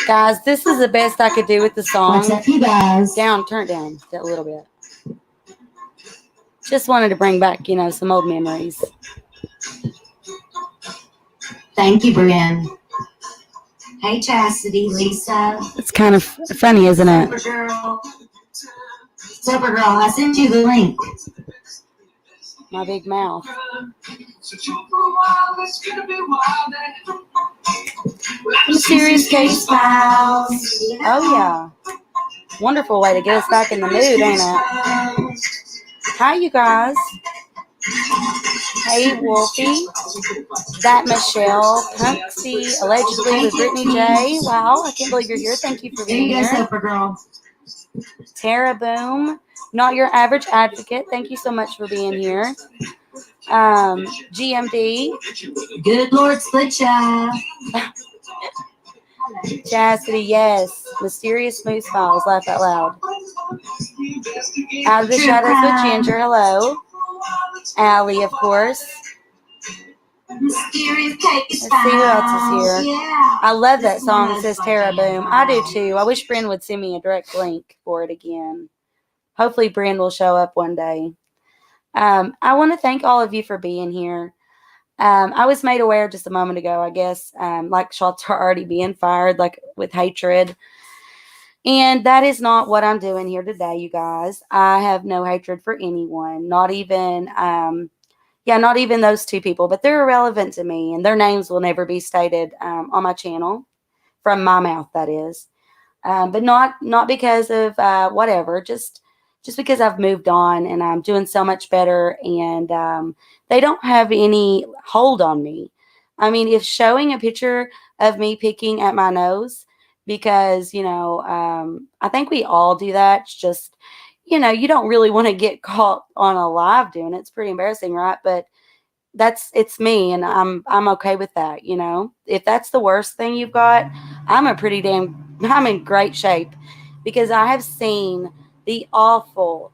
Guys, this is the best I could do with the song. What's up, you guys? Turn it down a little bit. Just wanted to bring back, some old memories. Thank you, Brian. Hey, Chastity, Lisa. It's kind of funny, isn't it? Supergirl, I sent you the link. My big mouth. Mysterious Case Files. Oh, yeah. Wonderful way to get us back in the mood, ain't it? Hi, you guys. Hey, Wolfie. That Michelle Punksy, allegedly with Brittany J. Wow, I can't believe you're here. Thank you for being here. Supergirl. Tara Boom, Not Your Average Advocate. Thank you so much for being here. GMD. Good Lord Splitcha. Chastity, yes. Mysterious Smooth Files. Laugh out loud. Out of the Shadows with Ginger. Hello. Allie, of course. Mysterious Case Let's see who else is here. Yeah. I love that song that says Tara Boom. I do too. I wish Bryn would send me a direct link for it again. Hopefully Bryn will show up one day. I want to thank all of you for being here. I was made aware just a moment ago, I guess, like shots are already being fired, like with hatred. And that is not what I'm doing here today, you guys. I have no hatred for anyone, not even, not even those two people, but they're irrelevant to me, and their names will never be stated on my channel, from my mouth, that is. But not because of whatever, just because I've moved on and I'm doing so much better, and they don't have any hold on me. I mean, if showing a picture of me picking at my nose, because, I think we all do that. It's just, you don't really want to get caught on a live doing it. It's pretty embarrassing, right? But it's me, and I'm okay with that. If that's the worst thing you've got, I'm in great shape, because I have seen the awful,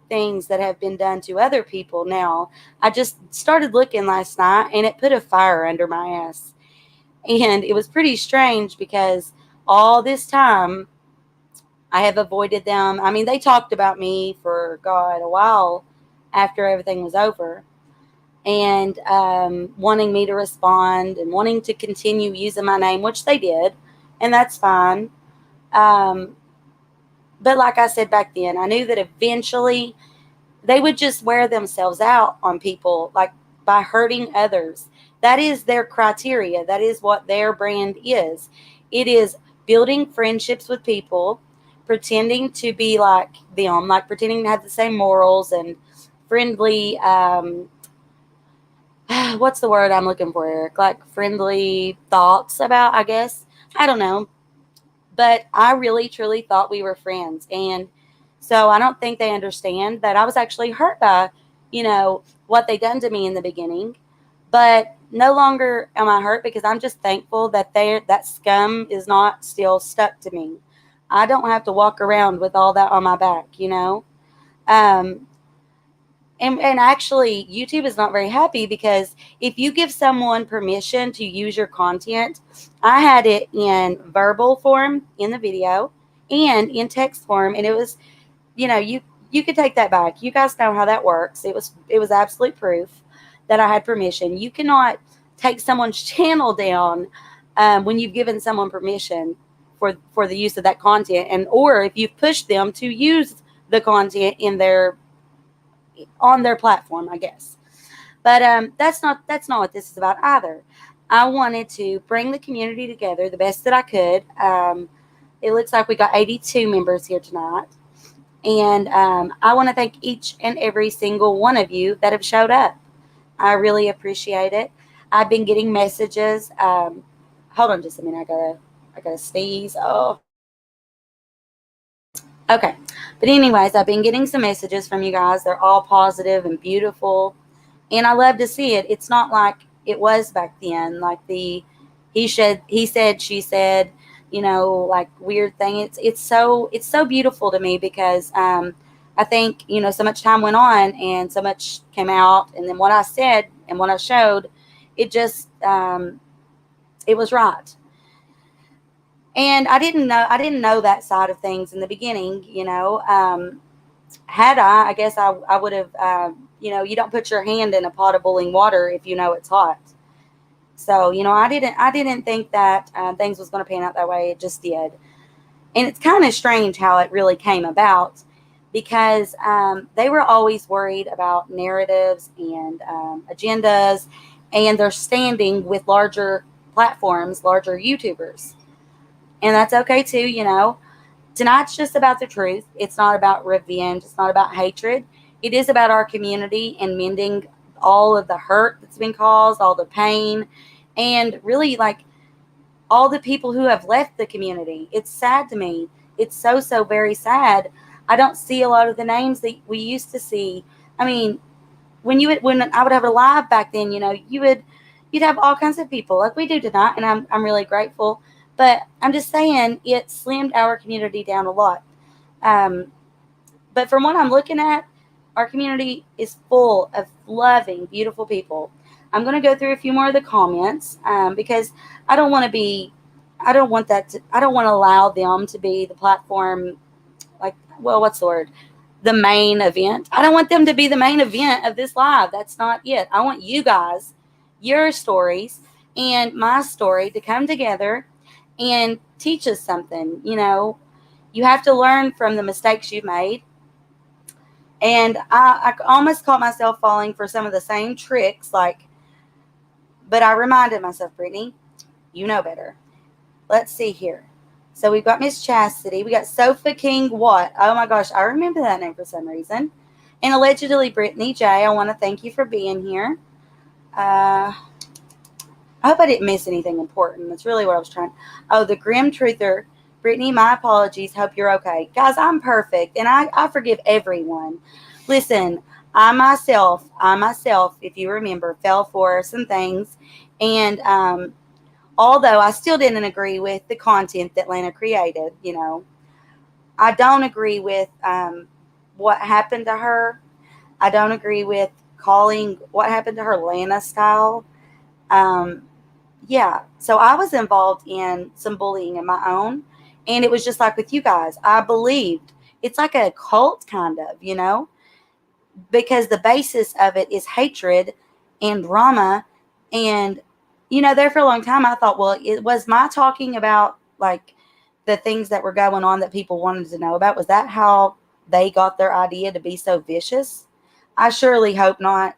things that have been done to other people. Now, I just started looking last night, and it put a fire under my ass, and it was pretty strange, because all this time I have avoided them. I mean, they talked about me for, God, a while after everything was over, and wanting me to respond and wanting to continue using my name, which they did, and that's fine. But like I said back then, I knew that eventually they would just wear themselves out on people, by hurting others. That is their criteria. That is what their brand is. It is building friendships with people, pretending to be like them, pretending to have the same morals and friendly, what's the word I'm looking for, Eric? Friendly thoughts about, I guess. I don't know. But I really, truly thought we were friends. And so I don't think they understand that I was actually hurt by, what they done to me in the beginning. But no longer am I hurt, because I'm just thankful that that scum is not still stuck to me. I don't have to walk around with all that on my back, And actually, YouTube is not very happy, because if you give someone permission to use your content, I had it in verbal form in the video and in text form, and it was, you could take that back. You guys know how that works. It was absolute proof that I had permission. You cannot take someone's channel down when you've given someone permission for the use of that content, or if you've pushed them to use the content on their platform, I guess. But that's not what this is about either. I wanted to bring the community together the best that I could. It looks like we got 82 members here tonight. And I want to thank each and every single one of you that have showed up. I really appreciate it. I've been getting messages. Hold on just a minute. I gotta sneeze. Oh. Okay. But anyways, I've been getting some messages from you guys. They're all positive and beautiful. And I love to see it. It's not like it was back then. He said, she said, weird thing. It's so beautiful to me, because I think, so much time went on and so much came out. And then what I said and what I showed, it just, it was right. And I didn't know that side of things in the beginning, had I guess I would have, you don't put your hand in a pot of boiling water if you know it's hot. So, I didn't think that things was going to pan out that way. It just did. And it's kind of strange how it really came about, because they were always worried about narratives and agendas, and they're standing with larger platforms, larger YouTubers. And that's okay too. Tonight's just about the truth. It's not about revenge. It's not about hatred. It is about our community and mending all of the hurt that's been caused, all the pain, and really, like, all the people who have left the community. It's sad to me. It's so, so very sad. I don't see a lot of the names that we used to see. I mean, when I would have a live back then, you'd have all kinds of people like we do tonight, and I'm really grateful. But I'm just saying, it slimmed our community down a lot. Um, but from what I'm looking at, our community is full of loving, beautiful people. I'm going to go through a few more of the comments, because I don't want to be, I don't want that to, I don't want to allow them to be the platform, like, well, what's the word? The main event. I don't want them to be the main event of this live. That's not it. I want you guys, your stories, and my story to come together and teach us something. You have to learn from the mistakes you've made. And I almost caught myself falling for some of the same tricks, but I reminded myself, Brittany, you know better. Let's see here. So we've got Miss Chastity. We got Sofa King Watt. Oh my gosh, I remember that name for some reason. And allegedly Brittany J. I want to thank you for being here. I hope I didn't miss anything important. That's really what I was trying. Oh, the Grim Truther. Brittany, my apologies. Hope you're okay. Guys, I'm perfect, and I forgive everyone. Listen, I myself, if you remember, fell for some things. And although I still didn't agree with the content that Lana created, I don't agree with what happened to her. I don't agree with calling what happened to her Lana style. Um, yeah, so I was involved in some bullying of my own, and it was just like with you guys. I believed it's like a cult, kind of, because the basis of it is hatred and drama. And there for a long time I thought, well, it was my talking about, like, the things that were going on that people wanted to know about. Was that how they got their idea to be so vicious? I surely hope not,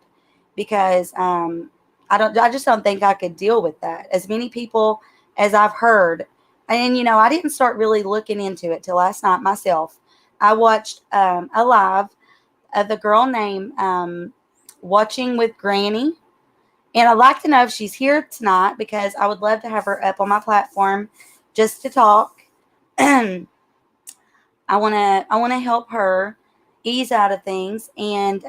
because I just don't think I could deal with that. As many people as I've heard, and I didn't start really looking into it till last night myself. I watched a live of the girl named Watching with Granny. And I'd like to know if she's here tonight, because I would love to have her up on my platform just to talk. I want to help her ease out of things, and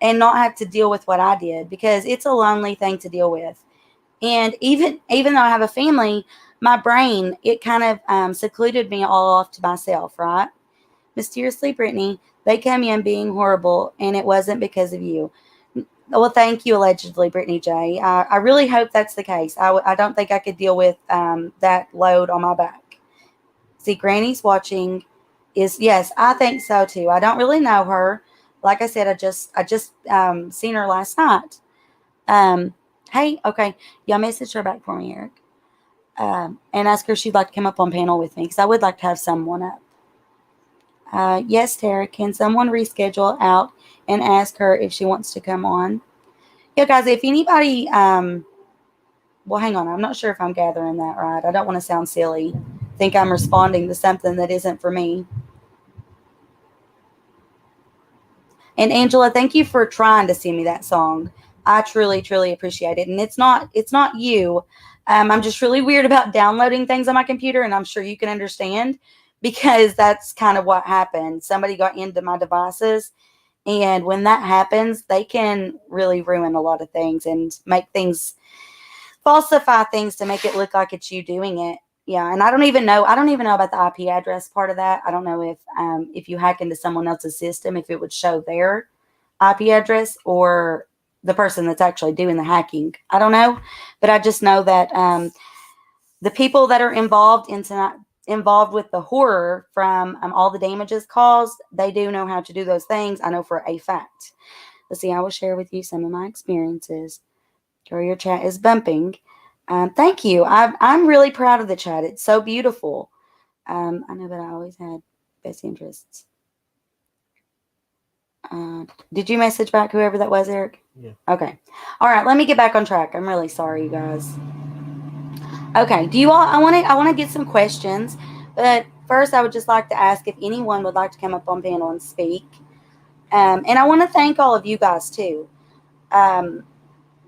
not have to deal with what I did, because it's a lonely thing to deal with. And even though I have a family, my brain, it kind of secluded me all off to myself, right? Mysteriously, Brittany, they come in being horrible, and it wasn't because of you. Well, thank you, allegedly, Brittany J. I really hope that's the case. I don't think I could deal with that load on my back. See, Granny's watching is, yes, I think so too. I don't really know her. Like I said, I just seen her last night. Hey, okay, y'all message her back for me, Eric, and ask her if she'd like to come up on panel with me, because I would like to have someone up. Yes, Tara, can someone reschedule out and ask her if she wants to come on? Yeah, guys, if anybody, well, hang on. I'm not sure if I'm gathering that right. I don't want to sound silly. Think I'm responding to something that isn't for me. And Angela, thank you for trying to send me that song. I truly, truly appreciate it. And it's not you. I'm just really weird about downloading things on my computer, and I'm sure you can understand, because that's kind of what happened. Somebody got into my devices, and when that happens, they can really ruin a lot of things and make things, falsify things to make it look like it's you doing it. Yeah, and I don't even know about the IP address part of that. I don't know if you hack into someone else's system, if it would show their IP address or the person that's actually doing the hacking. I don't know, but I just know that the people that are involved with the horror from all the damages caused, they do know how to do those things. I know for a fact. Let's see. I will share with you some of my experiences. Girl, your chat is bumping. Thank you. I'm really proud of the chat. It's so beautiful. I know that I always had best interests. Did you message back whoever that was, Eric? Yeah. Okay. All right. Let me get back on track. I'm really sorry, you guys. Okay. Do you all? I want to get some questions, but first, I would just like to ask if anyone would like to come up on panel and speak. And I want to thank all of you guys too. Um,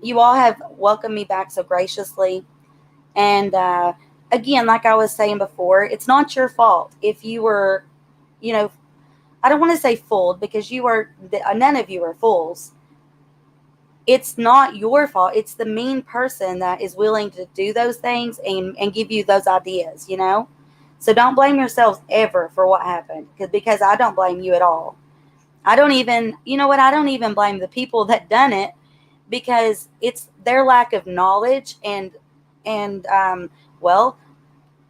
you all have welcomed me back so graciously, and again, like I was saying before, it's not your fault if you were, you know, I don't want to say fooled because you are none of you are fools. It's not your fault. It's the mean person that is willing to do those things and give you those ideas, you know? So don't blame yourselves ever for what happened because I don't blame you at all. I don't even, you know what? I don't even blame the people that done it because it's their lack of knowledge and well,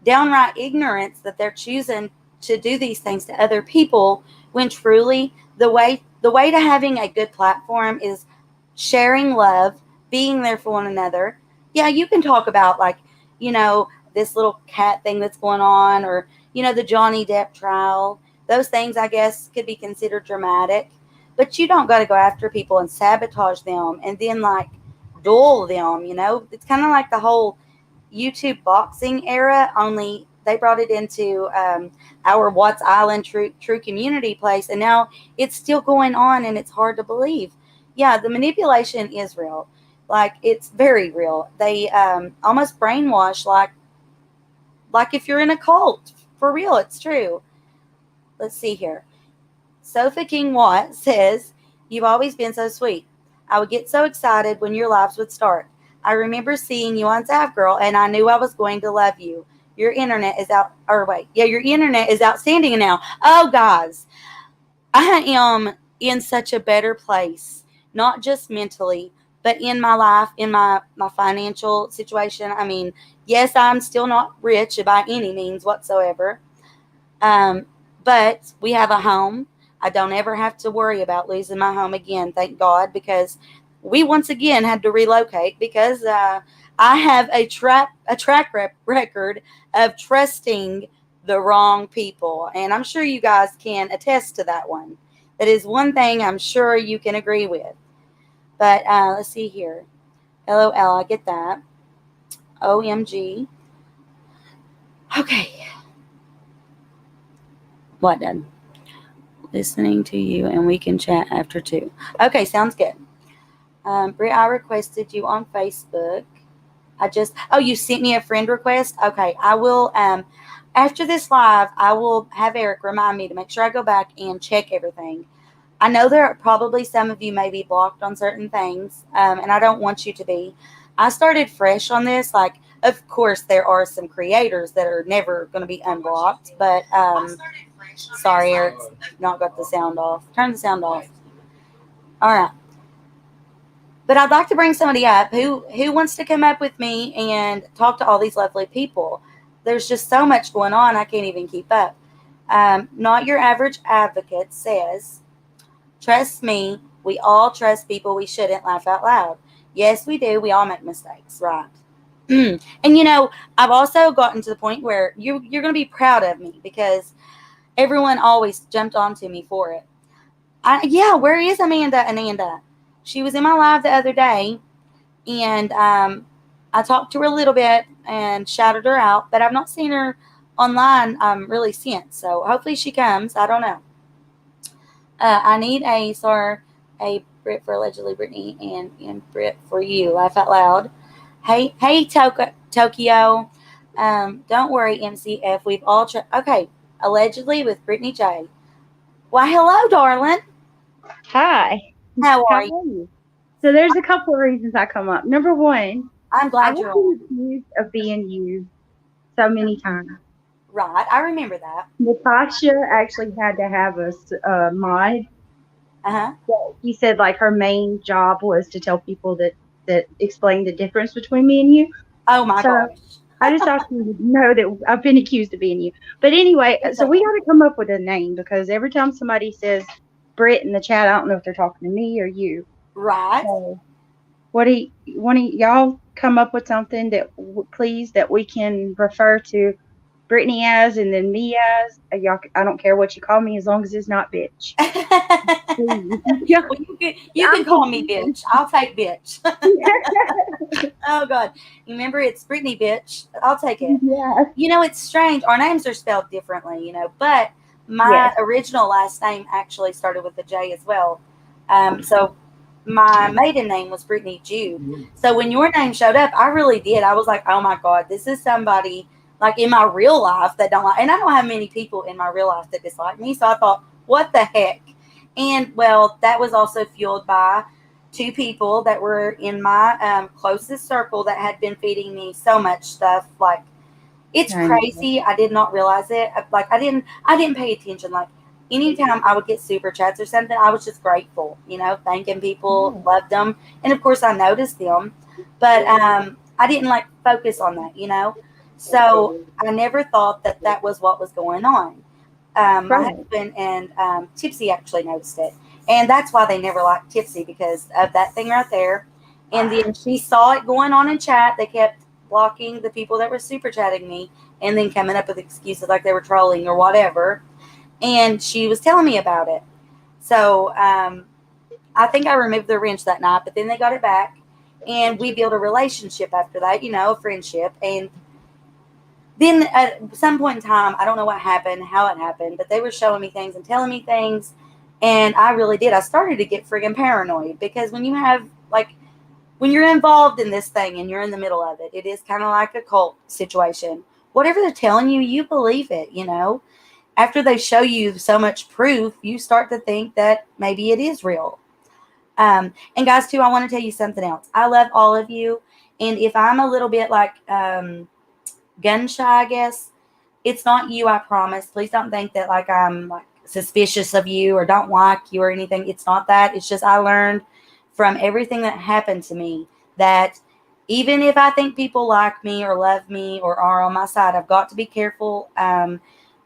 downright ignorance that they're choosing to do these things to other people when truly the way to having a good platform is sharing love, being there for one another. Yeah, you can talk about like, you know, this little cat thing that's going on or, you know, the Johnny Depp trial. Those things I guess could be considered dramatic, but you don't got to go after people and sabotage them and then like duel them, you know? It's kind of like the whole YouTube boxing era, only they brought it into our Watts Island True Community place, and now it's still going on, and it's hard to believe. Yeah, the manipulation is real. Like it's very real. They almost brainwash, like if you're in a cult for real. It's true. Let's see here. Sophie King Watt says, "You've always been so sweet. I would get so excited when your lives would start. I remember seeing you on Zav Girl, and I knew I was going to love you. Your internet is out, or wait, yeah, your internet is outstanding now. Oh, guys, I am in such a better place, not just mentally, but in my life, in my financial situation. I mean, yes, I'm still not rich by any means whatsoever, um, but we have a home. I don't ever have to worry about losing my home again, thank God, because we once again had to relocate because I have a track record of trusting the wrong people, and I'm sure you guys can attest to that one. That is one thing I'm sure you can agree with. But let's see here. LOL, I get that. OMG. Okay. What done? Listening to you, and we can chat after 2. Okay, sounds good. Britt, I requested you on Facebook. You sent me a friend request. Okay, I will. After this live, I will have Eric remind me to make sure I go back and check everything. I know there are probably some of you may be blocked on certain things, and I don't want you to be. I started fresh on this. Like, of course, there are some creators that are never going to be unblocked, but sorry, Eric's not got the sound off. Turn the sound off. All right. But I'd like to bring somebody up who wants to come up with me and talk to all these lovely people. There's just so much going on, I can't even keep up. Not Your Average Advocate says, "Trust me, we all trust people we shouldn't laugh out loud. Yes, we do. We all make mistakes, right?" And you know, I've also gotten to the point where you're going to be proud of me because everyone always jumped onto me for it. Yeah, where is Amanda? Ananda? She was in my live the other day, and I talked to her a little bit and shouted her out, but I've not seen her online really since. So hopefully she comes. I don't know. I need a Brit for allegedly Brittany and Brit for you. Laugh out loud. Hey, Tokyo. Don't worry, MCF. We've all okay. Allegedly with Brittany J. Why, hello, darling. Hi. How How are are you? you? So there's a couple of reasons I come up. Number one, I'm I've glad you're on. been accused of being used so many times. Right, I remember that. Natasha actually had to have a mod. Uh-huh. He said like her main job was to tell people that explain the difference between me and you. Oh my So gosh. I just thought you would know that I've been accused of being you. But anyway, so we got to come up with a name because every time somebody says Britt in the chat, I don't know if they're talking to me or you. Right. So one of y'all come up with something that please that we can refer to Brittany as and then me as y'all. I don't care what you call me as long as it's not bitch. Please. Yeah, Well, you can I'm call me confused. bitch. I'll take bitch. Oh God, remember it's Brittany bitch. I'll take it. Yeah. You know, it's strange. Our names are spelled differently, you know, but my Yes. original last name actually started with a J as well. So my maiden name was Brittany Jude. So when your name showed up, I really did. I was like, oh my God, this is somebody like in my real life that don't like, and I don't have many people in my real life that dislike me. So I thought, what the heck? And well, that was also fueled by two people that were in my closest circle that had been feeding me so much stuff. Like it's I know. crazy. I did not realize it. Like I didn't pay attention. Like anytime I would get super chats or something, I was just grateful. You know, thanking people, loved them, and of course I noticed them, but I didn't like focus on that. You know, so I never thought that that was what was going on. My Right. husband and Tipsy actually noticed it. And that's why they never liked Tipsy because of that thing right there. And then she saw it going on in chat. They kept blocking the people that were super chatting me and then coming up with excuses like they were trolling or whatever. And she was telling me about it. So I think I removed the wrench that night, but then they got it back. And we built a relationship after that, you know, a friendship. And then at some point in time, I don't know what happened, how it happened, but they were showing me things and telling me things. And I really did. I started to get friggin' paranoid because when you have, like, when you're involved in this thing and you're in the middle of it, it is kind of like a cult situation. Whatever they're telling you, you believe it, you know? After they show you so much proof, you start to think that maybe it is real. And guys, too, I want to tell you something else. I love all of you. And if I'm a little bit like, gun shy, I guess. It's not you, I promise. Please don't think that like I'm like suspicious of you or don't like you or anything. It's not that. It's just I learned from everything that happened to me that even if I think people like me or love me or are on my side, I've got to be careful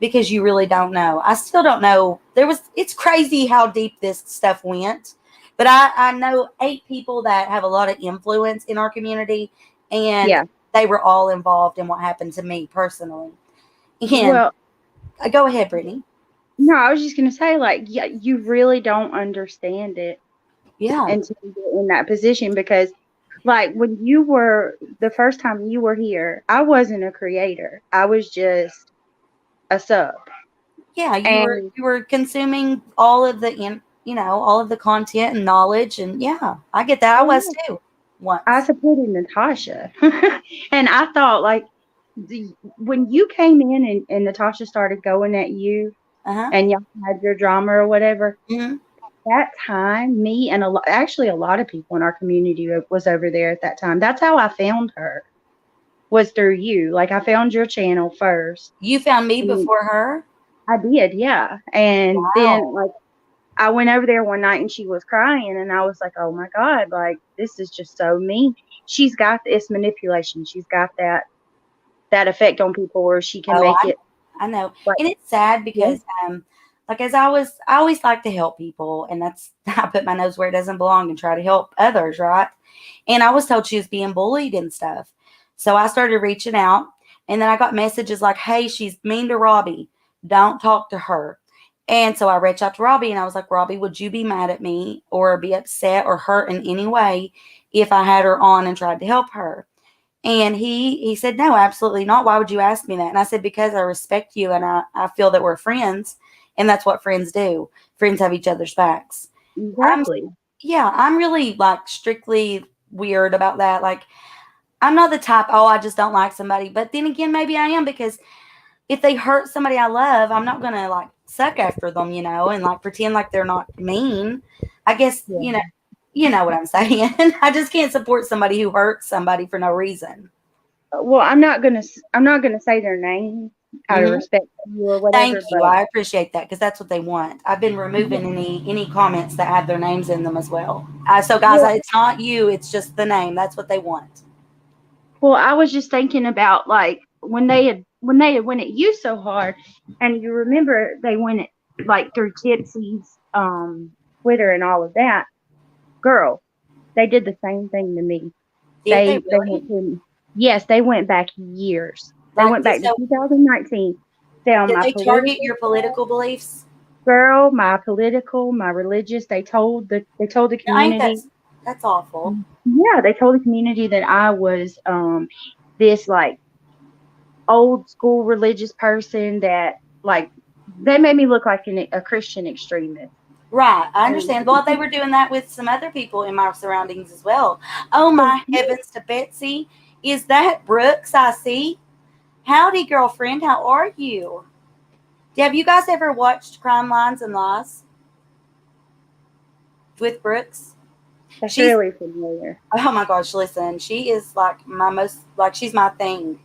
because you really don't know. I still don't know. It's crazy how deep this stuff went. But I know 8 people that have a lot of influence in our community, and Yeah. they were all involved in what happened to me personally. And Well, go ahead, Brittany. no, I was just gonna say, like, yeah, you really don't understand it Yeah. until you get in that position because, like, when you were the first time you were here, I wasn't a creator. I was just a sub. Yeah, And you were consuming all of all of the content and knowledge, and yeah, I get that. I oh was yeah, too I once. supported Natasha, and I thought like when you came in and Natasha started going at you, Uh-huh. and y'all had your drama or whatever. Hmm. That time, me and actually a lot of people in our community was over there at that time. That's how I found her, was through you. Like I found your channel first. You found me And before her. I did, yeah. And then Wow. like I went over there one night and she was crying and I was like, oh my God, like this is just so mean. She's got this manipulation. She's got that effect on people where she can Oh, make it I know. like, And it's sad yeah, because like as I always like to help people, and that's I put my nose where it doesn't belong and try to help others, right? And I was told she was being bullied and stuff. So I started reaching out, and then I got messages like, "Hey, she's mean to Robbie. Don't talk to her." And so I reached out to Robbie and I was like, "Robbie, would you be mad at me or be upset or hurt in any way if I had her on and tried to help her?" And he said, "No, absolutely not. Why would you ask me that?" And I said, "Because I respect you and I feel that we're friends, and that's what friends do. Friends have each other's backs." I'm exactly. Yeah, I'm really like strictly weird about that. Like I'm not the type, oh, I just don't like somebody. But then again, maybe I am because if they hurt somebody I love, I'm not gonna like suck after them, and like pretend like they're not mean. I guess, Yeah. you know what I'm saying. I just can't support somebody who hurts somebody for no reason. Well, I'm not gonna say their name out of Hmm. respect for you or Thank whatever, you. but I appreciate that because that's what they want. I've been removing any comments that have their names in them as well. So guys, well, it's not you. It's just the name. That's what they want. Well, I was just thinking about like when they had went at you so hard, and you remember they went it like through Tipsy's Twitter and all of that. Girl, they did the same thing to me. Did they They really? went to yes, they went back years. They Like, went back to so 2019. Found did my they target political your political beliefs? girl, my political, my religious. They told the No, ain't community. that's awful. Yeah, they told the community that I was this like old school religious person that like they made me look like a Christian extremist. Right, I Um, understand. Well, they were doing that with some other people in my surroundings as well. Oh so my heavens to Betsy. Is that Brooks I see? Howdy, girlfriend. How are you? Have you guys ever watched Crime Lines and Lies with Brooks? that's She's, really familiar. oh my gosh, listen, she is like my most, like, she's my thing.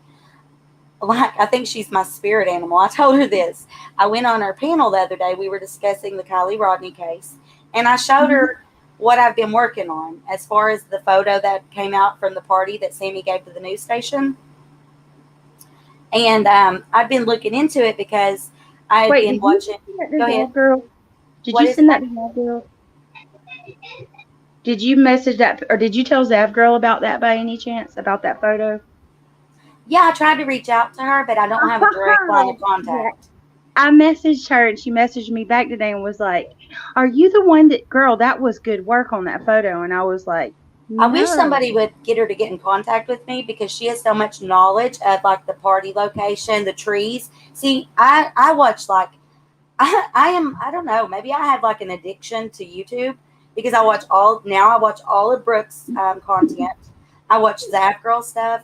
Like, I think she's my spirit animal. I told her this. I went on her panel the other day. We were discussing the Kylie Rodney case, and I showed Mhm. her what I've been working on as far as the photo that came out from the party that Sammy gave to the news station. And I'd been looking into it because I had Wait, been did you watching. send that to Go ahead. Zav Girl? Did What you is send that that? to Zav Girl? Did you message that, or did you tell Zav Girl about that by any chance? About that photo? Yeah, I tried to reach out to her, but I don't have a direct line of Yeah, contact. I messaged her and she messaged me back today and was like, "Are you the one that girl? That was good work on that photo." And I was like, I wish "No." somebody would get her to get in contact with me because she has so much knowledge of like the party location, the trees. See, I watch like I don't know, maybe I have like an addiction to YouTube because I watch all of Brooks' content. I watch Zap Girl stuff,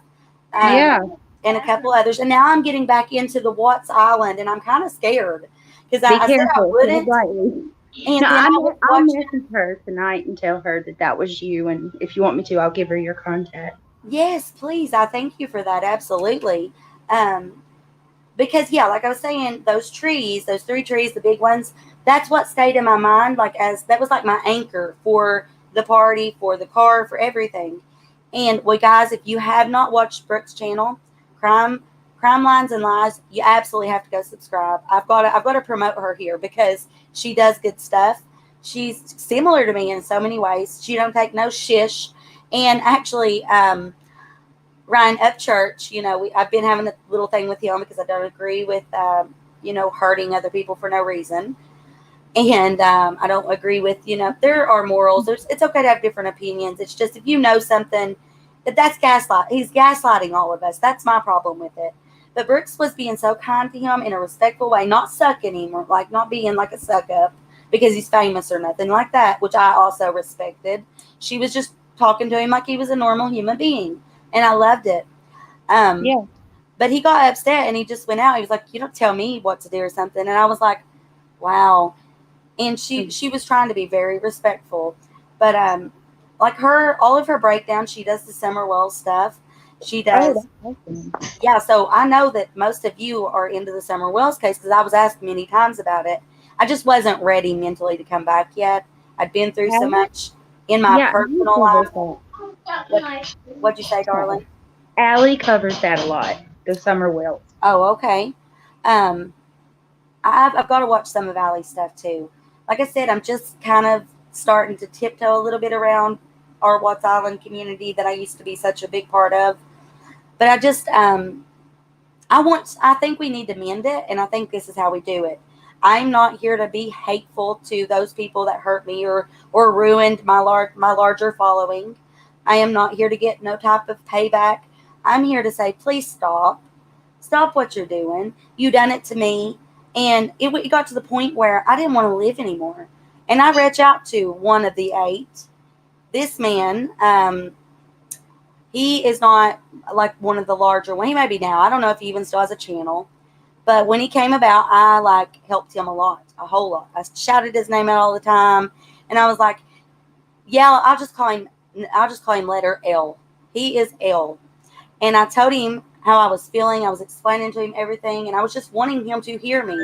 um, Yeah, and a couple others, and now I'm getting back into the Watts Island, and I'm kind of scared because be I said I careful. Tread wouldn't, lightly. No, and then I was I'll watching. message her tonight and tell her that that was you. And if you want me to, I'll give her your contact. Yes, please. I thank you for that. Absolutely. Um, because yeah, like I was saying, those trees, those three trees, the big ones, that's what stayed in my mind. Like as that was like my anchor for the party, for the car, for everything. And well, guys, if you have not watched Brooke's channel, Crime Crime Lines and Lies, you absolutely have to go subscribe. I've got to promote her here because she does good stuff. She's similar to me in so many ways. She don't take no shish. And actually, Ryan Upchurch, I've been having a little thing with him because I don't agree with, hurting other people for no reason. And I don't agree with, there are morals. It's okay to have different opinions. It's just if you know something, that's gaslight. He's gaslighting all of us. That's my problem with it. But Brooks was being so kind to him in a respectful way, not sucking him or like not being like a suck up because he's famous or nothing like that, which I also respected. She was just talking to him like he was a normal human being, and I loved it. Um, Yeah. but he got upset and he just went out. He was like, "You don't tell me what to do or something," and I was like, "Wow." And she was trying to be very respectful, but like all of her breakdowns, she does the Summer Wells stuff. She Oh, does, that's awesome. yeah. So I know that most of you are into the Summer Wells case because I was asked many times about it. I just wasn't ready mentally to come back yet. I'd been through so Allie? much in my Yeah, Allie personal covers life. What that. what'd you say, Sorry. darling? Allie covers that a lot. The summer wells. Oh, okay. Um, I've got to watch some of Allie's stuff too. Like I said, I'm just kind of starting to tiptoe a little bit around our Watts Island community that I used to be such a big part of. But I think we need to mend it, and I think this is how we do it. I'm not here to be hateful to those people that hurt me or ruined my larger following. I am not here to get no type of payback. I'm here to say, please stop. Stop what you're doing. You done it to me. And it got to the point where I didn't want to live anymore. And I reached out to one of the eight. This man, he is not like one of the larger one. He may be now. I don't know if he even still has a channel. But when he came about, I like helped him a lot, a whole lot. I shouted his name out all the time. And I was like, yeah, I'll just call him letter L. He is L. And I told him how I was feeling. I was explaining to him everything, and I was just wanting him to hear me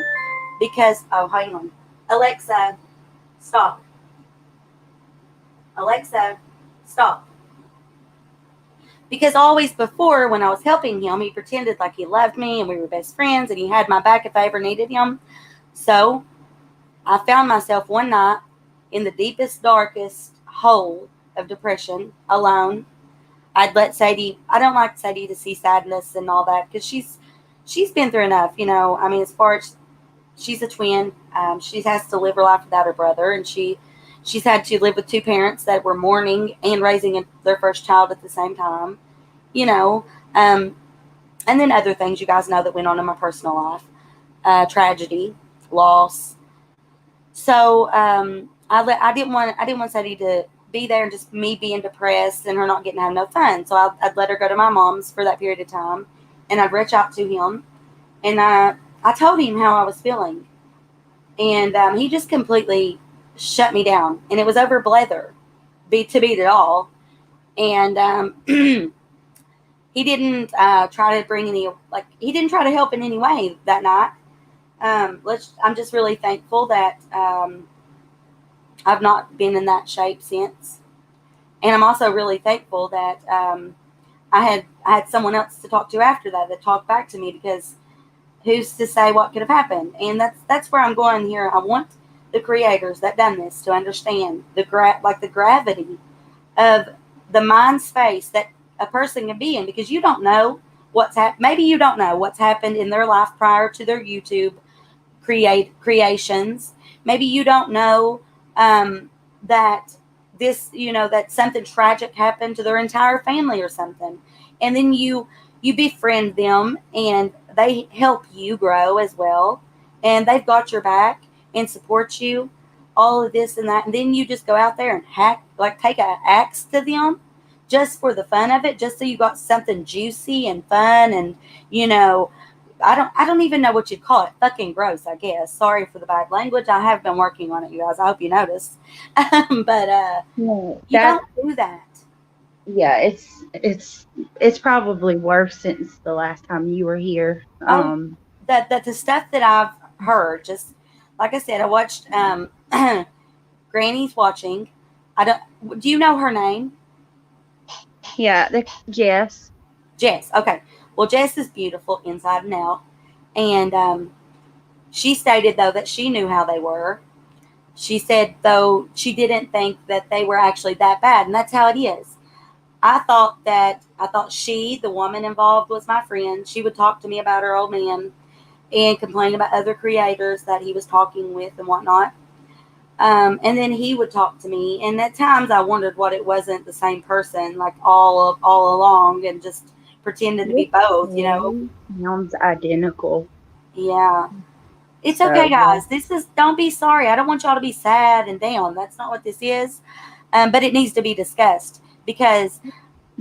because, oh, hang on. Alexa, stop. Alexa, stop. Because always before, when I was helping him, he pretended like he loved me and we were best friends and he had my back if I ever needed him. So I found myself one night in the deepest, darkest hole of depression, alone. I'd let Sadie. I don't like Sadie to see sadness and all that because she's been through enough. I mean, as far as she's a twin, she has to live her life without her brother, and she's had to live with two parents that were mourning and raising their first child at the same time. You know, um, and then other things you guys know that went on in my personal life, tragedy, loss. So I didn't want Sadie to be there and just me being depressed and her not getting to have no fun. So I'd let her go to my mom's for that period of time, and I'd reach out to him, and I told him how I was feeling, and he just completely shut me down, and it was over blether, to beat it all, and he didn't try to bring any he didn't try to help in any way that night. I'm just really thankful that I've not been in that shape since, and I'm also really thankful that I had someone else to talk to after that talked back to me, because who's to say what could have happened? And that's where I'm going here. I want the creators that done this to understand the gravity of the mind space that a person can be in, because you don't know maybe you don't know what's happened in their life prior to their YouTube creations. Maybe you don't know that that something tragic happened to their entire family or something, and then you befriend them and they help you grow as well, and they've got your back and support you, all of this and that, and then you just go out there and take an axe to them just for the fun of it, just so you got something juicy and fun, and you know I don't even know what you'd call it. Fucking gross, I guess. Sorry for the bad language. I have been working on it, you guys. I hope you noticed. But No, you don't do that. yeah, it's probably worse since the last time you were here. Oh, that the stuff that I've heard, just like I said, I watched Granny's watching. I don't. Do you know her name? Yeah, Jess. Jess. Okay. Well, Jess is beautiful inside and out, and she stated though that she knew how they were. She said though she didn't think that they were actually that bad, and that's how it is. I thought she, the woman involved, was my friend. She would talk to me about her old man and complain about other creators that he was talking with and whatnot. And then he would talk to me, and at times I wondered what it wasn't the same person, like all along, and just pretended to be both. Sounds identical. Yeah, it's So okay, guys. Don't be sorry. I don't want y'all to be sad and down. That's not what this is. But it needs to be discussed, because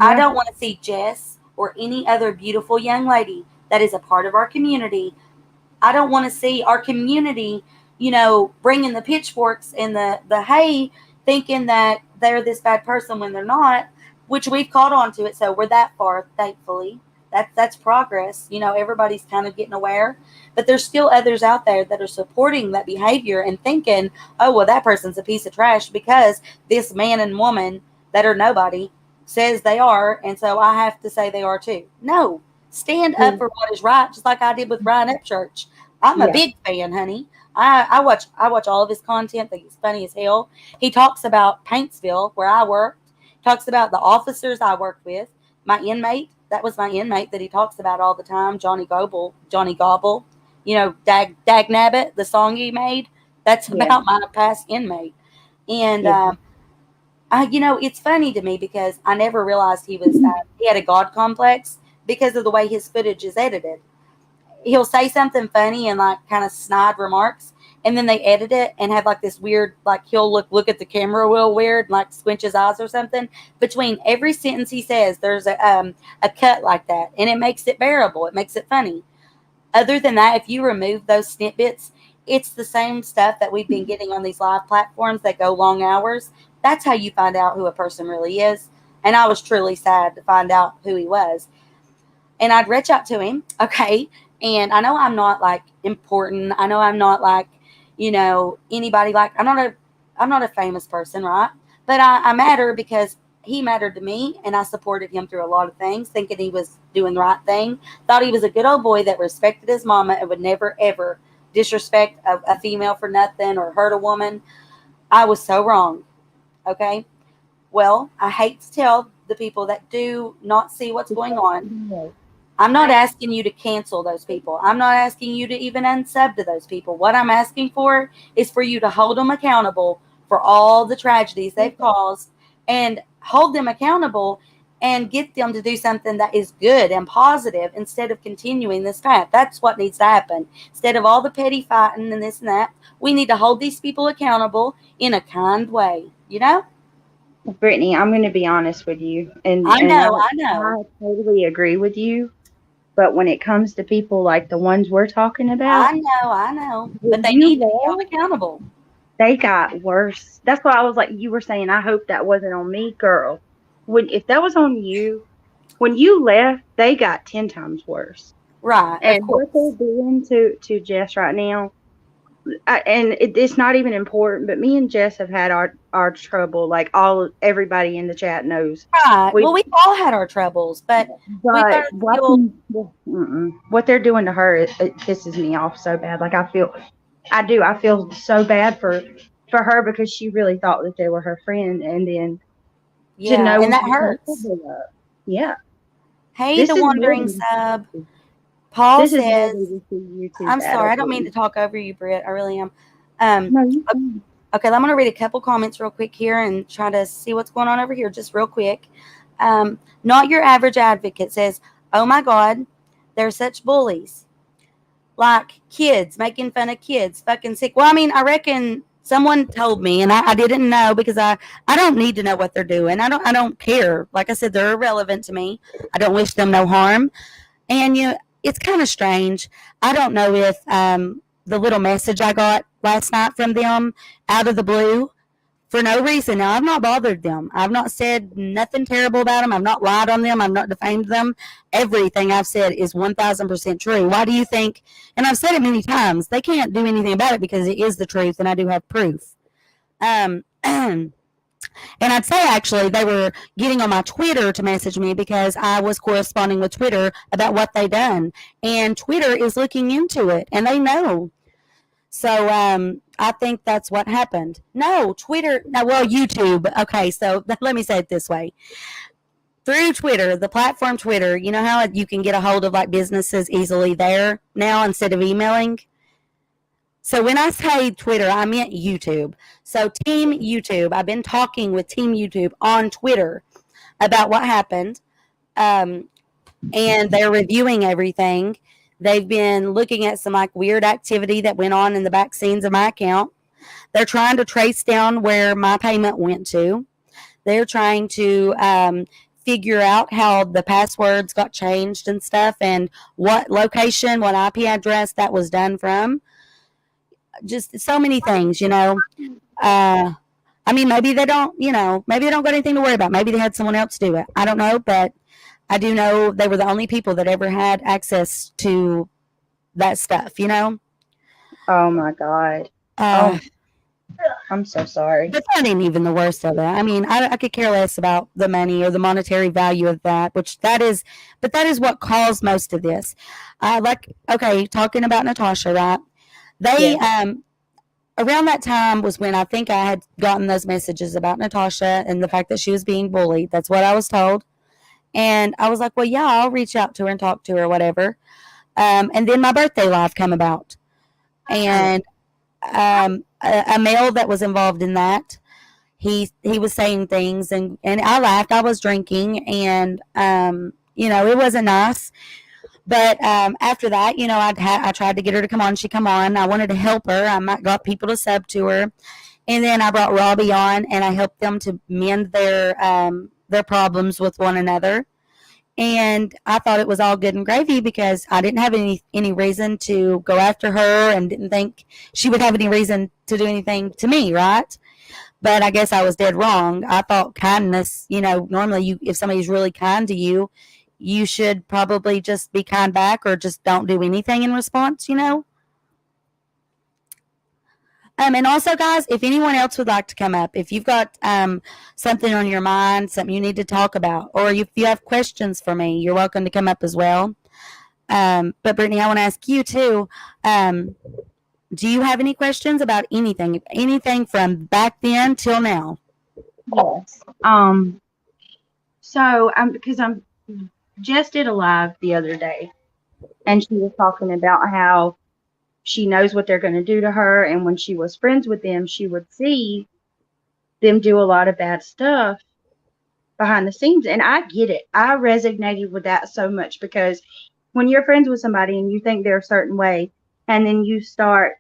I yeah, don't want to see Jess or any other beautiful young lady that is a part of our community. I don't want to see our community, bringing the pitchforks and the hay, thinking that they're this bad person when they're not, which we've caught on to it. So we're that far, thankfully. That's progress. Everybody's kind of getting aware, but there's still others out there that are supporting that behavior and thinking, oh, well, that person's a piece of trash because this man and woman that are nobody says they are, and so I have to say they are too. No, stand up for what is right, just like I did with Ryan Upchurch. I'm a yeah, big fan, honey. I watch all of his content. Think he's funny as hell. He talks about Paintsville, where I worked. Talks about the officers I worked with. My inmate, that was my inmate that he talks about all the time, Johnny Gobble. Johnny Gobble. Dag Nabbit, the song he made. That's yeah, about my past inmate. And yeah, it's funny to me because I never realized he had a God complex because of the way his footage is edited. He'll say something funny and like kind of snide remarks, and then they edit it and have like this weird, like he'll look at the camera real weird and like squinch his eyes or something. Between every sentence he says, there's a cut like that, and it makes it bearable. It makes it funny. Other than that, if you remove those snippets, it's the same stuff that we've been getting on these live platforms that go long hours. That's how you find out who a person really is. And I was truly sad to find out who he was. And I'd reach out to him, okay? And I know I'm not like important. I know I'm not like, anybody like I'm not a famous person, right? But I matter because he mattered to me, and I supported him through a lot of things, thinking he was doing the right thing. Thought he was a good old boy that respected his mama and would never, ever disrespect a female for nothing or hurt a woman. I was so wrong. Okay. Well, I hate to tell the people that do not see what's going on. I'm not asking you to cancel those people. I'm not asking you to even unsub to those people. What I'm asking for is for you to hold them accountable for all the tragedies they've caused, and hold them accountable and get them to do something that is good and positive instead of continuing this path. That's what needs to happen. Instead of all the petty fighting and this and that, we need to hold these people accountable in a kind way, you know? Brittany, I'm going to be honest with you, and I know. I totally agree with you. But when it comes to people like the ones we're talking about, I know. But when they you need to be held left, accountable. they got worse. That's why I was like, you were saying, I hope that wasn't on me, girl. If that was on you, when you left, they got 10 times worse. Right, of And what course. they're doing to Jess right now, it's not even important, but me and Jess have had our trouble. Like everybody in the chat knows. Right. We Well, we've all had our troubles, but we But both feel what they're doing to her, it pisses me off so bad. Like I feel so bad for her, because she really thought that they were her friend, and then to yeah, know and that what hurts. yeah, Hey, this the is more wandering than sub. Paul this is more says, than just a YouTube I'm sorry, battle. I don't mean to talk over you, Britt. I really am. Um, No, you can. okay, I'm going to read a couple comments real quick here and try to see what's going on over here just real quick. Not Your Average Advocate says, oh my God, they're such bullies. Like kids, making fun of kids, fucking sick. Well, I mean, I reckon someone told me, and I didn't know, because I don't need to know what they're doing. I don't care. Like I said, they're irrelevant to me. I don't wish them no harm. And it's kind of strange. I don't know if the little message I got last night from them out of the blue for no reason. Now, I've not bothered them. I've not said nothing terrible about them. I've not lied on them. I've not defamed them. Everything I've said is 1,000% true. Why do you think? And I've said it many times. They can't do anything about it because it is the truth, and I do have proof. And I'd say actually they were getting on my Twitter to message me because I was corresponding with Twitter about what they done. And Twitter is looking into it, and they know. So I think that's what happened. No, Twitter, no, well, YouTube. Okay, so let me say it this way. Through Twitter, the platform Twitter, you know how you can get a hold of like businesses easily there now instead of emailing? So when I say Twitter, I meant YouTube. So Team YouTube, I've been talking with Team YouTube on Twitter about what happened, and they're reviewing everything. They've been looking at some like weird activity that went on in the back scenes of my account. They're trying to trace down where my payment went to. They're trying to figure out how the passwords got changed and stuff, and what location, what IP address that was done from. Just so many things, I mean, maybe they don't, maybe they don't got anything to worry about. Maybe they had someone else do it. I don't know, but I do know they were the only people that ever had access to that stuff. Oh my God. Uh, I'm so sorry. But that ain't even the worst of it. I mean, I could care less about the money or the monetary value of that, but that is what caused most of this. Okay, talking about Natasha, right? They, around that time was when I think I had gotten those messages about Natasha and the fact that she was being bullied. That's what I was told. And I was like, well, yeah, I'll reach out to her and talk to her or whatever. And then my birthday live come about. And a male that was involved in that, he was saying things, and I laughed. I was drinking, and it wasn't nice. But after that, I tried to get her to come on. She come on. I wanted to help her. I got people to sub to her, and then I brought Robbie on, and I helped them to mend their problems with one another. And I thought it was all good and gravy because I didn't have any reason to go after her, and didn't think she would have any reason to do anything to me, right? But I guess I was dead wrong. I thought kindness, normally if somebody's really kind to you, you should probably just be kind back, or just don't do anything in response. And also, guys, if anyone else would like to come up, if you've got something on your mind, something you need to talk about, or if you have questions for me, you're welcome to come up as well. But Brittany, I want to ask you too. Do you have any questions about anything from back then till now? Yes. So because I'm just did a live the other day, and she was talking about how she knows what they're going to do to her, and when she was friends with them, she would see them do a lot of bad stuff behind the scenes. And I get it. I resonated with that so much, because when you're friends with somebody and you think they're a certain way, and then you start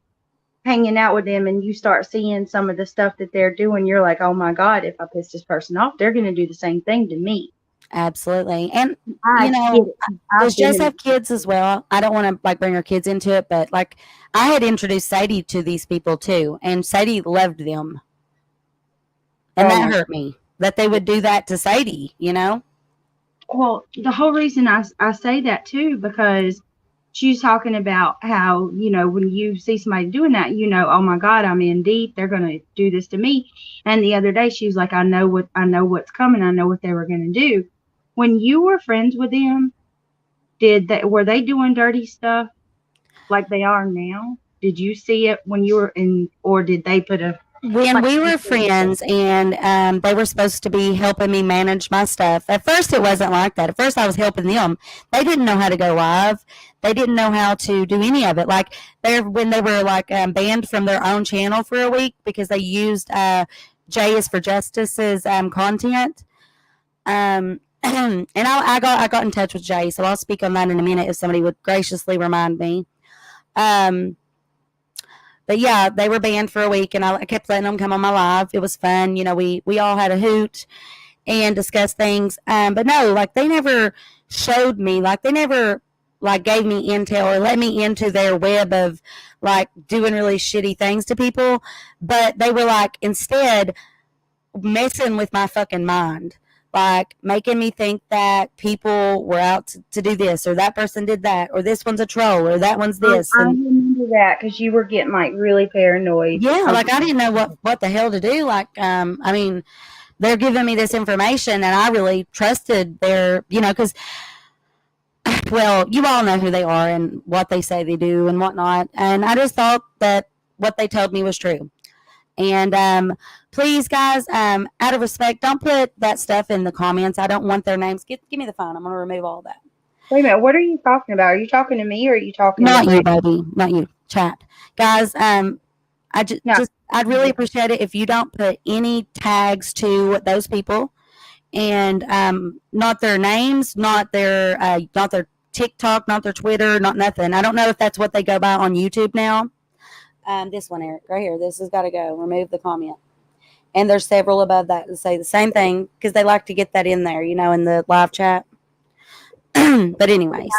hanging out with them and you start seeing some of the stuff that they're doing, you're like, oh my God, if I piss this person off, they're going to do the same thing to me. Absolutely. And I you know, get it. does Jess have kids as well? I don't want to like bring her kids into it, but like I had introduced Sadie to these people too, and Sadie loved them. And that hurt me that they would do that to Sadie, you know? Well, the whole reason I say that too, because she's talking about how, you know, when you see somebody doing that, you know, oh my God, I'm in deep. They're going to do this to me. And the other day she was like, I know what's coming. I know what they were going to do. When you were friends with them, were they doing dirty stuff like they are now? Did you see it when you were in, or did they put a when we were friends and they were supposed to be helping me manage my stuff. At first, it wasn't like that. At first, I was helping them. They didn't know how to go live. They didn't know how to do any of it. Like when they were like banned from their own channel for a week because they used J is for Justice's content. And I got in touch with Jay, so I'll speak on that in a minute if somebody would graciously remind me. But yeah, they were banned for a week, and I kept letting them come on my live. It was fun. You know, we all had a hoot and discussed things. But no, like they never showed me, like they never like gave me intel or let me into their web of like doing really shitty things to people. But they were like instead messing with my fucking mind. Like making me think that people were out to do this, or that person did that, or this one's a troll, or that one's this. I remember that because you were getting like really paranoid. Yeah, like I didn't know what the hell to do. Like, I mean, they're giving me this information, and I really trusted their, you know, because, well, you all know who they are and what they say they do and whatnot, and I just thought that what they told me was true. And please, guys, out of respect, don't put that stuff in the comments. I don't want their names. Give me the phone. I'm going to remove all that. Wait a minute. What are you talking about? Are you talking to me or are you talking Not to you, baby. Not you. Chat. Guys, I'd really appreciate it if you don't put any tags to those people and not their names, not their TikTok, not their Twitter, not nothing. I don't know if that's what they go by on YouTube now. This one, Eric, right here. This has got to go. Remove the comment. And there's several above that that say the same thing because they like to get that in there, you know, in the live chat. But anyways.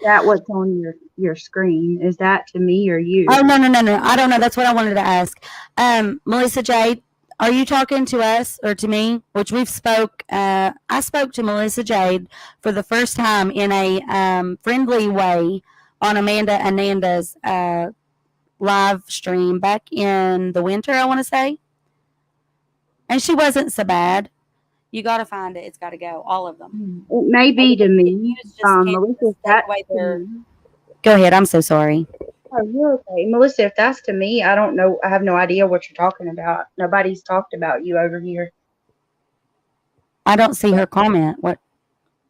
That what's on your screen. Is that to me or you? Oh, no. I don't know. That's what I wanted to ask. Melissa Jade, are you talking to us or to me? Which we've spoke. I spoke to Melissa Jade for the first time in a friendly way on Amanda Ananda's live stream back in the winter, I want to say. And she wasn't so bad. You got to find it. It's got to go. All of them. It may be to me. Melissa, go ahead. I'm so sorry. Oh, you're okay. Melissa, if that's to me, I don't know. I have no idea what you're talking about. Nobody's talked about you over here. I don't see her comment. What?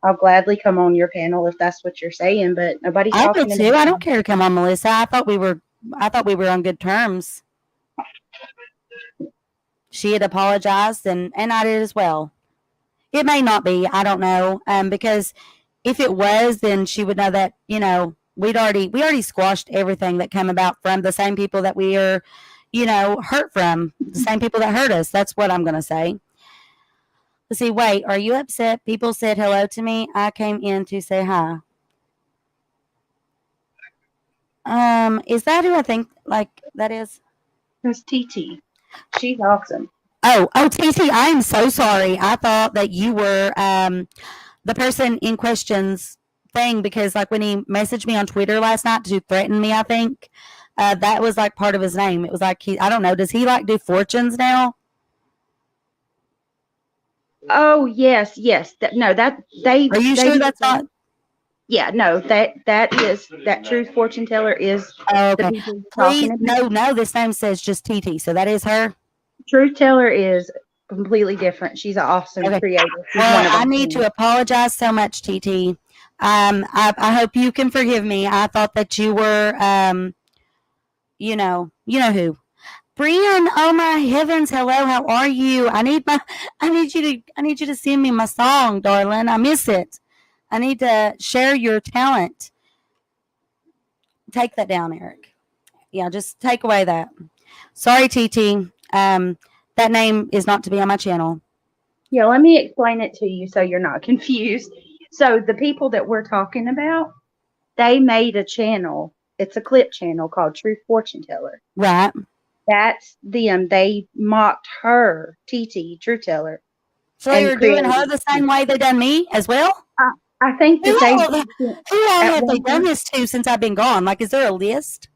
I'll gladly come on your panel if that's what you're saying, but nobody's talking about you. I don't care to come on, Melissa. I thought we were on good terms. She had apologized and I did as well. It may not be, I don't know. Because if it was, then she would know that, you know, we already squashed everything that came about from the same people that we are, you know, hurt from. The same people that hurt us. That's what I'm gonna say. Let's see, wait, are you upset? People said hello to me. I came in to say hi. Is that who I think like that is? That's TT. She's awesome. Oh, TT, I am so sorry. I thought that you were the person in question's thing because like when he messaged me on Twitter last night to threaten me, I think, that was like part of his name. It was like I don't know. Does he like do fortunes now? Oh yes, yes. No, that they. Are you they sure do that's that. not? Yeah, no, that truth fortune teller is Oh, the okay. people we're Please, talking about. no. This name says just TT, so that is her. Truth teller is completely different. She's an awesome Okay. creator. She's Well, one of I our need to friends. apologize so much, TT. I hope you can forgive me. I thought that you were, you know who. Brian, oh my heavens, hello, how are you? I need you to send me my song, darling. I miss it. I need to share your talent. Take that down, Eric. Yeah, just take away that. Sorry, TT. That name is not to be on my channel. Yeah, let me explain it to you so you're not confused. So the people that we're talking about, they made a channel. It's a clip channel called Truth Fortune Teller. Right. That's them. They mocked her, TT, Truth Teller, So they and were doing created. her the same way they done me as well? I, I think Who that they all, who all at have they one done point this to since I've been gone? Like, is there a list?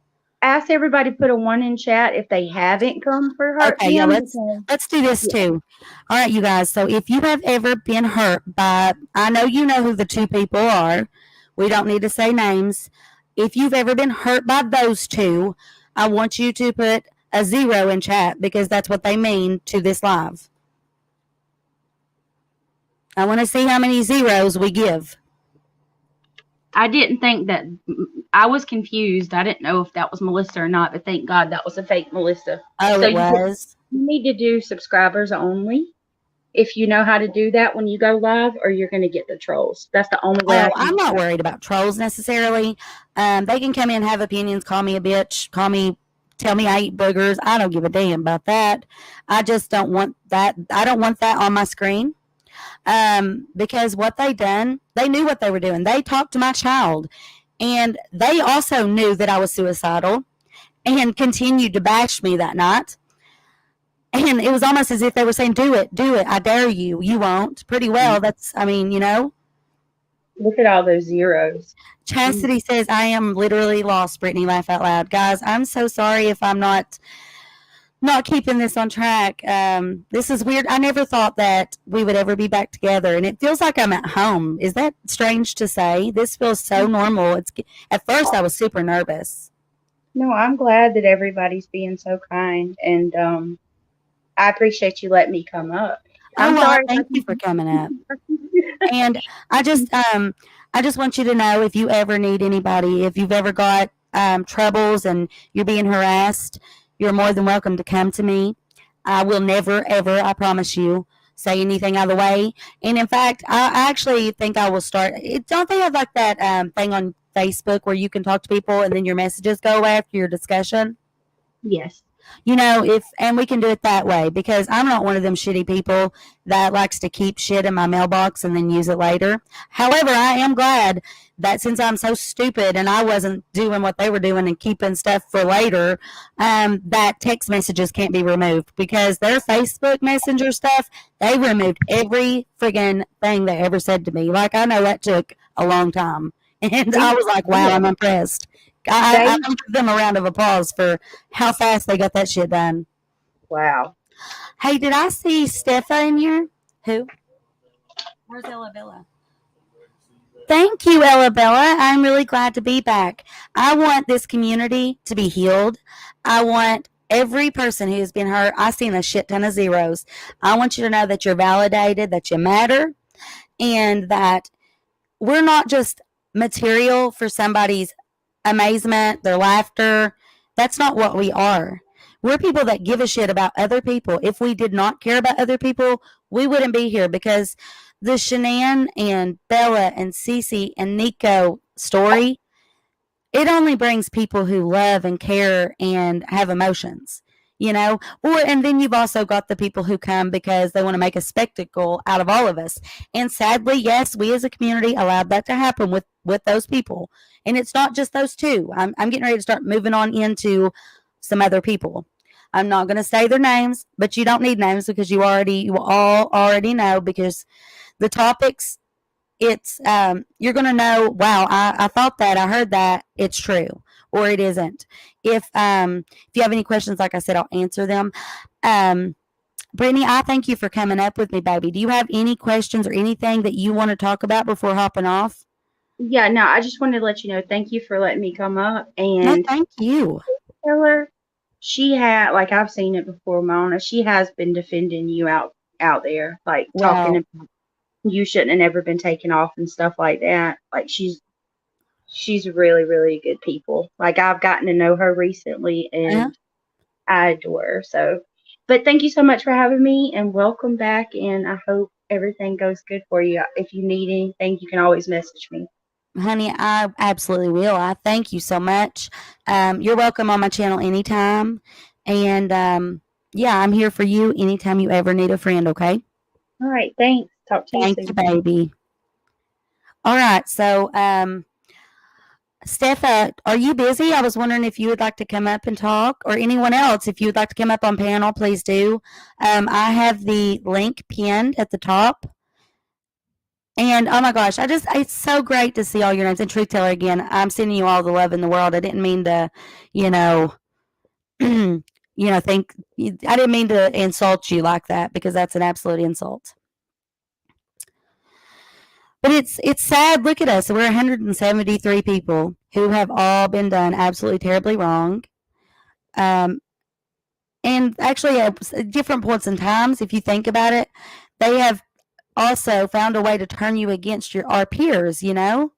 asked everybody to put a one in chat if they haven't come for hurt Okay, yeah, them because let's do this yeah, too. All right, you guys. So if you have ever been hurt by, I know you know who the two people are. We don't need to say names. If you've ever been hurt by those two, I want you to put a 0 in chat because that's what they mean to this live. I want to see how many zeros we give. I didn't think that I was confused. I didn't know if that was Melissa or not, but thank God that was a fake Melissa. Oh, So it was. you need to do subscribers only if you know how to do that when you go live, or you're going to get the trolls. That's the only way Oh, I can. I'm not worried about trolls necessarily. They can come in, have opinions, call me a bitch, tell me I eat boogers. I don't give a damn about that. I just don't want that. I don't want that on my screen. Because what they done, they knew what they were doing. They talked to my child, and they also knew that I was suicidal, and continued to bash me that night. And it was almost as if they were saying, "Do it, I dare you. You won't." Pretty well. That's, I mean, Look at all those zeros. Chastity says, I am literally lost, Brittany. Laugh out loud. Guys, I'm so sorry if I'm not keeping this on track. This is weird. I never thought that we would ever be back together, and it feels like I'm at home. Is that strange to say? This feels so normal. At first I was super nervous. No, I'm glad that everybody's being so kind, and I appreciate you letting me come up. I'm Well, sorry. thank you for coming up. And I just want you to know, if you ever need anybody, if you've ever got troubles and you're being harassed, you're more than welcome to come to me. I will never, ever, I promise you, say anything out of the way. And in fact, I actually think I will start. Don't they have like that thing on Facebook where you can talk to people and then your messages go away after your discussion? Yes. And we can do it that way, because I'm not one of them shitty people that likes to keep shit in my mailbox and then use it later. However, I am glad that since I'm so stupid and I wasn't doing what they were doing and keeping stuff for later, that text messages can't be removed, because their Facebook Messenger stuff, they removed every friggin' thing they ever said to me. Like, I know that took a long time. And I was like, wow, I'm impressed. I give them a round of applause for how fast they got that shit done. Wow. Hey, did I see Steffa in here? Who? Where's Ella Bella? Thank you, Ella Bella. I'm really glad to be back. I want this community to be healed. I want every person who's been hurt. I've seen a shit ton of zeros. I want you to know that you're validated, that you matter, and that we're not just material for somebody's amazement, their laughter. That's not what we are. We're people that give a shit about other people. If we did not care about other people, we wouldn't be here, because the Shanann and Bella and Cece and Nico story, it only brings people who love and care and have emotions, and then you've also got the people who come because they want to make a spectacle out of all of us. And sadly, yes, we as a community allowed that to happen with those people. And it's not just those two. I'm getting ready to start moving on into some other people. I'm not going to say their names, but you don't need names, because you all already know, because the topics, it's you're going to know, wow, I thought that, I heard that, it's true. or it isn't. If you have any questions, like I said, I'll answer them. Brittany, I thank you for coming up with me, baby. Do you have any questions or anything that you want to talk about before hopping off? Yeah, no, I just wanted to let you know, thank you for letting me come up. No, And thank you. Taylor, she had, like, I've seen it before, Mona. She has been defending you out there, like talking Well, about you shouldn't have never been taken off and stuff like that. Like she's really, really good people. Like I've gotten to know her recently and I adore her. So, but thank you so much for having me and welcome back. And I hope everything goes good for you. If you need anything, you can always message me. honey, I absolutely will. I thank you so much. You're welcome on my channel anytime. And yeah, I'm here for you anytime you ever need a friend, okay? All right. Thanks. Talk to you Thank soon. you, baby. All right. So, Steffa, are you busy? I was wondering if you would like to come up and talk, or anyone else, if you would like to come up on panel, please do. I have the link pinned at the top. And oh my gosh, it's so great to see all your names. And Truth Teller, again, I'm sending you all the love in the world. I didn't mean to, you know, I didn't mean to insult you like that, because that's an absolute insult. But it's sad. Look at us. We're 173 people who have all been done absolutely terribly wrong. And actually, at different points in times, if you think about it, they have also found a way to turn you against our peers, you know?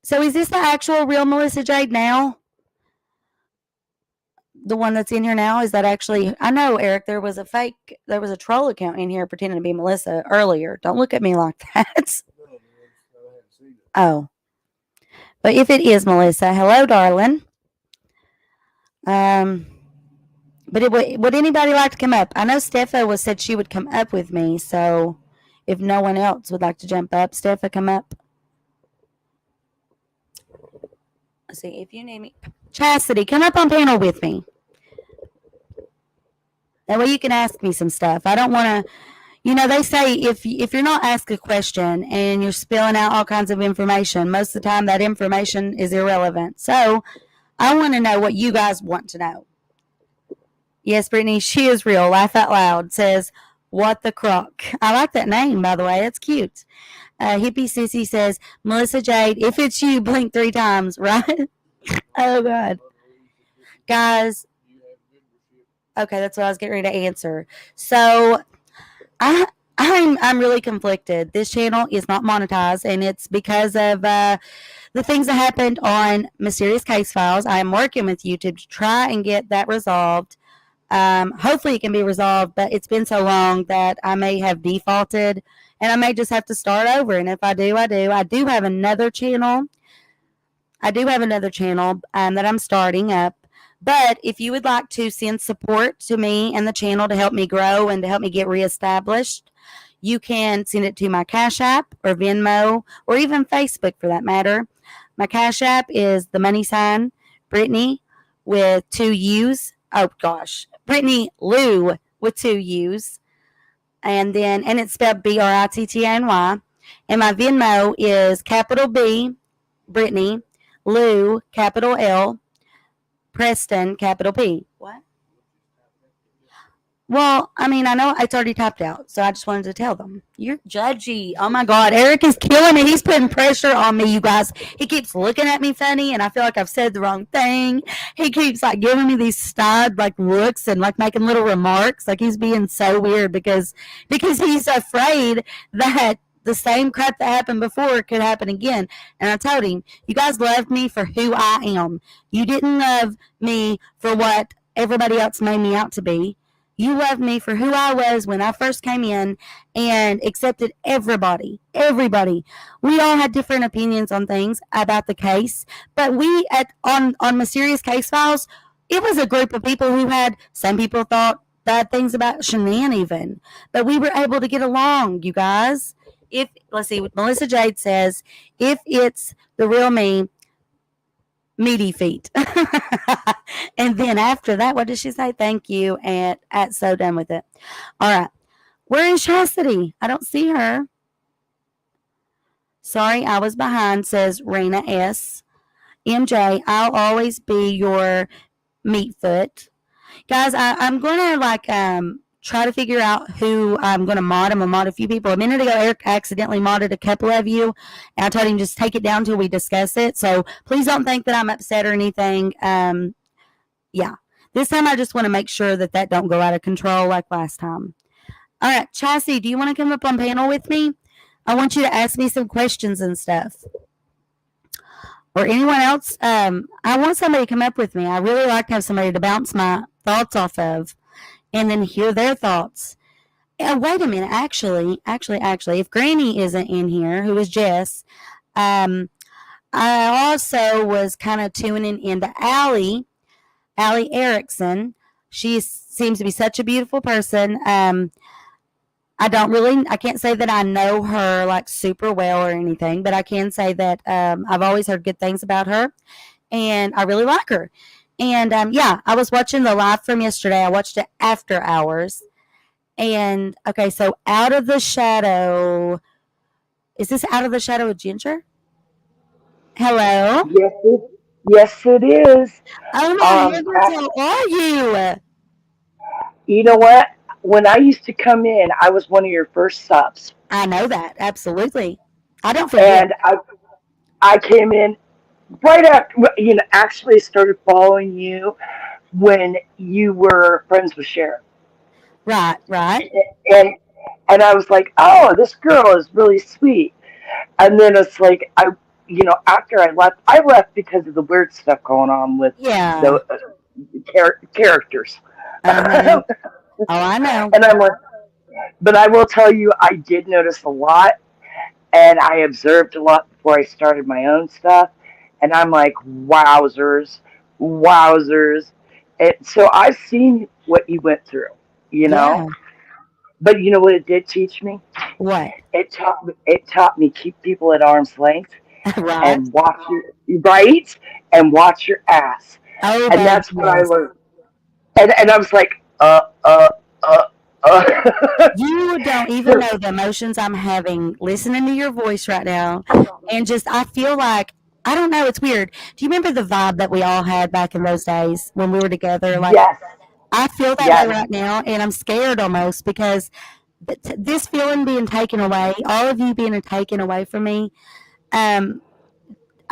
So is this the actual real Melissa Jade now? The one that's in here now? Is that actually? I know, Eric, there was a troll account in here pretending to be Melissa earlier. Don't look at me like that. Oh. But if it is Melissa, hello, darling. But would anybody like to come up? I know Steffa said she would come up with me, so if no one else would like to jump up, Steffa, come up. Let's see if you need me. Chastity, come up on panel with me. That way you can ask me some stuff. I don't want to, they say if you're not asked a question and you're spilling out all kinds of information, most of the time that information is irrelevant. So I want to know what you guys want to know. Yes, Brittany, she is real. Laugh out loud. Says, what the crock. I like that name, by the way. It's cute. Hippie Sissy says, Melissa Jade, if it's you, blink 3 times, right? Oh, God. Guys, okay, that's what I was getting ready to answer. So, I'm really conflicted. This channel is not monetized, and it's because of the things that happened on Mysterious Case Files. I am working with YouTube to try and get that resolved. Hopefully it can be resolved, but it's been so long that I may have defaulted, and I may just have to start over. And if I do, I do. I do have another channel. That I'm starting up. But if you would like to send support to me and the channel to help me grow and to help me get reestablished, you can send it to my Cashapp or Venmo or even Facebook for that matter. My Cashapp is the money sign Brittany with 2 U's. Oh gosh, brittanylouu with 2 U's, and it's spelled Brittany. And my Venmo is capital B, Brittany, Lou, capital L, Preston, capital P. What? Well, I mean, I know it's already typed out, so I just wanted to tell them. You're judgy. Oh my God, Eric is killing me. He's putting pressure on me, you guys. He keeps looking at me funny, and I feel like I've said the wrong thing. He keeps giving me these snide looks and making little remarks. He's being so weird because he's afraid that the same crap that happened before could happen again. And I told him, you guys loved me for who I am. You didn't love me for what everybody else made me out to be. You loved me for who I was when I first came in and accepted everybody. Everybody. We all had different opinions on things about the case, but on Mysterious Case Files, it was a group of people who some people thought bad things about Shanann even, but we were able to get along, you guys. Let's see what Melissa Jade says, if it's the real me, meaty feet. And then after that, what did she say? Thank you. And so done with it. All right. Where is Chastity? I don't see her. Sorry, I was behind, says Rena S. MJ, I'll always be your meat foot. Guys, I'm gonna try to figure out who I'm gonna mod. I'm gonna mod a few people. A minute ago, Eric accidentally modded a couple of you, and I told him just take it down until we discuss it. So please don't think that I'm upset or anything. Yeah, this time I just want to make sure that don't go out of control like last time. All right, Chassie, do you want to come up on panel with me? I want you to ask me some questions and stuff. Or anyone else. I want somebody to come up with me. I really like to have somebody to bounce my thoughts off of and then hear their thoughts. Wait a minute. Actually, if Granny isn't in here, who is Jess, I also was kind of tuning into Allie Erickson. She seems to be such a beautiful person. I can't say that I know her like super well or anything, but I can say that I've always heard good things about her, and I really like her. And yeah, I was watching the live from yesterday. I watched it after hours. And okay, so Out of the Shadow. Is this Out of the Shadow with Ginger? Hello? Yes, it is. Oh my goodness, how are you? You know what? When I used to come in, I was one of your first subs. I know that, absolutely. I don't forget. And I came in right after, actually started following you when you were friends with Sharon. Right. And and I was like, oh, this girl is really sweet. And then it's like, after I left because of the weird stuff going on with Yeah. the characters. Oh, I know. And I'm like, but I will tell you, I did notice a lot, and I observed a lot before I started my own stuff. And I'm like, wowzers. And so I've seen what you went through, Yeah. But you know what it did teach me? What? It taught me keep people at arm's length Right. and watch your ass. Oh, And that's what I yes. learned. And I was like, You don't even know the emotions I'm having listening to your voice right now. And just, I feel like, I don't know, it's weird. Do you remember the vibe that we all had back in those days when we were together? Like, Yes. I feel that Yes. way right now, and I'm scared almost because this feeling being taken away, all of you being taken away from me, I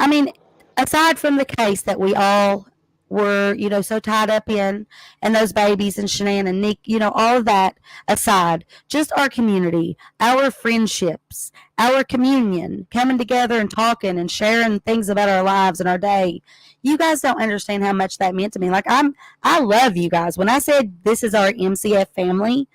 mean, aside from the case that we all were, so tied up in, and those babies and Shanann and Nick, all of that aside, just our community, our friendships, our communion, coming together and talking and sharing things about our lives and our day. You guys don't understand how much that meant to me. Like I love you guys. When I said this is our MCF family,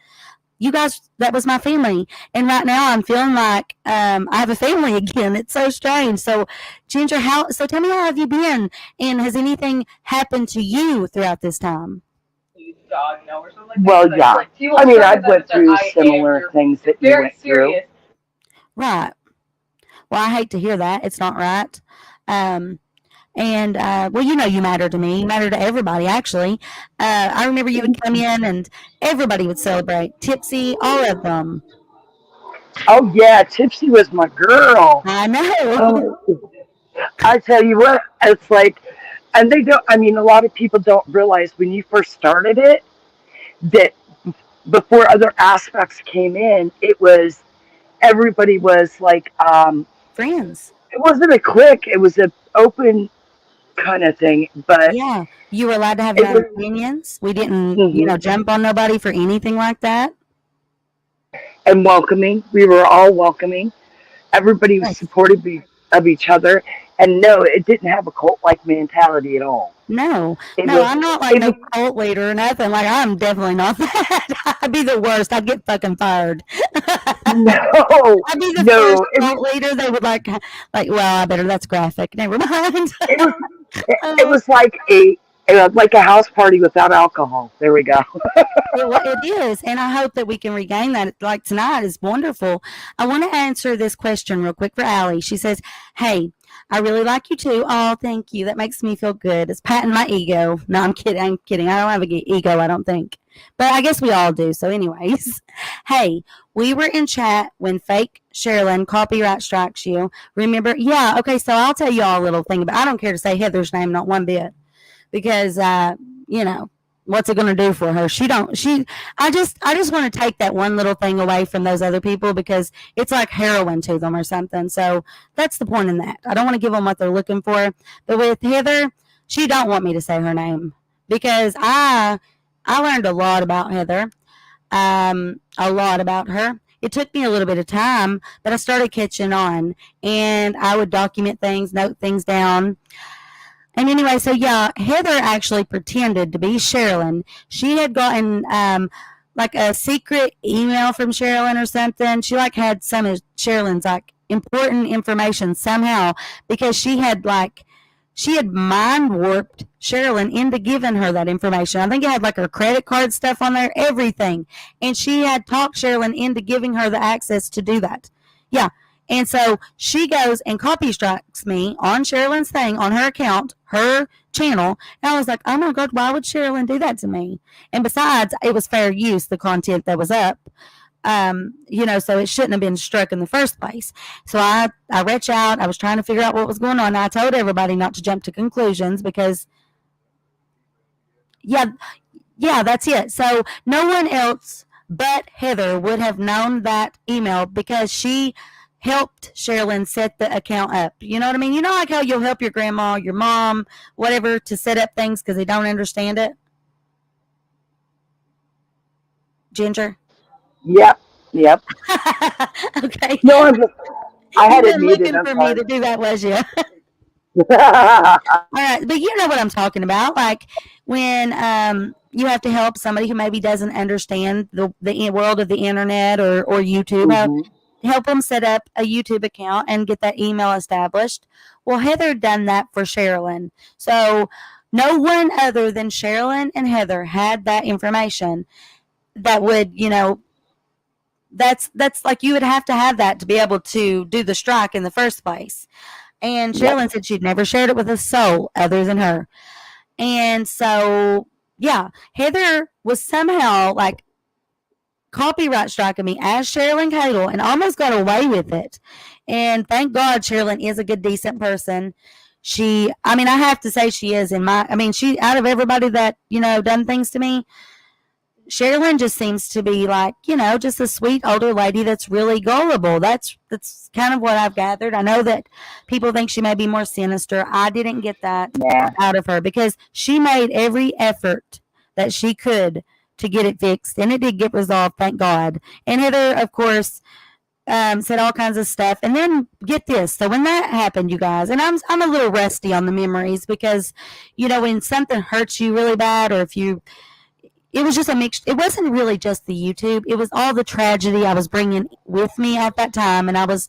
you guys, that was my family. And right now I'm feeling like I have a family again. It's so strange. So, Ginger, tell me, how have you been? And has anything happened to you throughout this time? Well, yeah. I mean, I've went through similar things that you went through. Right. Well, I hate to hear that. It's not right. And well, you matter to me. You matter to everybody, actually. I remember you would come in and everybody would celebrate. Tipsy, all of them. Oh yeah, Tipsy was my girl. I know. Oh, I tell you what, it's like, and they don't. I mean, a lot of people don't realize when you first started it that before other aspects came in, everybody was like Friends. It wasn't a clique; it was an open kind of thing. But yeah, you were allowed to have your own opinions. We didn't, jump on nobody for anything like that. And welcoming, we were all welcoming. Everybody was supportive of each other, and no, it didn't have a cult-like mentality at all. No, I'm not like no cult leader or nothing. Like, I'm definitely not that. I'd be the worst. I'd get fucking fired. No, I'd be the first cult leader. They would like, well, that's graphic. Never mind. It was like a house party without alcohol. There we go. It is, and I hope that we can regain that. Like tonight is wonderful. I want to answer this question real quick for Allie. She says, "Hey, I really like you too." Oh, thank you. That makes me feel good. It's patting my ego. No, I'm kidding. I don't have an ego. I don't think. But I guess we all do. So, anyways, hey, we were in chat when fake Sherilyn copyright strikes you. Remember? Yeah. Okay. So I'll tell you all a little thing about. I don't care to say Heather's name, not one bit, because you know, what's it going to do for her? I just want to take that one little thing away from those other people because it's like heroin to them or something. So that's the point in that. I don't want to give them what they're looking for. But with Heather, she don't want me to say her name because I learned a lot about Heather, a lot about her. It took me a little bit of time, but I started catching on, and I would document things, note things down. And anyway, so yeah, Heather actually pretended to be Sherilyn. She had gotten like a secret email from Sherilyn or something. She like had some of Sherilyn's like important information somehow because she had mind warped Sherilyn into giving her that information. I think it had like her credit card stuff on there, everything. And she had talked Sherilyn into giving her the access to do that. Yeah. And so she goes and copy strikes me on Sherilyn's thing, on her account, her channel. And I was like, oh my God, why would Sherilyn do that to me? And besides, it was fair use, the content that was up. So it shouldn't have been struck in the first place. So I reached out. I was trying to figure out what was going on. I told everybody not to jump to conclusions because, yeah, that's it. So no one else but Heather would have known that email because she helped Sherilyn set the account up. You know what I mean? You know, like how you'll help your grandma, your mom, whatever, to set up things because they don't understand it? Ginger? Yep. Okay. No, I had You've it been muted. looking for me to do that, was you? All right, but you know what I'm talking about. Like when you have to help somebody who maybe doesn't understand the world of the internet or YouTube, help them set up a YouTube account and get that email established. Well, Heather done that for Sherilyn. So no one other than Sherilyn and Heather had that information that would, that's like you would have to have that to be able to do the strike in the first place. And Sherilyn said she'd never shared it with a soul other than her. And so, yeah, Heather was somehow like copyright striking me as Sherilyn Cadle and almost got away with it. And thank God Sherilyn is a good, decent person. I have to say she is she, out of everybody that, done things to me, Sherilyn just seems to be like, just a sweet older lady that's really gullible. That's kind of what I've gathered. I know that people think she may be more sinister. I didn't get that out of her because she made every effort that she could to get it fixed, and it did get resolved, thank God. And Heather, of course, said all kinds of stuff. And then get this. So when that happened, you guys, and I'm a little rusty on the memories because, when something hurts you really bad, or if it was just a mix. It wasn't really just the YouTube. It was all the tragedy I was bringing with me at that time, and I was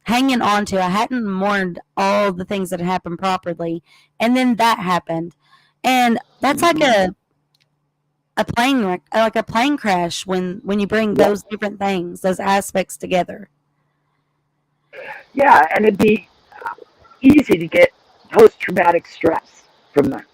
hanging on to. I hadn't mourned all the things that had happened properly, and then that happened, and that's like a plane crash when you bring those different things, those aspects together. Yeah, and it'd be easy to get post-traumatic stress from that.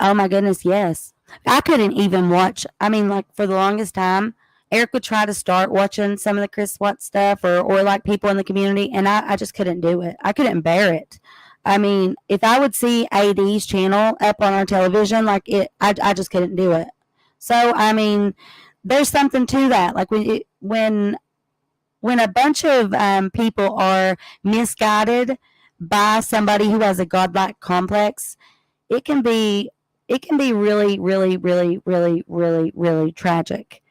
Oh my goodness, yes. I couldn't even watch. For the longest time, Eric would try to start watching some of the Chris Watts stuff or like people in the community, and I just couldn't do it. I couldn't bear it. If I would see AD's channel up on our television, I just couldn't do it. So, there's something to that. Like when a bunch of people are misguided by somebody who has a godlike complex, it can be really, really, really, really, really, really tragic.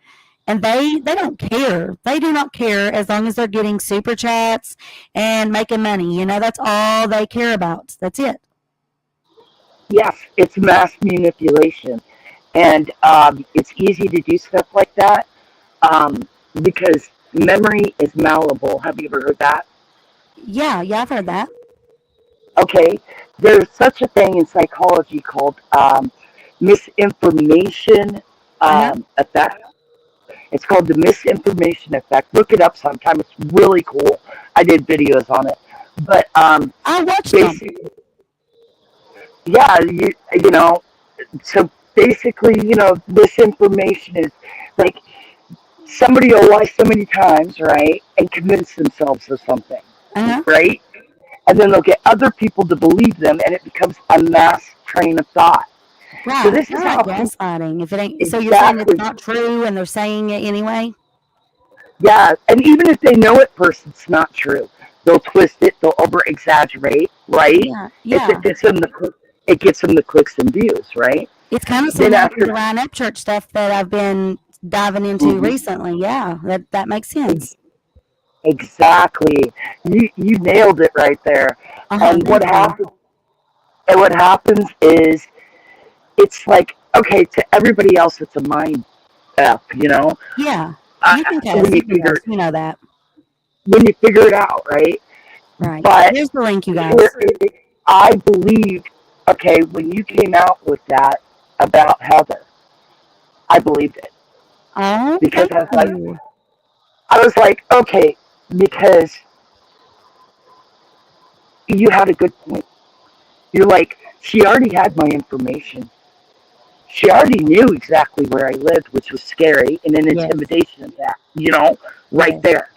And they don't care. They do not care as long as they're getting super chats and making money. That's all they care about. That's it. Yes, it's mass manipulation. And it's easy to do stuff like that because memory is malleable. Have you ever heard that? Yeah, I've heard that. Okay, there's such a thing in psychology called misinformation effect. It's called the misinformation effect. Look it up sometime. It's really cool. I did videos on it. But I watched them. Yeah, so basically, this information is like somebody will lie so many times, right, and convince themselves of something, Uh-huh. right? And then they'll get other people to believe them, and it becomes a mass train of thought. So Right. this is It's how like people gaslighting. If it ain't, so you're saying it's exactly, not true and they're saying it anyway? yeah. And even if they know at first it's not true, they'll twist it, they'll over exaggerate, right? Yeah. If Yeah. it gets them the clicks and views, right? It's kind of Then similar to the after, Ryan Upchurch stuff that I've been diving into mhm, recently. Yeah, that makes sense. exactly, you nailed it right there. Uh-huh, And thank you. what happens is it's like, okay, to everybody else it's a mind f, Yeah, uh, you can cuss, when you you can figure cuss, you know that. it out, right? Right. But Here's the link, you here, guys. I believe, okay, when you came out with that about Heather, I believed it Oh, because thank you. I was like, okay, because you had a good point. You're like, she already had my information. She already knew exactly where I lived, which was scary and an Yes, intimidation attack, right yes, there.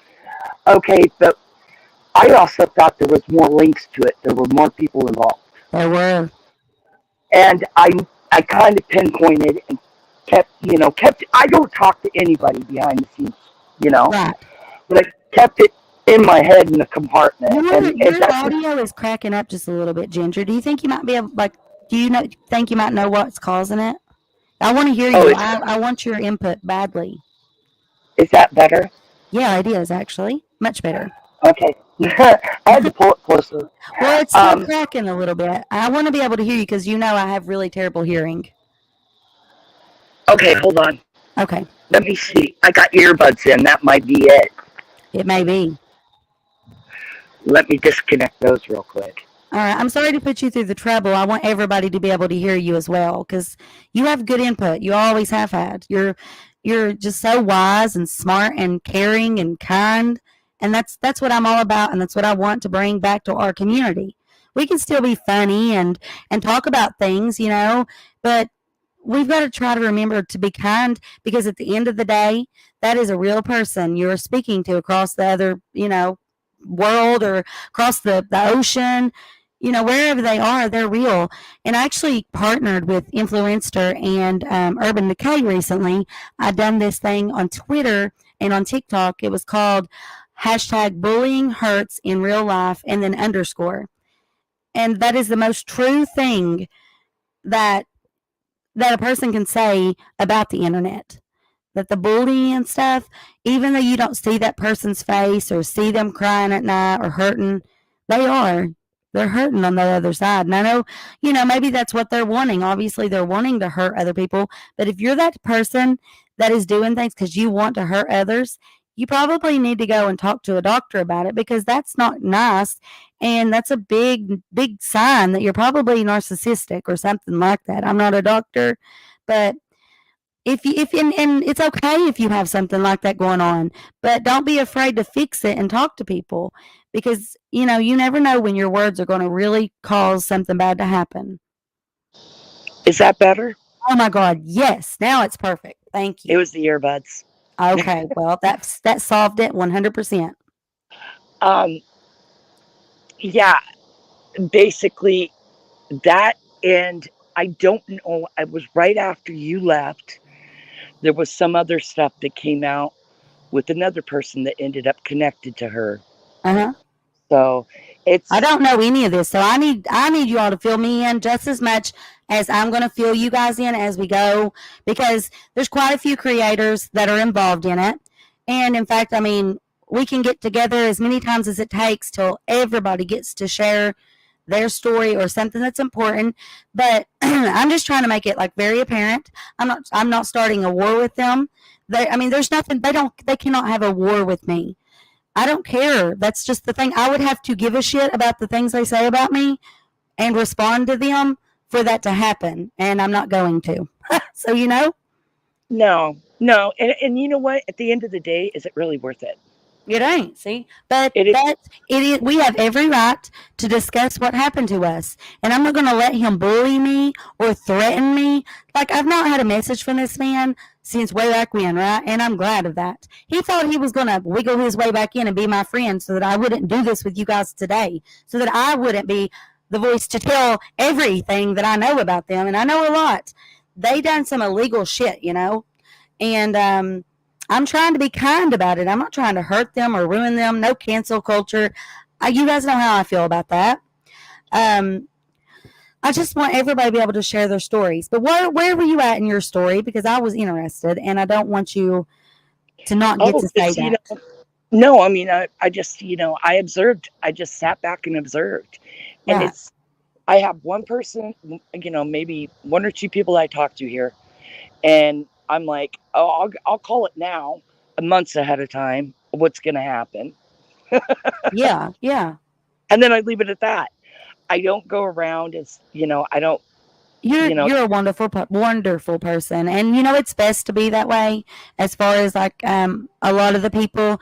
Okay, but I also thought there was more links to it. There were more people involved. there were. And I kind of pinpointed and kept, I don't talk to anybody behind the scenes, you know, Right. but I kept it in my head in a compartment. And Your that's just, audio is cracking up just a little bit, Ginger. Do you think you might be able, like, do you think you might know what's causing it? I want to hear oh, you. I want your input badly. is that better? Yeah, it is actually much better. Okay. I had to pull it closer. Well, it's still Um, cracking a little bit. I want to be able to hear you because I have really terrible hearing. okay, hold on. Okay, Let me see. I got earbuds in. That might be it. it may be. Let me disconnect those real quick. All right, I'm sorry to put you through the trouble. I want everybody to be able to hear you as well because you have good input. You always have had. You're just so wise and smart and caring and kind, and that's what I'm all about, and that's what I want to bring back to our community. We can still be funny and talk about things, but we've got to try to remember to be kind because at the end of the day, that is a real person you're speaking to across the other, world or across the ocean, wherever they are, they're real. And I actually partnered with Influencer and Urban Decay recently. I done this thing on Twitter and on TikTok. It was called hashtag bullying hurts in real life and then underscore. And that is the most true thing that a person can say about the internet. That the bullying and stuff, even though you don't see that person's face or see them crying at night or hurting, they are. They're hurting on the other side. And I know, maybe that's what they're wanting. Obviously, they're wanting to hurt other people. But if you're that person that is doing things because you want to hurt others, you probably need to go and talk to a doctor about it because that's not nice. And that's a big, big sign that you're probably narcissistic or something like that. I'm not a doctor, but and it's okay if you have something like that going on, but don't be afraid to fix it and talk to people because you never know when your words are going to really cause something bad to happen. Is that better? Oh my God, yes, now it's perfect. Thank It you. was the earbuds. Okay, well that solved it 100%. Um, yeah, basically that, and I don't know. I was right after you left. There was some other stuff that came out with another person that ended up connected to her. Uh-huh. So I it's don't know any of this, so I need you all to fill me in just as much as I'm going to fill you guys in as we go because there's quite a few creators that are involved in it. And in fact, I mean, we can get together as many times as it takes till everybody gets to share their story or something that's important. But I'm just trying to make it like very apparent. I'm not starting a war with them. I mean, there's nothing they cannot have a war with me. I don't care. That's just the thing. I would have to give a shit about the things they say about me and respond to them for that to happen. And I'm not going to. So, no, and you know what? At the end of the day, is it really worth it? It ain't, see? But It is. we have every right to discuss what happened to us. And I'm not going to let him bully me or threaten me. Like, I've not had a message from this man since way back when, right? And I'm glad of that. He thought he was going to wiggle his way back in and be my friend so that I wouldn't do this with you guys today, so that I wouldn't be the voice to tell everything that I know about them. And I know a lot. They done some illegal shit, you know? And, I'm trying to be kind about it. I'm not trying to hurt them or ruin them. No cancel culture. You guys know how I feel about that. I just want everybody to be able to share their stories. But where were you at in your story? Because I was interested, and I don't want you to not get to say that. No, I mean, I just, I observed. I just sat back and observed. And Right. I have one person, maybe one or two people I talk to here. And I'm like, oh, I'll call it now, months ahead of time, what's going to happen. Yeah, yeah. And then I leave it at that. I don't go around as, I don't, You're a wonderful person, and it's best to be that way. As far as like a lot of the people,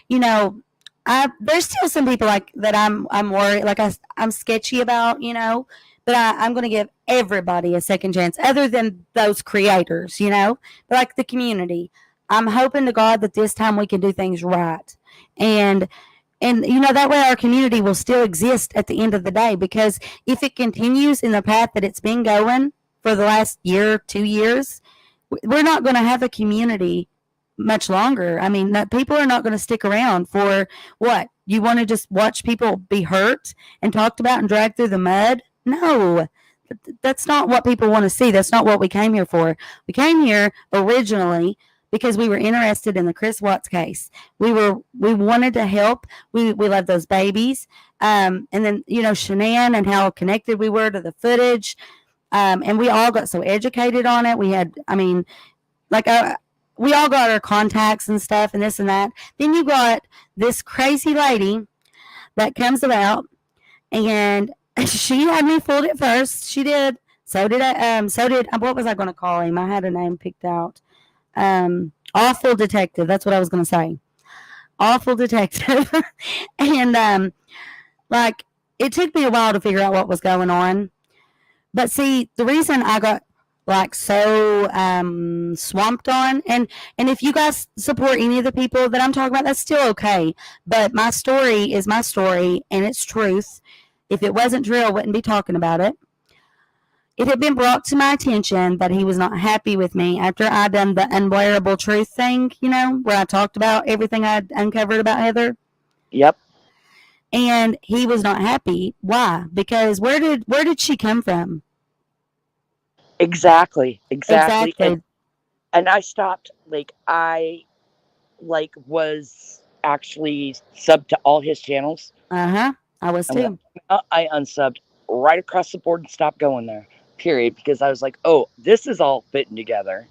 there's still some people like that I'm worried, like I'm sketchy about, but I'm going to give everybody a second chance, other than those creators, but like the community. I'm hoping to God that this time we can do things right, and that way our community will still exist at the end of the day. Because if it continues in the path that it's been going for the last year, 2 years, we're not going to have a community much longer. I mean, people are not going to stick around for what? You want to just watch people be hurt and talked about and dragged through the mud? No, that's not what people want to see. That's not what we came here for. We came here originally because we were interested in the Chris Watts case. We wanted to help. We love those babies. And then, Shanann and how connected we were to the footage. And we all got so educated on it. We had, we all got our contacts and stuff and this and that. Then you got this crazy lady that comes about, and she had me fooled at first. She did. So did I. What was I going to call him? I had a name picked out. Awful detective. That's what I was going to say. Awful detective. And it took me a while to figure out what was going on. But see, the reason I got so swamped on, and if you guys support any of the people that I'm talking about, that's still okay. But my story is my story, and it's truth. If it wasn't true, I wouldn't be talking about it. It had been brought to my attention that he was not happy with me after I done the unbearable truth thing, where I talked about everything I'd uncovered about Heather. Yep. And he was not happy. Why? Because where did she come from? Exactly. And I stopped, I was actually subbed to all his channels. I was too. I unsubbed right across the board and stopped going there, period, because I was like, oh, this is all fitting together.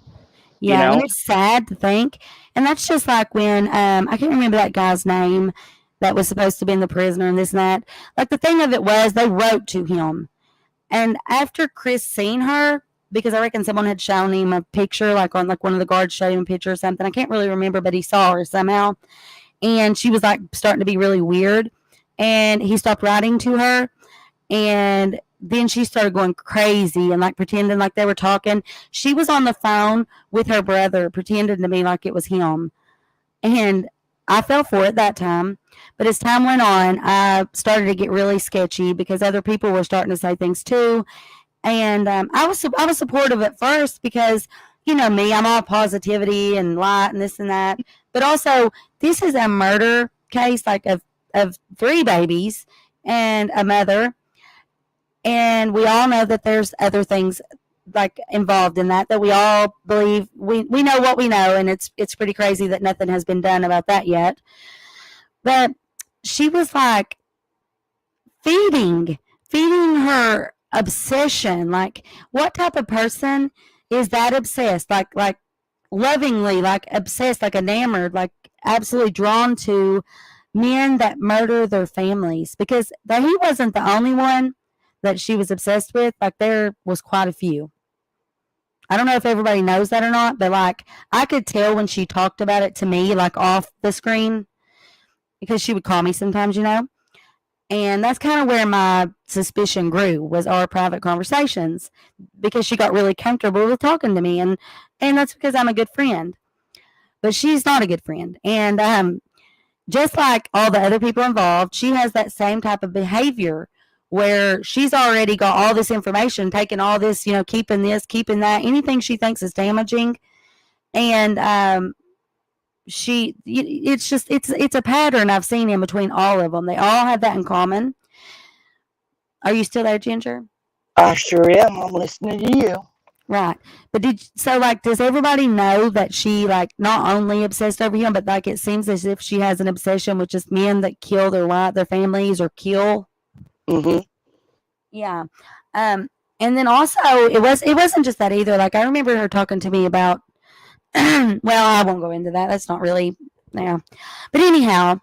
Yeah, and it's sad to think. And that's just like when, I can't remember that guy's name that was supposed to be in the prisoner and this and that. Like, the thing of it was, they wrote to him. And after Chris seen her, because I reckon someone had shown him a picture, like on one of the guards showed him a picture or something. I can't really remember, but he saw her somehow. And she was starting to be really weird. And he stopped writing to her. And then she started going crazy and pretending like they were talking. She was on the phone with her brother, pretending to me like it was him. And I fell for it that time. But as time went on, I started to get really sketchy because other people were starting to say things too. And I was supportive at first because, me, I'm all positivity and light and this and that. But also, this is a murder case, of 3 babies and a mother. And we all know that there's other things involved in that we all believe. We know what we know, and it's pretty crazy that nothing has been done about that yet. But she was feeding her obsession. What type of person is that obsessed? Lovingly, obsessed, enamored, absolutely drawn to men that murder their families. Because he wasn't the only one that she was obsessed with. There was quite a few. I don't know if everybody knows that or not, but I could tell when she talked about it to me, off the screen, because she would call me sometimes, and that's kind of where my suspicion grew, was our private conversations, because she got really comfortable with talking to me, and that's because I'm a good friend. But she's not a good friend, and just like all the other people involved, she has that same type of behavior where she's already got all this information, taking all this, keeping this, keeping that, anything she thinks is damaging, and it's a pattern I've seen in between all of them. They all have that in common. Are you still there, Ginger? I sure am. I'm listening to you. Right. But does everybody know that she not only obsessed over him, but it seems as if she has an obsession with just men that kill their families or kill? Mm-hmm. Yeah. And then also it wasn't just that either. I remember her talking to me about well, I won't go into that. That's not really, yeah. But anyhow,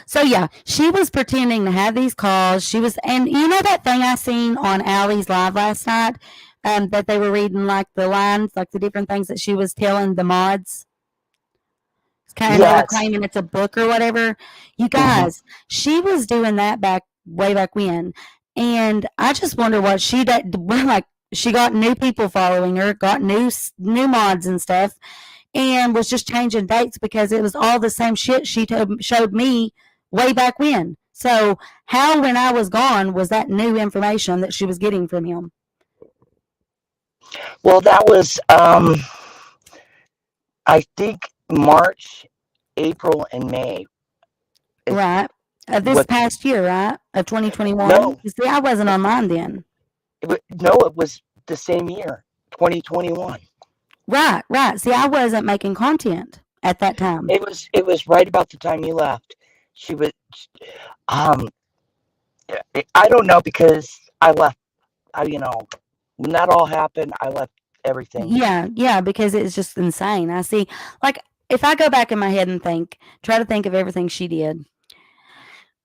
so yeah, she was pretending to have these calls. And that thing I seen on Allie's live last night, that they were reading the lines, the different things that she was telling the mods. It's kind of, they were claiming it's a book or whatever. You guys, she was doing that way back when, and I just wonder what she did. She got new people following her, got new mods and stuff, and was just changing dates because it was all the same shit she showed me way back when. So how, when I was gone, was that new information that she was getting from him? Well, that was, I think, March, April, and May. Right. This past year, right? Of 2021? No. See, I wasn't online then. It was the same year, 2021. Right. See, I wasn't making content at that time. It was right about the time you left. She was, I don't know, because I left, when that all happened, I left everything. Yeah, because it's just insane. I see, if I go back in my head and try to think of everything she did.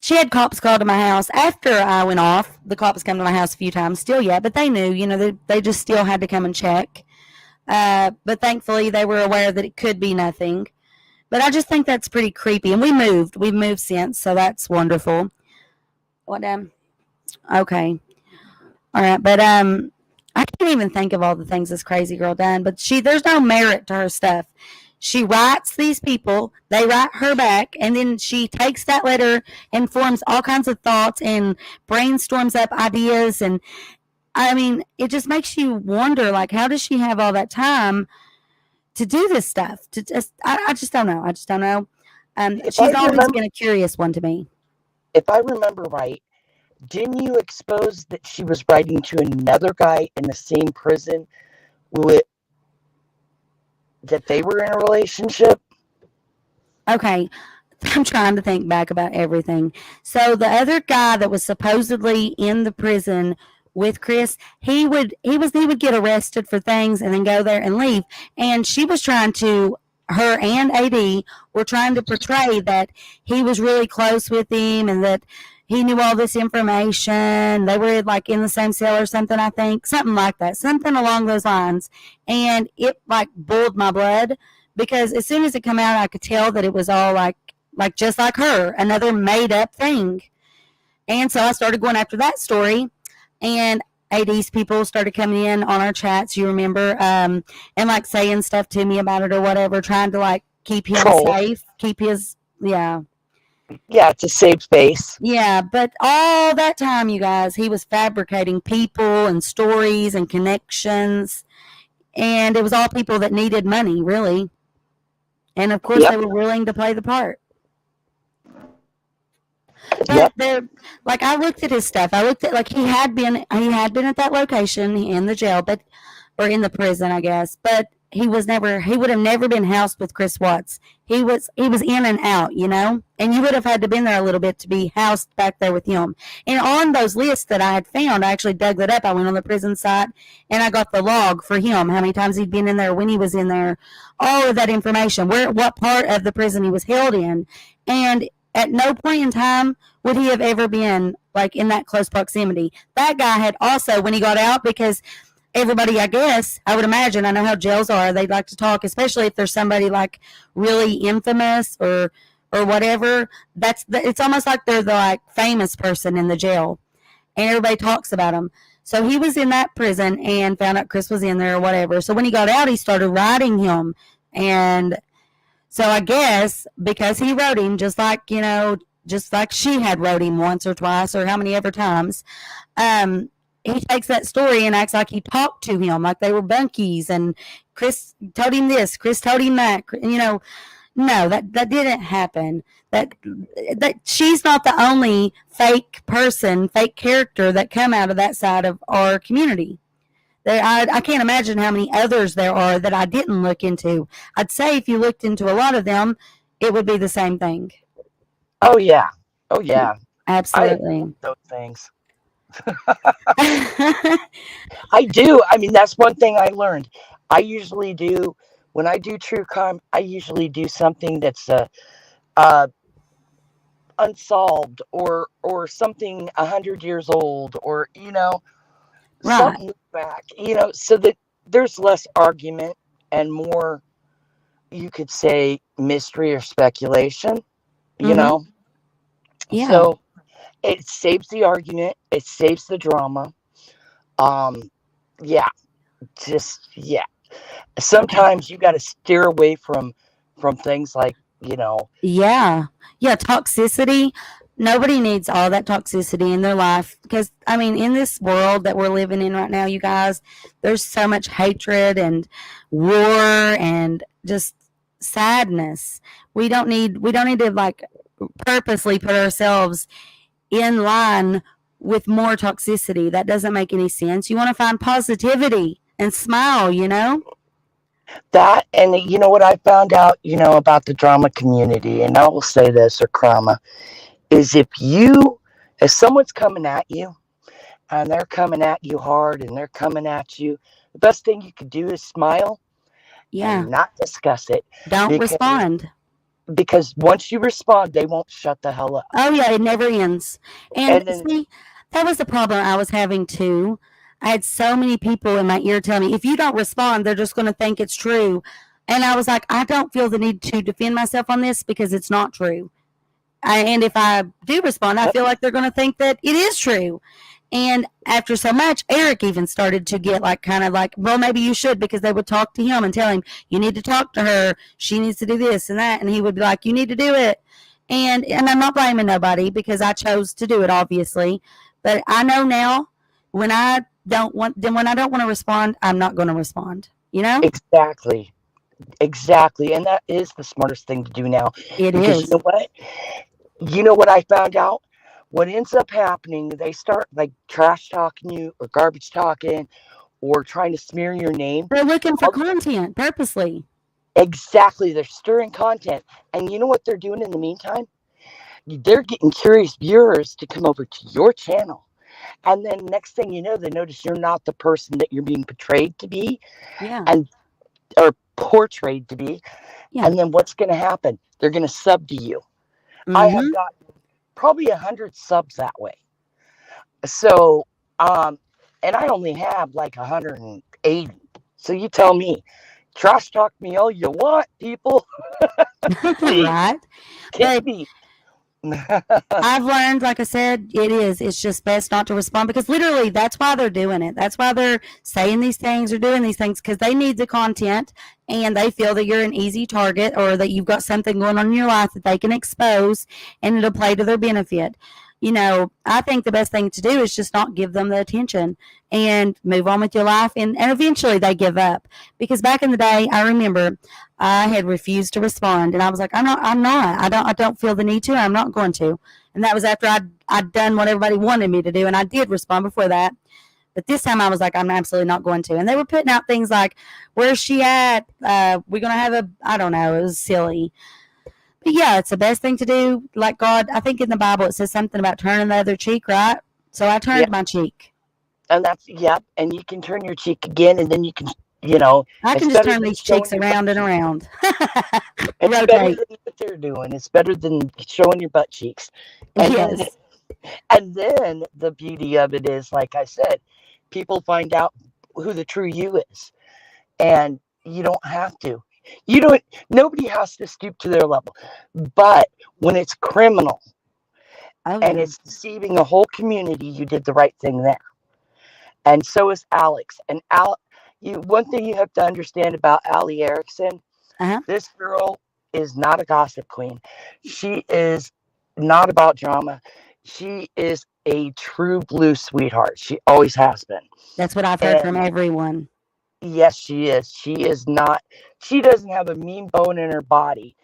She had cops called to my house after I went off. The cops come to my house a few times still yet, but they knew, they just still had to come and check. But thankfully they were aware that it could be nothing. But I just think that's pretty creepy. And we've moved since, so that's wonderful. What, okay. All right. But, I can't even think of all the things this crazy girl done, but there's no merit to her stuff. She writes these people, they write her back, and then she takes that letter and forms all kinds of thoughts and brainstorms up ideas. And it just makes you wonder, how does she have all that time to do this stuff? I just don't know. She's always been a curious one to me. If I remember right, didn't you expose that she was writing to another guy in the same prison that they were in a relationship? Okay, I'm trying to think back about everything. So the other guy that was supposedly in the prison with Chris, he would get arrested for things and then go there and leave. And she was her and AD were trying to portray that he was really close with him and that he knew all this information. They were in the same cell or something, I think. Something like that. Something along those lines. And it boiled my blood, because as soon as it came out, I could tell that it was all just like her, another made up thing. And so I started going after that story, and AD's people started coming in on our chats, you remember, and saying stuff to me about it or whatever, trying to keep him safe, keep his, yeah. Yeah, it's a safe space. Yeah, but all that time, you guys, he was fabricating people and stories and connections, and it was all people that needed money, really. And of course, they were willing to play the part. But I looked at his stuff. I looked at he had been at that location in the jail, or in the prison, I guess. But he would have never been housed with Chris Watts. He was in and out, and you would have had to been there a little bit to be housed back there with him. And on those lists that I had found, I actually dug that up. I went on the prison site and I got the log for him, how many times he'd been in there, when he was in there, all of that information, what part of the prison he was held in. And at no point in time would he have ever been in that close proximity. That guy had also, when he got out, because everybody, I guess, I would imagine, I know how jails are, they'd like to talk, especially if there's somebody really infamous or or whatever, it's almost like they're the like famous person in the jail, and everybody talks about him. So he was in that prison and found out Chris was in there or whatever. So when he got out, he started writing him, and so I guess because he wrote him, just like she had wrote him once or twice or how many ever times, he takes that story and acts like he talked to him, like they were bunkies, and Chris told him this, Chris told him that. No, that didn't happen. That she's not the only fake person, fake character that come out of that side of our community. I can't imagine how many others there are that I didn't look into. I'd say if you looked into a lot of them, it would be the same thing. Oh yeah. Absolutely. Those things. I do. I mean, that's one thing I learned. I usually do, when I do true crime, I usually do something that's unsolved or something 100 years old, or Right. something back, so that there's less argument and more, you could say, mystery or speculation, Mhm. Yeah. So it saves the argument, it saves the drama. Yeah, yeah. Sometimes you got to steer away from things like, Yeah. Toxicity. Nobody needs all that toxicity in their life because, I mean, in this world that we're living in right now, you guys, there's so much hatred and war and just sadness. We don't need to like purposely put ourselves in line with more toxicity. That doesn't make any sense. You want to find positivity and smile, that. And you know what I found out, about the drama community, and I will say this, or crama, is if someone's coming at you and they're coming at you hard and they're coming at you, the best thing you could do is smile and not discuss it. Don't respond. Because once you respond, they won't shut the hell up. Oh yeah, it never ends. And then, see, that was the problem I was having too. I had so many people in my ear telling me, if you don't respond, they're just going to think it's true. And I was like, I don't feel the need to defend myself on this because it's not true. And if I do respond, I feel like they're going to think that it is true. And after so much, Eric even started to get like, kind of like, well, maybe you should, because they would talk to him and tell him, you need to talk to her. She needs to do this and that. And he would be like, you need to do it. And I'm not blaming nobody because I chose to do it, obviously. But I know now when I don't want to respond, I'm not going to respond, Exactly. And that is the smartest thing to do now. It because is. You know what I found out? What ends up happening, they start like trash talking you or garbage talking or trying to smear your name. They're looking for content purposely. Exactly. They're stirring content. And you know what they're doing in the meantime? They're getting curious viewers to come over to your channel. And then next thing you know, they notice you're not the person that you're being portrayed to be. Yeah. Or portrayed to be. Yeah. And then what's going to happen? They're going to sub to you. Mm-hmm. I have got probably 100 subs that way. So, and I only have like 180. So you tell me, trash talk me all you want, people. Right. Can't be. I've learned, like I said, it's just best not to respond, because literally that's why they're doing it. That's why they're saying these things or doing these things, because they need the content and they feel that you're an easy target or that you've got something going on in your life that they can expose and it'll play to their benefit. I think the best thing to do is just not give them the attention and move on with your life. And eventually they give up, because back in the day, I remember I had refused to respond, and I was like, I don't feel the need to, I'm not going to. And that was after I'd done what everybody wanted me to do. And I did respond before that. But this time I was like, I'm absolutely not going to. And they were putting out things like, where's she at? We're going to have I don't know. It was silly. But yeah, it's the best thing to do. Like God, I think in the Bible it says something about turning the other cheek, right? So I turned my cheek. And and you can turn your cheek again, and then you can, I can just turn these cheeks around and around. It's better than what they're doing. It's better than showing your butt cheeks. And then the beauty of it is, like I said, people find out who the true you is. And you don't have to. You don't. Nobody has to stoop to their level. But when it's criminal Oh and yeah. it's deceiving a whole community, you did the right thing there. And so is Alex. And one thing you have to understand about Allie Erickson, Uh-huh. this girl is not a gossip queen. She is not about drama. She is a true blue sweetheart. She always has been. That's what I've heard from And everyone. yes, she is. She is not. She doesn't have a mean bone in her body.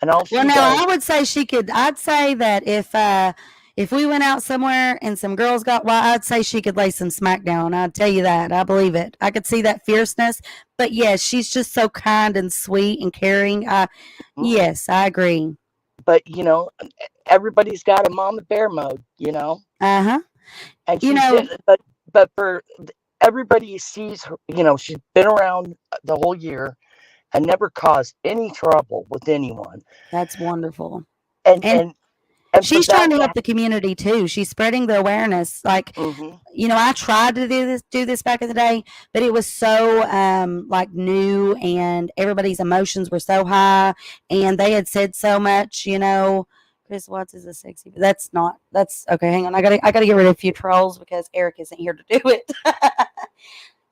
And all Well, she now does. I would say she could. I'd say that if we went out somewhere and some girls got wild, I'd say she could lay some smack down. I'd tell you that. I believe it. I could see that fierceness. But yes, she's just so kind and sweet and caring. Yes, I agree. But everybody's got a mama bear mode. Uh huh. And You she's know, but for everybody sees her. She's been around the whole year and never caused any trouble with anyone. that's wonderful. And And and and for she's trying that to to help the community too. She's spreading the awareness. Like, hmm I tried to do this back in the day, but it was so like new, and everybody's emotions were so high, and they had said so much. Chris Watts is a sexy. That's okay. Hang on, I gotta get rid of a few trolls because Eric isn't here to do it.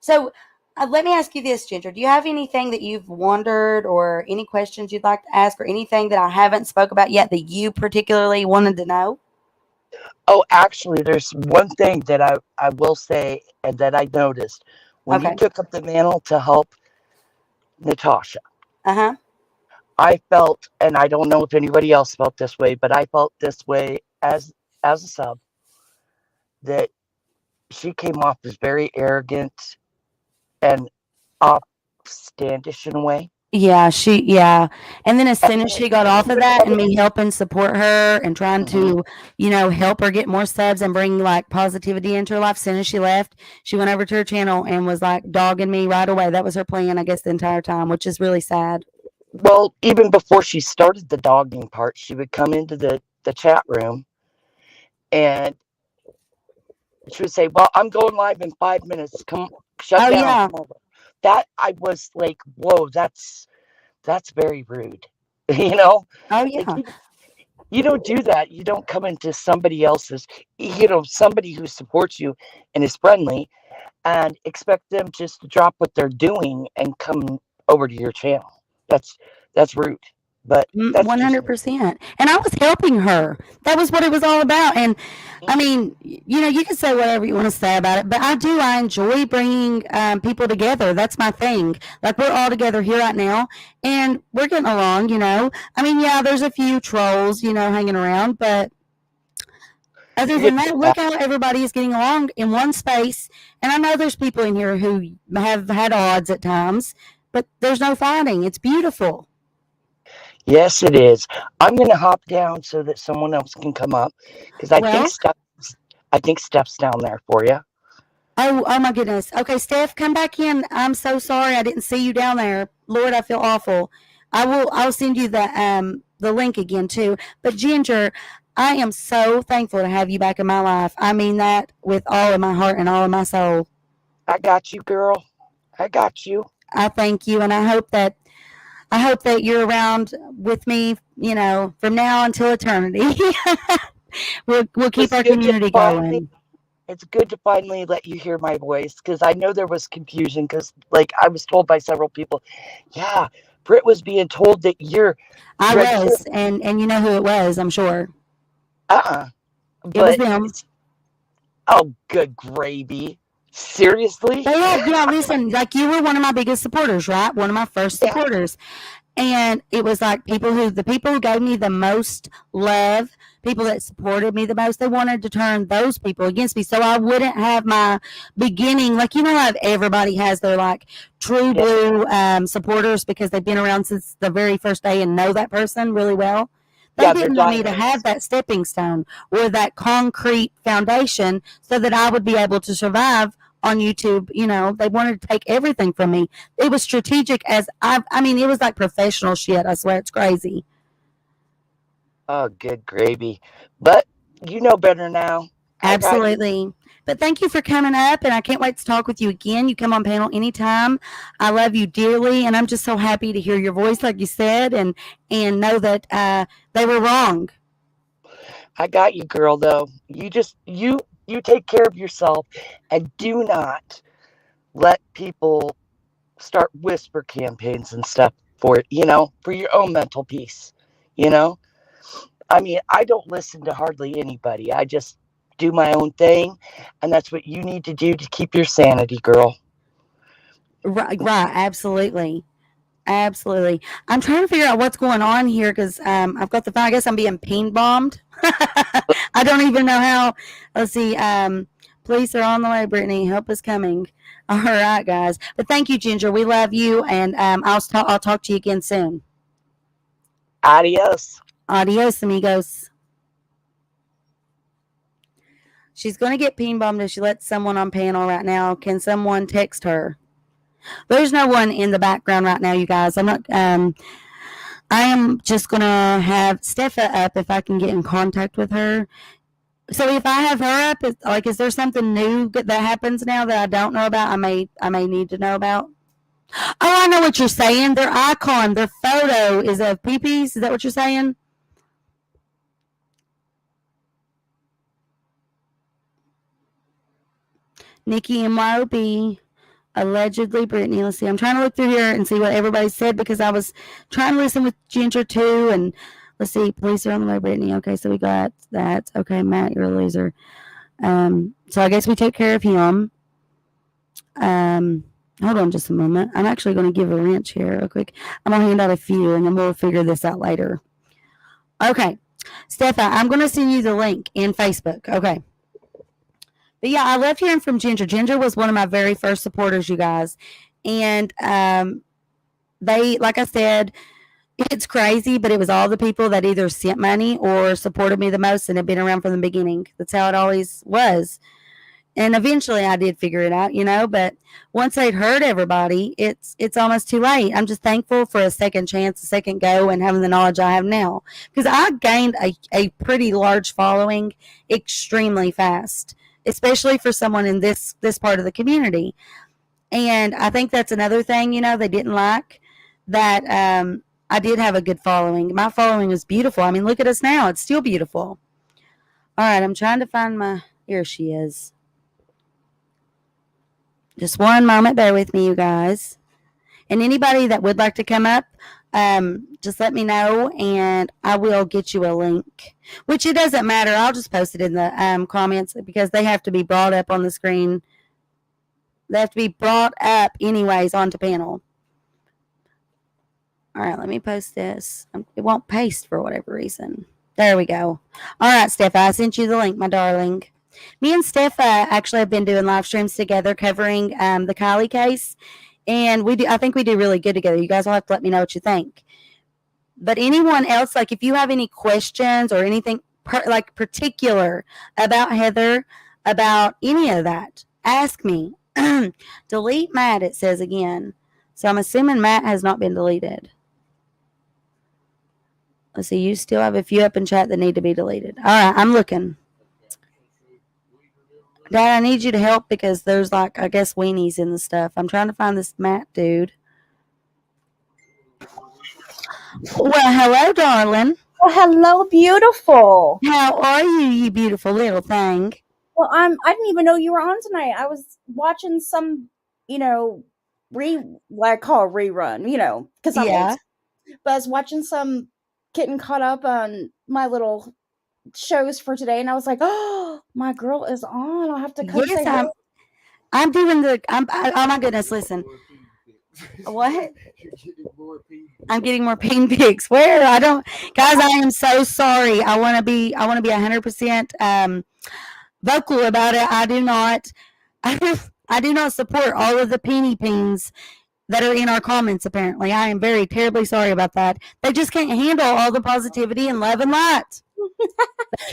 So. Let me ask you this, Ginger. Do you have anything that you've wondered, or any questions you'd like to ask, or anything that I haven't spoke about yet that you particularly wanted to know? Oh, actually, there's one thing that I will say and that I noticed when you Okay. took up the mantle to help Natasha. Uh-huh. I felt, and I don't know if anybody else felt this way, but I felt this way as a sub, that she came off as very arrogant and upstandish in a way. Yeah. And then as soon as And she got off of when that, and other, me helping support her and trying Mhm. to, help her get more subs and bring like positivity into her life, as soon as she left, she went over to her channel and was like dogging me right away. That was her plan, I guess, the entire time, which is really sad. Well, even before she started the dogging part, she would come into the chat room and she would say, "Well, I'm going live in 5 minutes. Come, shut Oh down, yeah. come over." That I was like, "Whoa, that's very rude." you know, Oh like yeah. you don't do that. You don't come into somebody else's, somebody who supports you and is friendly, and expect them just to drop what they're doing and come over to your channel. That's rude. But that's just me. 100%. And I was helping her. That was what it was all about. And I mean, you can say whatever you want to say about it, but I do. I enjoy bringing people together. That's my thing. Like, we're all together here right now, and we're getting along. I mean, yeah, there's a few trolls, hanging around, but other than that, Yeah. look how everybody is getting along in one space. And I know there's people in here who have had odds at times, but there's no fighting. It's beautiful. Yes, it is. I'm going to hop down so that someone else can come up because Well, I think Steph's down there for you. oh my goodness. Okay, Steph, come back in. I'm so sorry I didn't see you down there. Lord, I feel awful. I'll send you the link again too. But Ginger, I am so thankful to have you back in my life. I mean that with all of my heart and all of my soul. I got you, girl. I got you. I thank you, and I hope that you're around with me, from now until eternity. We'll keep It's our good to community finally. going. It's good to finally let you hear my voice because I know there was confusion because, like, I was told by several people, yeah, Britt was being told that you're I Red Kid. was, and you know who it was, I'm sure. But It was them. oh, good gravy. Seriously? Yeah, listen, like, you were one of my biggest supporters, right? One of my first Yeah. supporters. And it was like the people who gave me the most love, people that supported me the most, they wanted to turn those people against me. So I wouldn't have my beginning, like, how everybody has their like true blue supporters because they've been around since the very first day and know that person really well. They Yeah, they're didn't want me to diamonds. have that stepping stone or that concrete foundation so that I would be able to survive on YouTube. They wanted to take everything from me. It was strategic I mean, it was like professional shit. I swear, it's crazy. Oh, good gravy. But you know better now. I got you. Absolutely. But thank you for coming up, and I can't wait to talk with you again. You come on panel anytime. I love you dearly, and I'm just so happy to hear your voice, like you said, and know that they were wrong. I got you, girl, though. You take care of yourself, and do not let people start whisper campaigns and stuff for it, for your own mental peace, I mean, I don't listen to hardly anybody. I just do my own thing, and that's what you need to do to keep your sanity, girl. Right, absolutely. Absolutely. I'm trying to figure out what's going on here because I've got the phone. I guess I'm being ping bombed. I don't even know how. Let's see. Police are on the way, Brittany. Help is coming. All right, guys. But thank you, Ginger. We love you, and I'll talk to you again soon. Adios. Adios, amigos. She's going to get ping bombed if she lets someone on panel right now. Can someone text her? There's no one in the background right now, you guys. I'm not. I am just gonna have Steffa up if I can get in contact with her. So if I have her up, is there something new that happens now that I don't know about? I may need to know about. Oh, I know what you're saying. Their icon, their photo is of peepees. Is that what you're saying? Nikki MYOB. Allegedly Brittany. Let's see. I'm trying to look through here and see what everybody said because I was trying to listen with Ginger too. And let's see. Police are on the way, Brittany. Okay, so we got that. Okay, Matt, you're a loser. So I guess we take care of him. Hold on just a moment. I'm actually going to give a wrench here real quick. I'm going to hand out a few and then we'll figure this out later. Okay. Steffa, I'm going to send you the link in Facebook. Okay. But yeah, I love hearing from Ginger. Ginger was one of my very first supporters, you guys. And they, like I said, it's crazy, but it was all the people that either sent money or supported me the most and have been around from the beginning. That's how it always was. And eventually I did figure it out, but once I'd heard everybody, it's almost too late. I'm just thankful for a second chance, a second go, and having the knowledge I have now. Because I gained a pretty large following extremely fast, especially for someone in this part of the community. And I think that's another thing, they didn't like that I did have a good following. My following was beautiful. I mean, look at us now. It's still beautiful. All right, I'm trying to find here she is. Just one moment. Bear with me, you guys. And anybody that would like to come up, just let me know, and I will get you a link. Which it doesn't matter. I'll just post it in the comments because they have to be brought up on the screen. They have to be brought up anyways onto panel. All right, let me post this. It won't paste for whatever reason. There we go. All right, Steph, I sent you the link, my darling. Me and Steph actually have been doing live streams together covering the Kielys case. And I think we do really good together. You guys will have to let me know what you think. But anyone else, like if you have any questions or anything particular about Heather, about any of that, ask me. Delete Matt, it says again. So I'm assuming Matt has not been deleted. Let's see, you still have a few up in chat that need to be deleted. All right, I'm looking. Dad, I need you to help because there's I guess weenies in the stuff. I'm trying to find this Matt dude. Well, hello, darling. Well, hello, beautiful. How are you, you beautiful little thing? Well, I didn't even know you were on tonight. I was watching some, what I call a rerun, because I'm old. But I was watching some getting caught up on my little shows for today, and I was like, oh, my girl is on. I'll have to come say hello. I'm doing oh my goodness, listen. What? I'm getting more pain pics. Where? Guys, I am so sorry. I want to be 100% vocal about it. I do not support all of the peeny peens that are in our comments, apparently. I am very terribly sorry about that. They just can't handle all the positivity and love and light.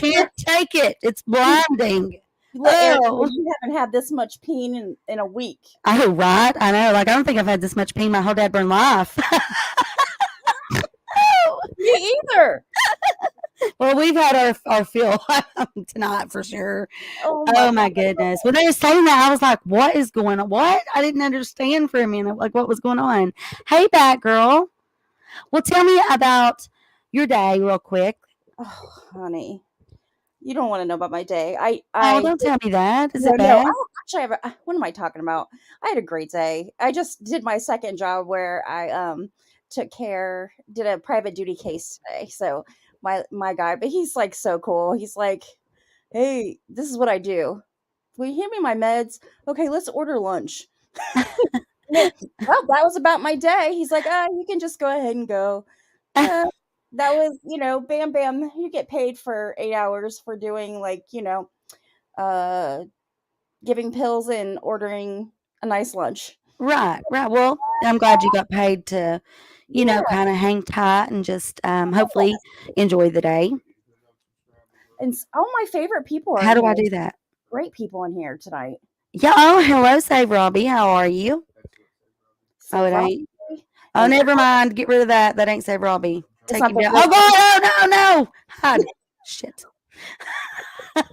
They can't take it. It's blinding. You haven't had this much peen in a week. Oh, right. I know. I don't think I've had this much peen my whole dad-burn life. Me either. Well, we've had our fill tonight for sure. Oh my goodness. When they were saying that, I was like, what is going on? What? I didn't understand for a minute, like what was going on. Hey, Batgirl. Well, tell me about your day real quick. Oh, honey. You don't want to know about my day. Oh, don't tell me that. Is it no, bad? I don't actually have what am I talking about? I had a great day. I just did my second job where I did a private duty case today. So my guy, but he's like so cool. He's like, "Hey, this is what I do. Will you hand me my meds? Okay, let's order lunch." Well, that was about my day. He's like, you can just go ahead and go." Uh, that was, bam, bam. You get paid for 8 hours for doing uh, giving pills and ordering a nice lunch. Right. Well, I'm glad you got paid to, Yeah. kind of hang tight and just hopefully enjoy the day. And all my favorite people are How in do I here. do that? Great people in here tonight. Yeah. Oh, hello, Save Robbie. How are you? So It ain't. Oh, and never mind. Get rid of that. That ain't Save Robbie. It's Take not him the down. real Oh, God. Oh, no. Hide. Shit.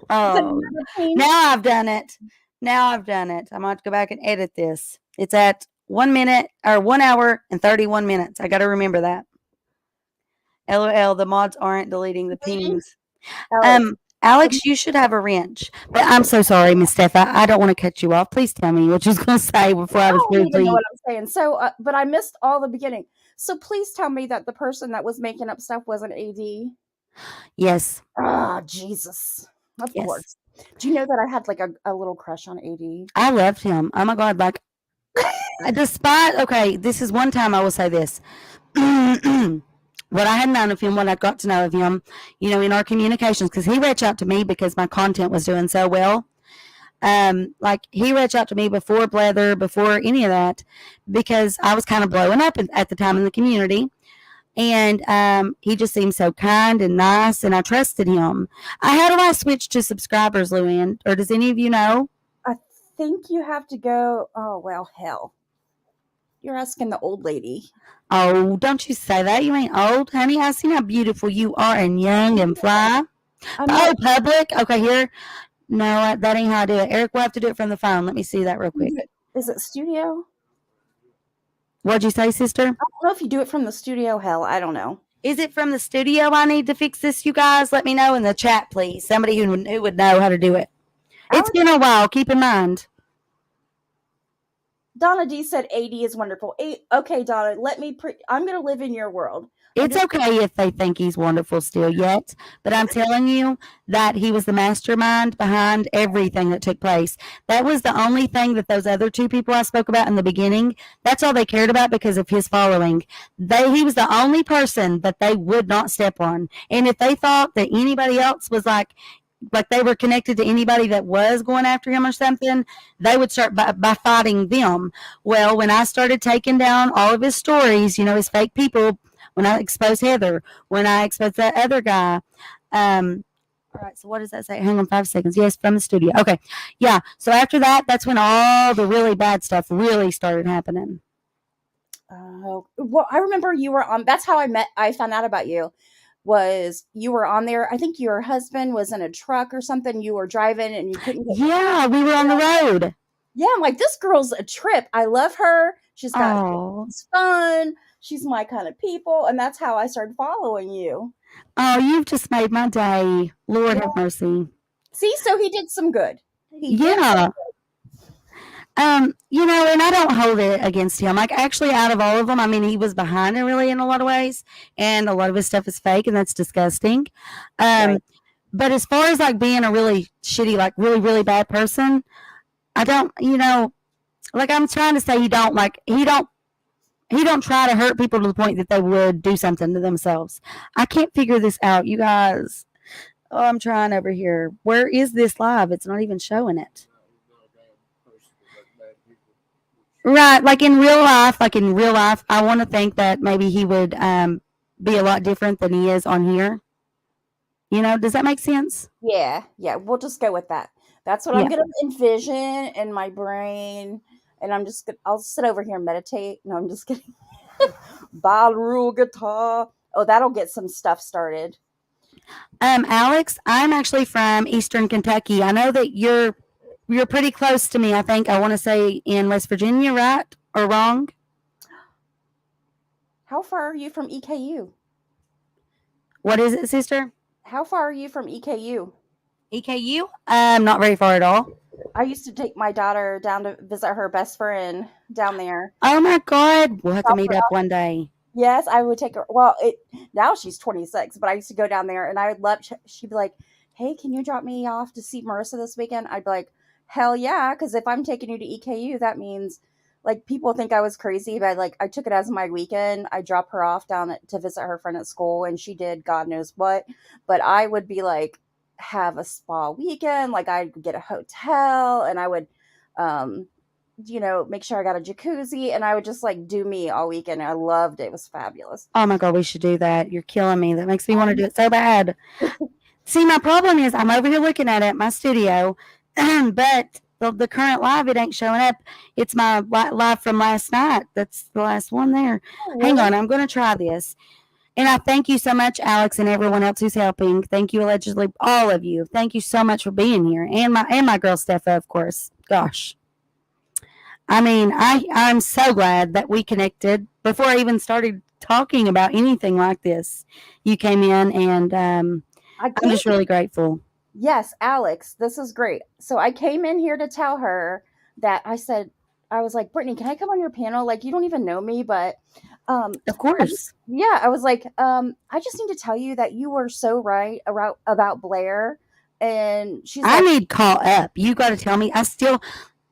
Oh, now I've done it. I'm going to have to go back and edit this. It's at 1 minute or 1 hour and 31 minutes. I got to remember that. LOL, the mods aren't deleting the pings. Alex, you should have a wrench. But I'm so sorry, Miss Steph. I don't want to cut you off. Please tell me what you was going to say before I was don't even know rudely. what I'm saying. So, but I missed all the beginning. So please tell me that the person that was making up stuff was an AD. Yes. Ah, Jesus. Of Yes. course. Do you know that I had like a little crush on AD? I loved him. Oh my God. Like, okay, this is one time I will say this. What I had known of him, what I got to know of him, in our communications, because he reached out to me because my content was doing so well. Like he reached out to me before Blether, before any of that, because I was kind of blowing up at the time in the community. And he just seemed so kind and nice, and I trusted him. How do I switch to subscribers, Luann? Or does any of you know? I think you have to go. Oh, well, hell. You're asking the old lady. Oh, don't you say that. You ain't old, honey. I seen how beautiful you are and young and fly. Public. Okay, here. No, that ain't how I do it. Eric will have to do it from the phone. Let me see that real quick. Is it studio? What'd you say, sister? I don't know if you do it from the studio. Hell, I don't know. Is it from the studio I need to fix this, you guys? Let me know in the chat, please. Somebody who would know how to do it. It's been a while. Keep in mind. Donna D said AD is wonderful. Okay, Donna, I'm going to live in your world. It's okay if they think he's wonderful still yet, but I'm telling you that he was the mastermind behind everything that took place. That was the only thing that those other two people I spoke about in the beginning, that's all they cared about because of his following. He was the only person that they would not step on. And if they thought that anybody else was like they were connected to anybody that was going after him or something, they would start by fighting them. Well, when I started taking down all of his stories, his fake people, when I exposed Heather, when I exposed that other guy, all right, so what does that say? Hang on 5 seconds. Yes, from the studio. Okay. Yeah. So after that, that's when all the really bad stuff really started happening. Well, I remember you were on, that's how I found out about you. Was you were on there? I think your husband was in a truck or something. You were driving and you couldn't get. Yeah, we were on the road. Yeah, I'm like, this girl's a trip. I love her. She's fun. She's my kind of people, and that's how I started following you. Oh, you've just made my day. Lord have mercy. See, so he did some good. And I don't hold it against him. Like, actually, out of all of them, I mean, he was behind it really in a lot of ways, and a lot of his stuff is fake, and that's disgusting. Right. But as far as like being a really shitty, like really, really bad person, I don't, like I'm trying to say he don't try to hurt people to the point that they would do something to themselves. I can't figure this out, you guys. Oh, I'm trying over here. Where is this live? It's not even showing it. Right, like in real life, I want to think that maybe he would be a lot different than he is on here. Does that make sense? Yeah, we'll just go with that. That's what I'm going to envision in my brain, and I'll sit over here and meditate. No, I'm just kidding. Ballroom guitar. Oh, that'll get some stuff started. Alex, I'm actually from Eastern Kentucky. I know that you're pretty close to me. I think I want to say in West Virginia, right or wrong? How far are you from EKU? What is it, sister? How far are you from EKU? EKU? Not very far at all. I used to take my daughter down to visit her best friend down there. Oh my God, we'll have to Drop meet her up off. one day. Yes, I would take her. Well, now she's 26, but I used to go down there and I would love. She'd be like, "Hey, can you drop me off to see Marissa this weekend?" I'd be like, "Hell yeah!" Because if I'm taking you to EKU, that means like people think I was crazy, but like I took it as my weekend. I drop her off to visit her friend at school, and she did God knows what. But I would be like, have a spa weekend. Like I'd get a hotel, and I would, make sure I got a jacuzzi, and I would just like do me all weekend. I loved it. It was fabulous. Oh my God, we should do that. You're killing me. That makes me want to do it so bad. See, my problem is I'm over here looking at it, my studio, but the current live, it ain't showing up. It's my live from last night. That's the last one there. Oh, Hang really? on, I'm going to try this. And I thank you so much, Alex, and everyone else who's helping. Thank you, allegedly, all of you. Thank you so much for being here, and my girl Steffa, of course. Gosh, I mean, I'm so glad that we connected before I even started talking about anything like this. You came in, and I'm just really grateful. Yes, Alex, this is great. So I came in here to tell her that I was like, Brittany, can I come on your panel? Like, you don't even know me, but of course. I was like, I just need to tell you that you were so right about Blair. And she's I like, need caught up. You got to tell me. I still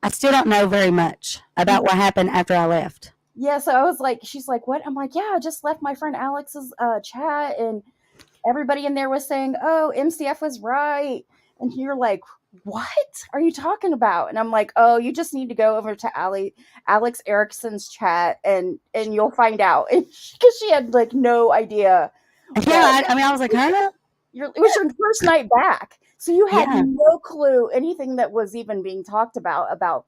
don't know very much about what happened after I left. Yeah, so I was like, she's like, what? I'm like, yeah, I just left my friend Alex's chat, and everybody in there was saying, oh, MCF was right. And you're like, what are you talking about? And I'm like, oh, you just need to go over to Alex Erickson's chat and you'll find out. Because she had like no idea. Yeah, I mean, I was like, huh? It was your first night back. So you had no clue anything that was even being talked about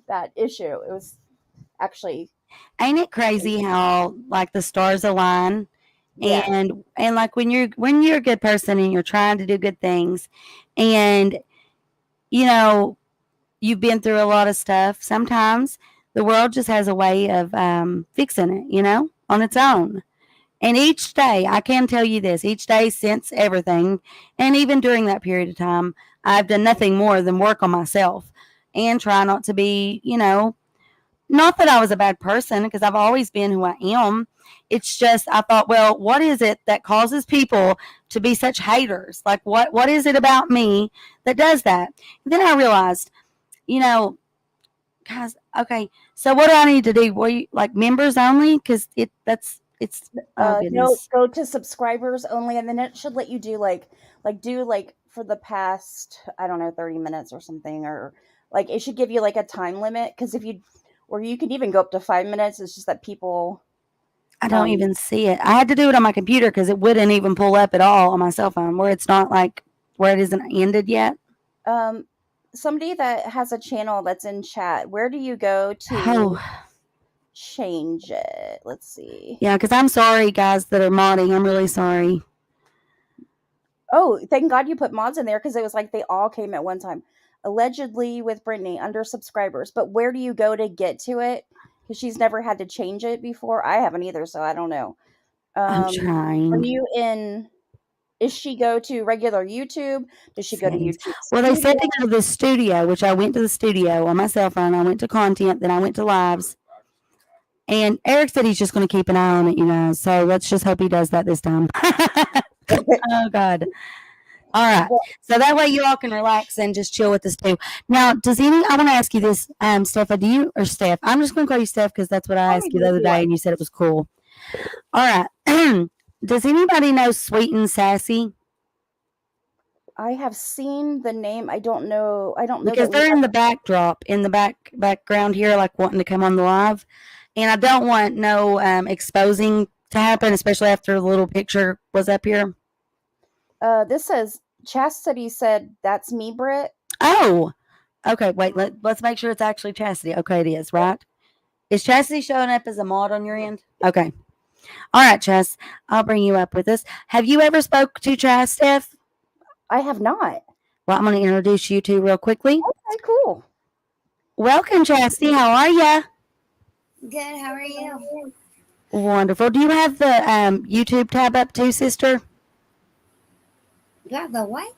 that issue. It was actually. Ain't it crazy how like the stars align? Yeah. And like when you're a good person and you're trying to do good things, and you've been through a lot of stuff, sometimes the world just has a way of fixing it, on its own. And each day, I can tell you this, each day since everything, and even during that period of time, I've done nothing more than work on myself and try not to be, not that I was a bad person, because I've always been who I am. It's just I thought, well, what is it that causes people to be such haters? Like, what is it about me that does that? And then I realized, guys, okay, so what do I need to do? Were you like members only? Because no, go to subscribers only, and then it should let you do like for the past, I don't know, 30 minutes or something, or like it should give you like a time limit, because you can even go up to 5 minutes. It's just that people. I don't even see it. I had to do it on my computer because it wouldn't even pull up at all on my cell phone, where it's not like where it isn't ended yet. Somebody that has a channel that's in chat, where do you go to change it? Let's see. Yeah, because I'm sorry, guys that are modding. I'm really sorry. Oh, thank God you put mods in there, because it was like they all came at one time. Allegedly with Brittany under subscribers. But where do you go to get to it? Because she's never had to change it before. I haven't either, so I don't know. I'm trying. Are you in? Is she go to regular YouTube? Does she go to YouTube? Well, they said to go to the studio, which I went to the studio on my cell phone. I went to content, then I went to lives. And Eric said he's just going to keep an eye on it, So let's just hope he does that this time. Oh, God. All right. So that way you all can relax and just chill with this too. Now, I want to ask you this, Steph, Steph? I'm just going to call you Steph because that's what I asked you the other day and you said it was cool. All right. Does anybody know Sweet and Sassy? I have seen the name. I don't know. Because they're in the backdrop, in the background here, like wanting to come on the live. And I don't want no exposing to happen, especially after the little picture was up here. This says Chastity said, "That's me, Britt." Oh, okay. Wait, let's make sure it's actually Chastity. Okay, it is, right? Is Chastity showing up as a mod on your end? Okay. All right, Chess. I'll bring you up with us. Have you ever spoke to Chess, Steph? I have not. Well, I'm going to introduce you two real quickly. Okay, cool. Welcome, Chastity. How are you? Good. How are you? Wonderful. Do you have the YouTube tab up too, sister? You have the what?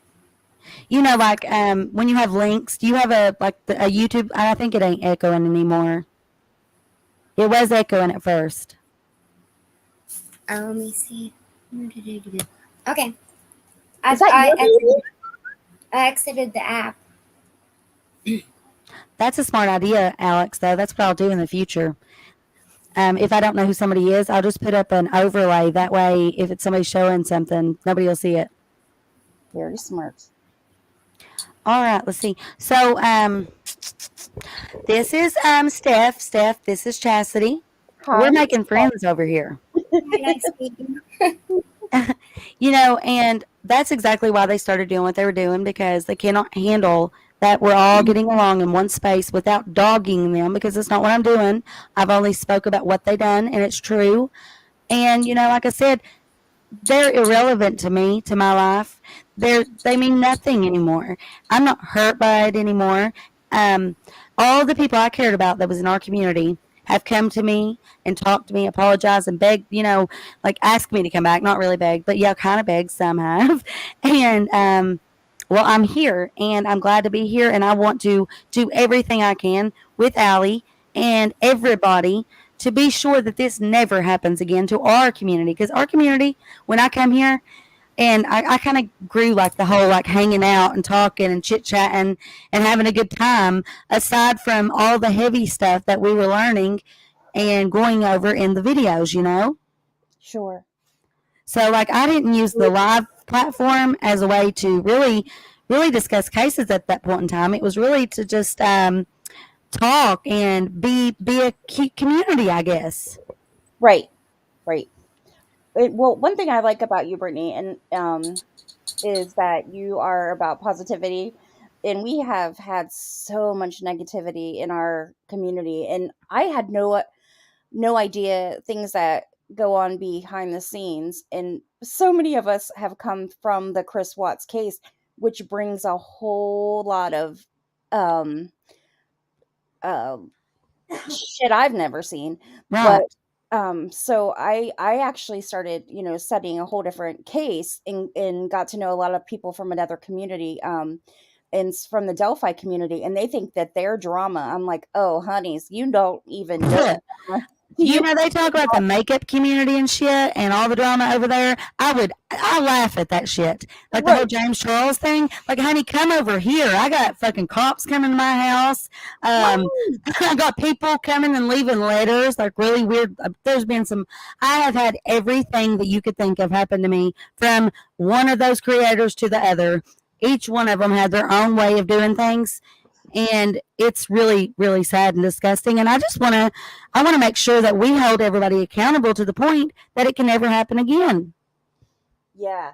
You know, like when you have links, do you have a YouTube? I think it ain't echoing anymore. It was echoing at first. Let me see. Okay. Is that I exited the app. That's a smart idea, Alex, though. That's what I'll do in the future. If I don't know who somebody is, I'll just put up an overlay. That way, if it's somebody showing something, nobody will see it. Very smart. All right, let's see. So, this is Steph. Steph, this is Chastity. Hi. We're making friends over here. Nice meeting you. And that's exactly why they started doing what they were doing, because they cannot handle that we're all getting along in one space without dogging them, because it's not what I'm doing. I've only spoke about what they done, and it's true. And, like I said, they're irrelevant to me, to my life. They mean nothing anymore. I'm not hurt by it anymore. All the people I cared about that was in our community have come to me and talked to me, apologized, and begged, like asked me to come back. Not really begged, but yeah, kind of begged, some have. And well, I'm here, and I'm glad to be here, and I want to do everything I can with Allie and everybody to be sure that this never happens again to our community. Because our community, when I come here, and I kind of grew like the whole like hanging out and talking and chit-chatting and having a good time, aside from all the heavy stuff that we were learning and going over in the videos. Sure. So like I didn't use the live platform as a way to really discuss cases at that point in time. It was really to just talk and be a community, I guess. Right. Well, one thing I like about you, Brittany, and is that you are about positivity, and we have had so much negativity in our community, and I had no idea things that go on behind the scenes, and so many of us have come from the Chris Watts case, which brings a whole lot of shit I've never seen. Right. But so I actually started, studying a whole different case, and got to know a lot of people from another community, and from the Delphi community, and they think that their drama. I'm like, oh, honeys, you don't even know. They talk about the makeup community and shit and all the drama over there. I laugh at that shit. Like the whole James Charles thing. Like, honey, come over here. I got fucking cops coming to my house. I got people coming and leaving letters, like really weird. There's been I have had everything that you could think of happen to me, from one of those creators to the other. Each one of them had their own way of doing things. And it's really, really sad and disgusting. And I want to make sure that we hold everybody accountable to the point that it can never happen again. Yeah,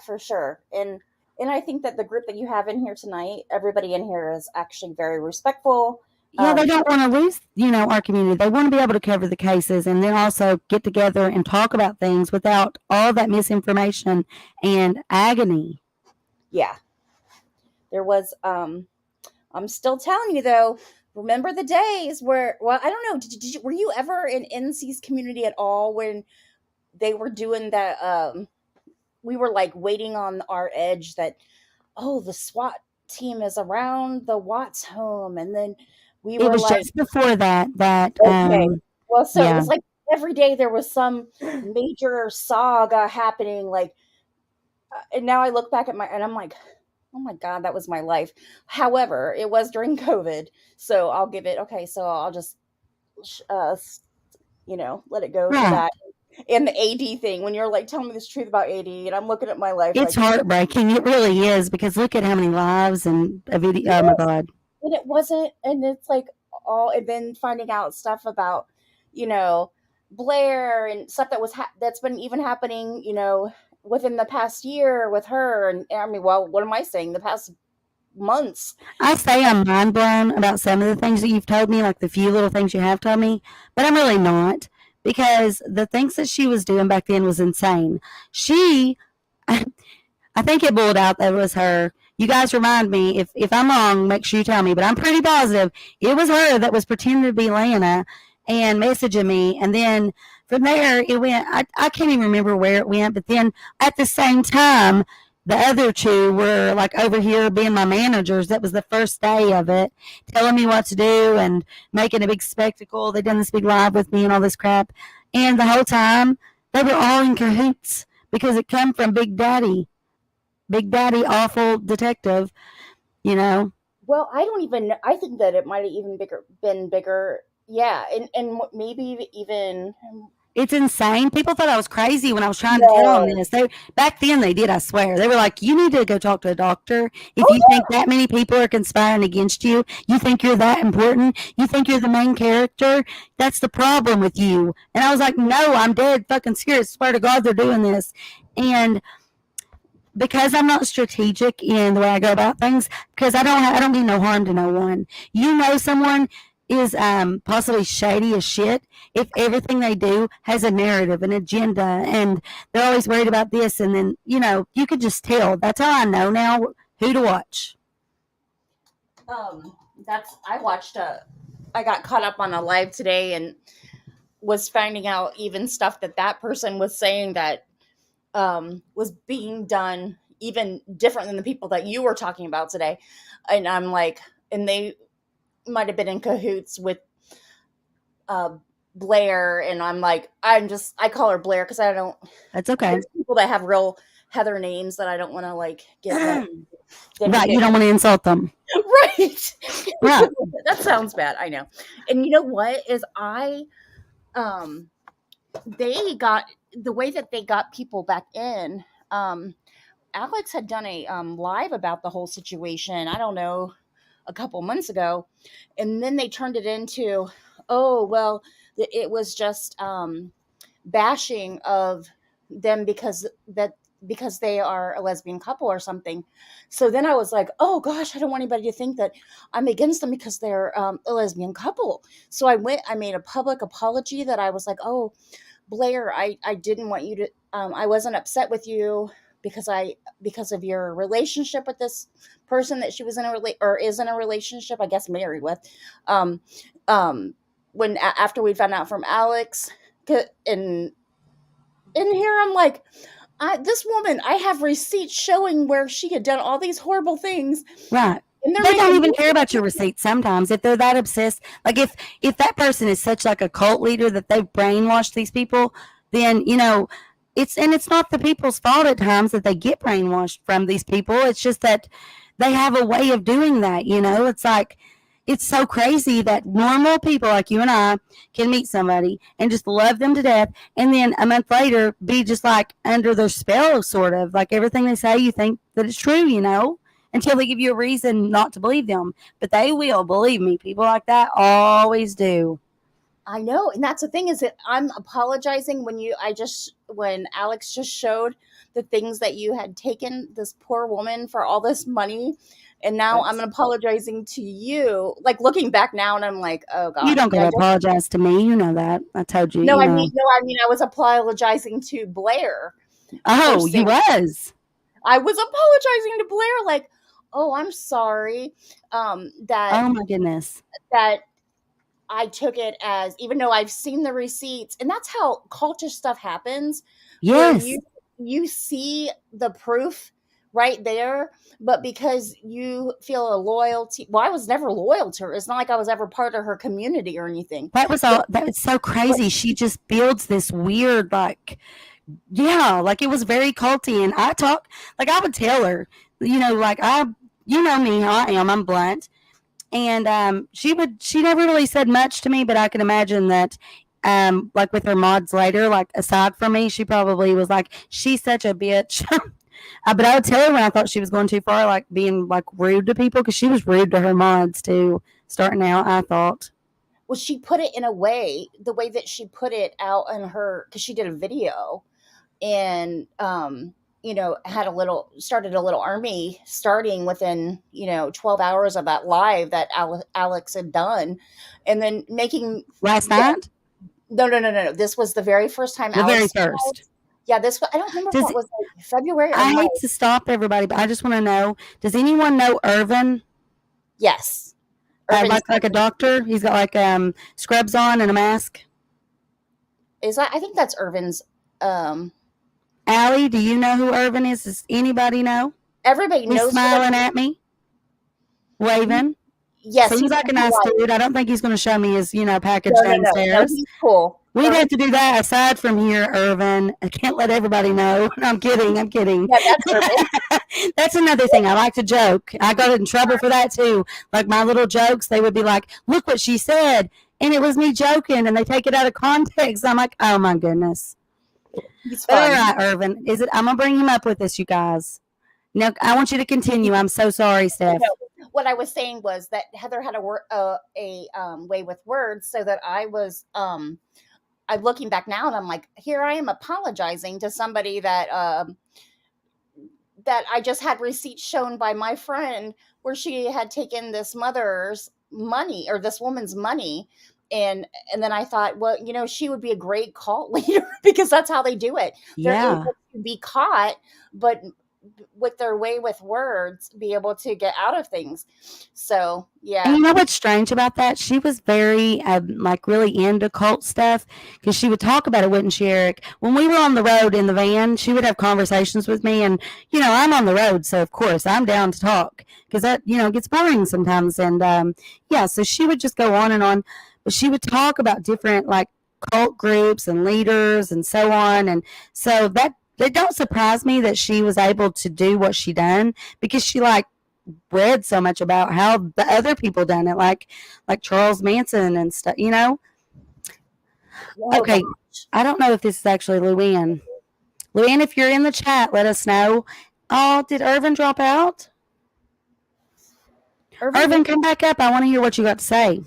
for sure. And I think that the group that you have in here tonight, everybody in here is actually very respectful. Yeah, they don't want to lose, our community. They want to be able to cover the cases, and then also get together and talk about things without all that misinformation and agony. Yeah. There was, I'm still telling you though, remember the days where, well, I don't know, were you ever in NC's community at all when they were doing that? We were like waiting on our edge that, oh, the SWAT team is around the Watts home, and then it was like, just before that. Okay. Well, so yeah. It was like every day there was some major saga happening, like, and now I look back at and I'm like, oh my God, that was my life. However, it was during COVID, so I'll give it. Okay, so I'll just, let it go for that. And the AD thing, when you're like, tell me this truth about AD, and I'm looking at my life. It's like, heartbreaking. It really is, because look at how many lives and a video. Yes. Oh my God. And it wasn't, and it's like and then finding out stuff about, Blair and stuff that was that's been even happening, within the past year with her. And I mean, well, what am I saying? The past months. I say I'm mind blown about some of the things that you've told me, like the few little things you have told me, but I'm really not, because the things that she was doing back then was insane. I think it boiled out that it was her. You guys remind me, if I'm wrong, make sure you tell me, but I'm pretty positive it was her that was pretending to be Lana and messaging me. And then from there, it went, I can't even remember where it went, but then at the same time, the other two were like over here being my managers. That was the first day of it, telling me what to do and making a big spectacle. They done this big live with me and all this crap. And the whole time, they were all in cahoots because it come from Big Daddy, awful detective, you know. Well, I don't even. I think that it might have even been bigger. Yeah, and maybe even. It's insane. People thought I was crazy when I was trying to tell them this. Back then they did, I swear. They were like, you need to go talk to a doctor. If you think that many people are conspiring against you, you think you're that important, you think you're the main character, that's the problem with you. And I was like, no, I'm dead fucking serious. Swear to God they're doing this. And because I'm not strategic in the way I go about things, because I don't mean no harm to no one. You know someone is possibly shady as shit if everything they do has a narrative, an agenda, and they're always worried about this. And then, you know, you could just tell. That's how I know now who to watch. I watched I got caught up on a live today and was finding out even stuff that person was saying that was being done even different than the people that you were talking about today. And I'm like, and they might have been in cahoots with Blair, and I'm like, I call her Blair because I don't. That's okay. There's people that have real Heather names that I don't want to like get. Right, you don't want to insult them. Right. Right. That sounds bad. I know. And you know what is they got the way that they got people back in. Alex had done a live about the whole situation. I don't know, a couple months ago, and then they turned it into, oh well, it was just bashing of them because they are a lesbian couple or something. So then I was like, oh gosh, I don't want anybody to think that I'm against them because they're a lesbian couple. So I made a public apology that I was like, oh Blair, I didn't want you to I wasn't upset with you because of your relationship with this person that she was is in a relationship, I guess married with. When after we found out from Alex, and here I'm like, this woman, I have receipts showing where she had done all these horrible things. Right. And they don't even care about your receipts sometimes if they're that obsessed. Like if that person is such like a cult leader that they've brainwashed these people, then, you know, it's not the people's fault at times that they get brainwashed from these people. It's just that they have a way of doing that, you know. It's like, it's so crazy that normal people like you and I can meet somebody and just love them to death, and then a month later be just like under their spell, sort of. Like everything they say, you think that it's true, you know, until they give you a reason not to believe them. But they will, believe me. People like that always do. I know, and that's the thing is that I'm apologizing when Alex just showed the things that you had taken this poor woman for all this money, and now I'm apologizing to you. Like looking back now, and I'm like, oh god, you don't gotta apologize to me. You know that. I told you. No, I mean, I was apologizing to Blair. Oh, you was. I was apologizing to Blair, like, oh, I'm sorry. That. Oh my goodness. That. I took it as, even though I've seen the receipts, and that's how cultish stuff happens. Yes. You see the proof right there, but because you feel a loyalty. Well, I was never loyal to her. It's not like I was ever part of her community or anything. That was so crazy. She just builds this weird, like, yeah, like it was very culty. And I would tell her, you know, like you know me, how I am. I'm blunt. And she never really said much to me, but I can imagine that like with her mods later, like aside from me, she probably was like, she's such a bitch. But I would tell her when I thought she was going too far, like being like rude to people, because she was rude to her mods too, starting out, I thought. Well, she put it in a way, the way that she put it out in her, because she did a video, and you know, started a little army starting within, 12 hours of that live that Alex had done. And then making last night. No. This was the very first time The very Alex first. called. Yeah, this was, I don't remember Does if it was like February or I March. hate to stop everybody, but I just want to know: does anyone know Irvin? Yes. Irvin's Like a doctor. He's got like scrubs on and a mask. Is that? I think that's Irvin's. Allie, do you know who Irvin is? Does anybody know? Everybody He's knows. smiling at me, waving. Yes, Seems like a nice dude. I don't think he's going to show me his, package downstairs. No, he's cool. We'd have to do that aside from here, Irvin. I can't let everybody know. I'm kidding. Yeah, that's Irvin. That's another thing. I like to joke. I got in trouble for that too. Like my little jokes, they would be like, "Look what she said," and it was me joking, and they take it out of context. I'm like, "Oh my goodness." He's But fun. all right, Irvin. I'm gonna bring him up with us, you guys. Now I want you to continue. I'm so sorry, Steph. What I was saying was that Heather had a way with words, so that I was I'm looking back now and I'm like, here I am apologizing to somebody that that I just had receipts shown by my friend where she had taken this mother's money, or this woman's money. And then I thought, well, she would be a great cult leader because that's how they do it. They're able to be caught, but with their way with words, be able to get out of things. So yeah. And you know what's strange about that? She was very really into cult stuff, because she would talk about it, wouldn't she, Eric? When we were on the road in the van, she would have conversations with me, and I'm on the road, so of course I'm down to talk, because that gets boring sometimes. And so she would just go on and on, but she would talk about different like cult groups and leaders and so on, and so that. It don't surprise me that she was able to do what she done, because she read so much about how the other people done it, like Charles Manson and stuff, Oh, Okay, I don't know if this is actually Luann. Luann, if you're in the chat, let us know. Oh, did Irvin drop out? Irvin, come back up. I want to hear what you got to say.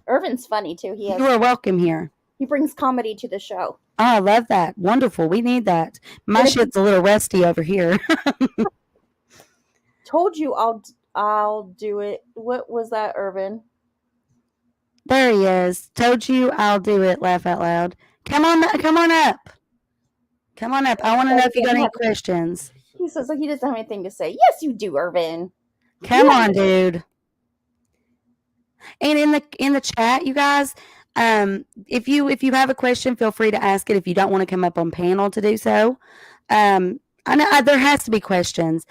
Irvin's funny too. You are welcome here. He brings comedy to the show. Oh, I love that. Wonderful. We need that. My shit's a little rusty over here. Told you I'll do it. What was that, Irvin? There he is. Told you I'll do it. Laugh out loud. Come on up. Come on up. I want to know if you got any questions. He says he doesn't have anything to say. Yes, you do, Irvin. Come on, dude. And in the chat, you guys, if you have a question, feel free to ask it. If you don't want to come up on panel to do so, I know there has to be questions.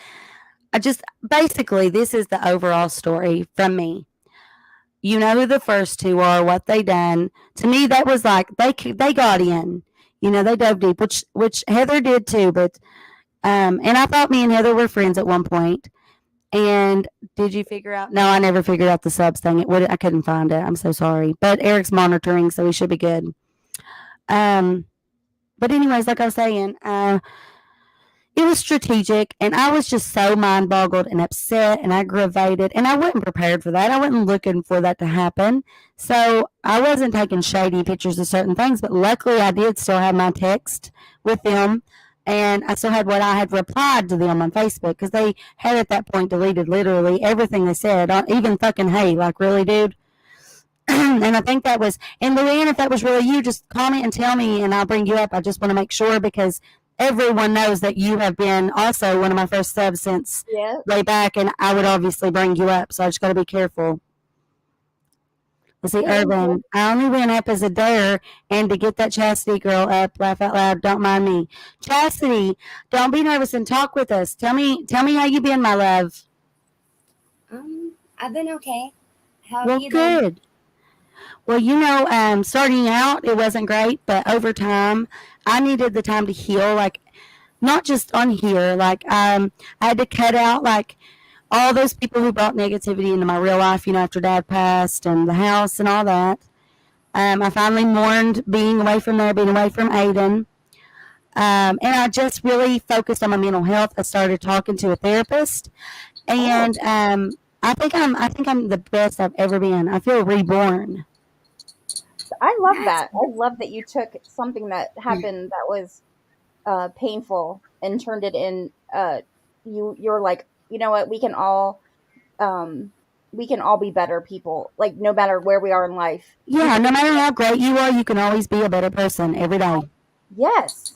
Basically, this is the overall story from me. You know who the first two are, what they done. To me, that was like they got in. They dove deep, which Heather did too. But and I thought me and Heather were friends at one point. And did you figure out? No, I never figured out the subs thing. I couldn't find it. I'm so sorry. But Eric's monitoring, so he should be good. But anyways, like I was saying, it was strategic, and I was just so mind boggled and upset and aggravated, and I wasn't prepared for that. I wasn't looking for that to happen. So I wasn't taking shady pictures of certain things, but luckily I did still have my text with them. And I still had what I had replied to them on Facebook, because they had at that point deleted literally everything they said, even fucking hey, like really, dude. And I think that was, and Luann, if that was really you, just comment and tell me, and I'll bring you up. I just want to make sure, because everyone knows that you have been also one of my first subs since way back, and I would obviously bring you up, so I just got to be careful. Let's see, Irvin, I only went up as a dare, and to get that Chastity girl up, laugh out loud, don't mind me. Chastity, don't be nervous and talk with us. Tell me how you been, my love. I've been okay. How have you been? Good. Well, starting out, it wasn't great, but over time, I needed the time to heal, like, not just on here, like, I had to cut out, like, all those people who brought negativity into my real life, after Dad passed and the house and all that. I finally mourned being away from there, being away from Aiden. And I just really focused on my mental health. I started talking to a therapist, and I think I'm the best I've ever been. I feel reborn. I love that. I love that you took something that happened that was painful and turned it in. You're like, you know what? We can all we can all be better people, like no matter where we are in life. Yeah, no matter how great you are, you can always be a better person every day. Yes.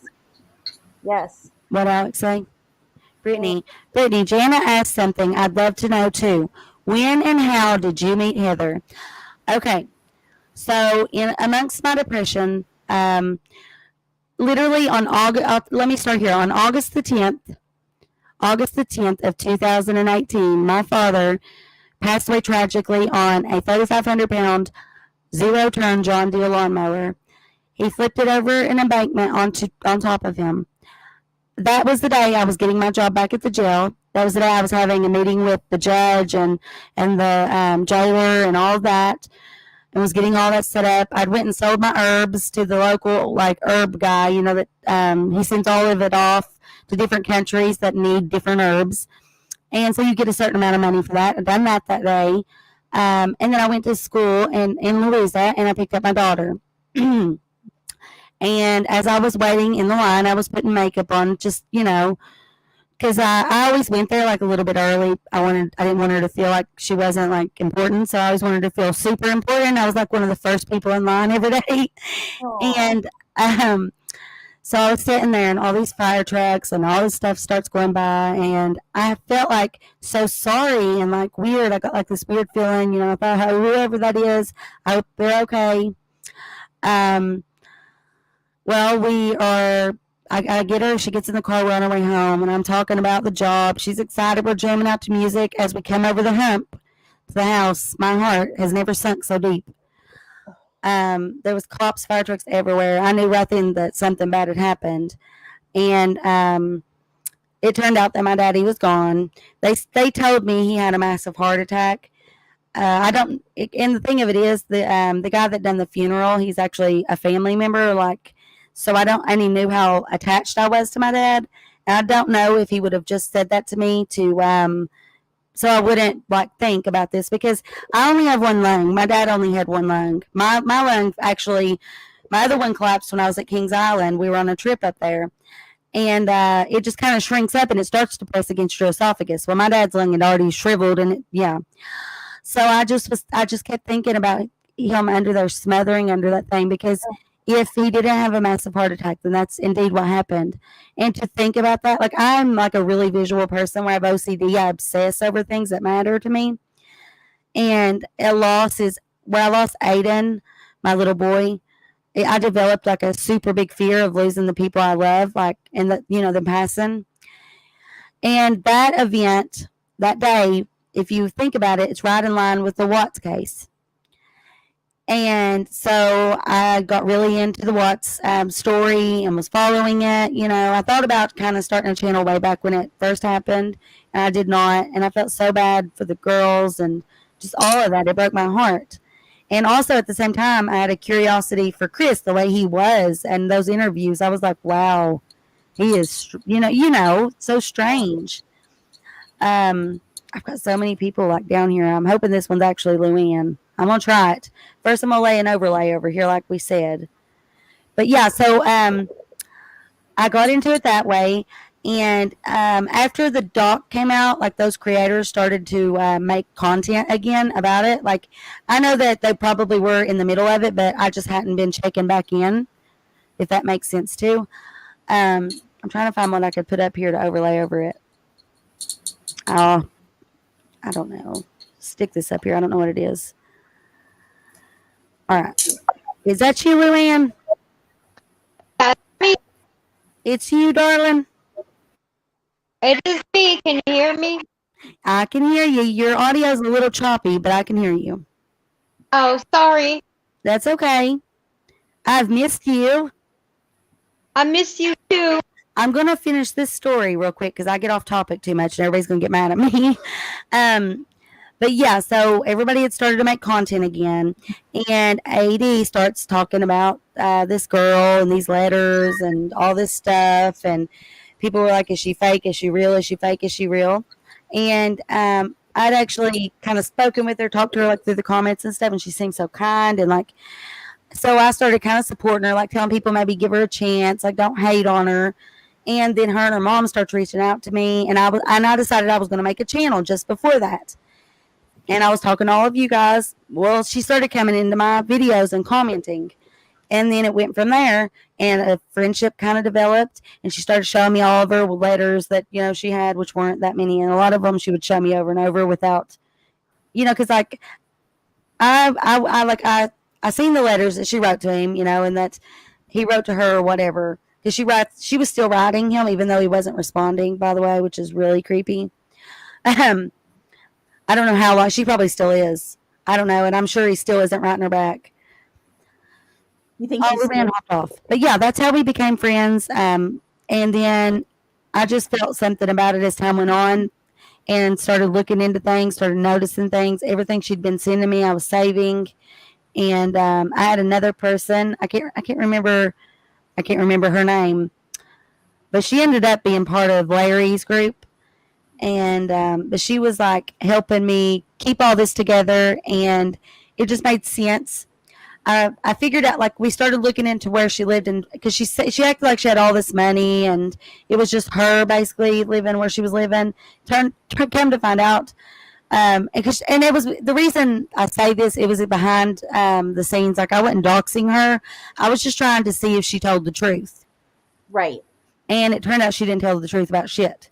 Yes. What Alex say? Brittany, Jana asked something I'd love to know too. When and how did you meet Heather? Okay, so in amongst my depression, literally on August, let me start here. On August the 10th of 2018, my father passed away tragically on a 3,500-pound zero-turn John Deere lawnmower. He flipped it over an embankment on top of him. That was the day I was getting my job back at the jail. That was the day I was having a meeting with the judge and the jailer and all of that, and was getting all that set up. I'd went and sold my herbs to the local herb guy, that he sends all of it off to different countries that need different herbs. And so you get a certain amount of money for that. I'd done that day. And then I went to school in Louisa, and I picked up my daughter. And as I was waiting in the line, I was putting makeup on, just, because I always went there a little bit early. I didn't want her to feel like she wasn't important, so I always wanted her to feel super important. I was one of the first people in line every day. Aww. And so I was sitting there, and all these fire trucks and all this stuff starts going by, and I felt so sorry and weird. I got this weird feeling, I thought, whoever that is, I hope they're okay. Well, I get her, she gets in the car, we're on our way home, and I'm talking about the job. She's excited, we're jamming out to music. As we come over the hump to the house, my heart has never sunk so deep. There was cops, fire trucks everywhere. I knew right then that something bad had happened. And it turned out that my daddy was gone. They told me he had a massive heart attack. And the thing of it is, the guy that done the funeral, he's actually a family member, so I only knew how attached I was to my dad. And I don't know if he would have just said that to me so I wouldn't think about this, because I only have one lung. My dad only had one lung. My lung, actually, my other one collapsed when I was at Kings Island. We were on a trip up there, and it just kind of shrinks up and it starts to press against your esophagus. Well, my dad's lung had already shriveled, and so I just kept thinking about him under there, smothering under that thing, because if he didn't have a massive heart attack, then that's indeed what happened. And to think about that, I'm a really visual person where I have OCD. I obsess over things that matter to me. And I lost Aiden, my little boy. I developed a super big fear of losing the people I love, and them passing. And that event, that day, if you think about it, it's right in line with the Watts case. And so I got really into the Watts story and was following it. I thought about kind of starting a channel way back when it first happened, and I did not. And I felt so bad for the girls and just all of that. It broke my heart. And also at the same time, I had a curiosity for Chris, the way he was, and those interviews. I was like, wow, he is, so strange. I've got so many people down here. I'm hoping this one's actually Luann. I'm going to try it. First, I'm going to lay an overlay over here like we said. But yeah, so I got into it that way. And after the doc came out, those creators started to make content again about it. I know that they probably were in the middle of it, but I just hadn't been checking back in, if that makes sense too. I'm trying to find one I could put up here to overlay over it. I don't know. Stick this up here. I don't know what it is. All right. Is that you, Luann? That's me. It's you, darling. It is me. Can you hear me? I can hear you. Your audio's a little choppy, but I can hear you. Oh, sorry. That's okay. I've missed you. I miss you too. I'm going to finish this story real quick because I get off topic too much and everybody's going to get mad at me. But yeah, so everybody had started to make content again, and AD starts talking about this girl and these letters and all this stuff, and people were like, is she fake? Is she real? Is she fake? Is she real? And I'd actually kind of spoken with her, talked to her through the comments and stuff, and she seemed so kind, and so I started kind of supporting her, telling people maybe give her a chance, don't hate on her. And then her and her mom started reaching out to me, and I decided I was going to make a channel just before that. And I was talking to all of you guys. Well, she started coming into my videos and commenting. And then it went from there, and a friendship kind of developed. And she started showing me all of her letters that she had, which weren't that many, and a lot of them she would show me over and over without, because like I seen the letters that she wrote to him, and that he wrote to her or whatever. Because she was still writing him even though he wasn't responding. By the way, which is really creepy. I don't know how long. She probably still is. I don't know, and I'm sure he still isn't writing her back. You think the man hopped off. But yeah, that's how we became friends. And then I just felt something about it as time went on, and started looking into things, started noticing things. Everything she'd been sending me, I was saving. And I had another person. I can't remember her name, but she ended up being part of Larry's group. And but she was like helping me keep all this together, and it just made sense. I figured out, like, we started looking into where she lived, and because she acted like she had all this money, and it was just her basically living where she was living. Come to find out, and it was the reason I say this. It was behind the scenes. Like, I wasn't doxing her. I was just trying to see if she told the truth. Right. And it turned out she didn't tell the truth about shit.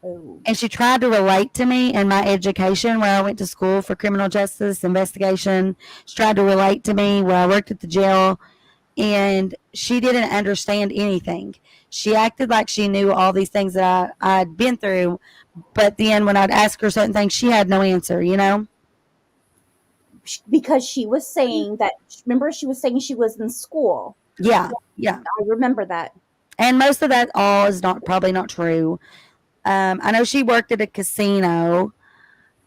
Oh. And she tried to relate to me in my education, where I went to school for criminal justice investigation. She tried to relate to me where I worked at the jail, and she didn't understand anything. She acted like she knew all these things that I'd been through, but then when I'd ask her certain things, she had no answer, Because she was saying that, remember, she was saying she was in school. Yeah. I remember that. And most of that all is probably not true. I know she worked at a casino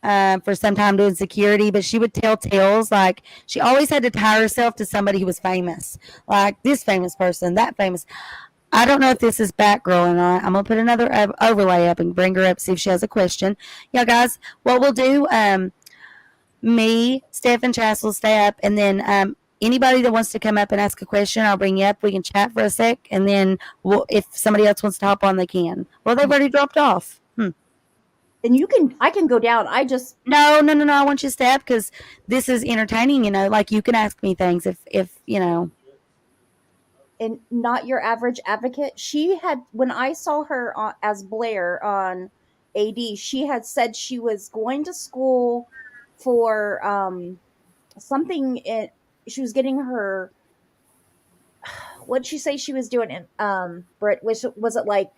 for some time doing security, but she would tell tales. Like, she always had to tie herself to somebody who was famous, like this famous person, that famous. I don't know if this is Batgirl or not. I'm going to put another overlay up and bring her up, see if she has a question. Yeah, guys, what we'll do, me, Steph, and Chas will stay up, and then anybody that wants to come up and ask a question, I'll bring you up. We can chat for a sec, and then if somebody else wants to hop on, they can. Well, they've already dropped off. And I can go down. I just No. I want you to stay up because this is entertaining. Like, you can ask me things if. And not your average advocate. She had, when I saw her as Blair on AD, she had said she was going to school for something. She was getting her. What'd she say she was doing? Britt, was it like?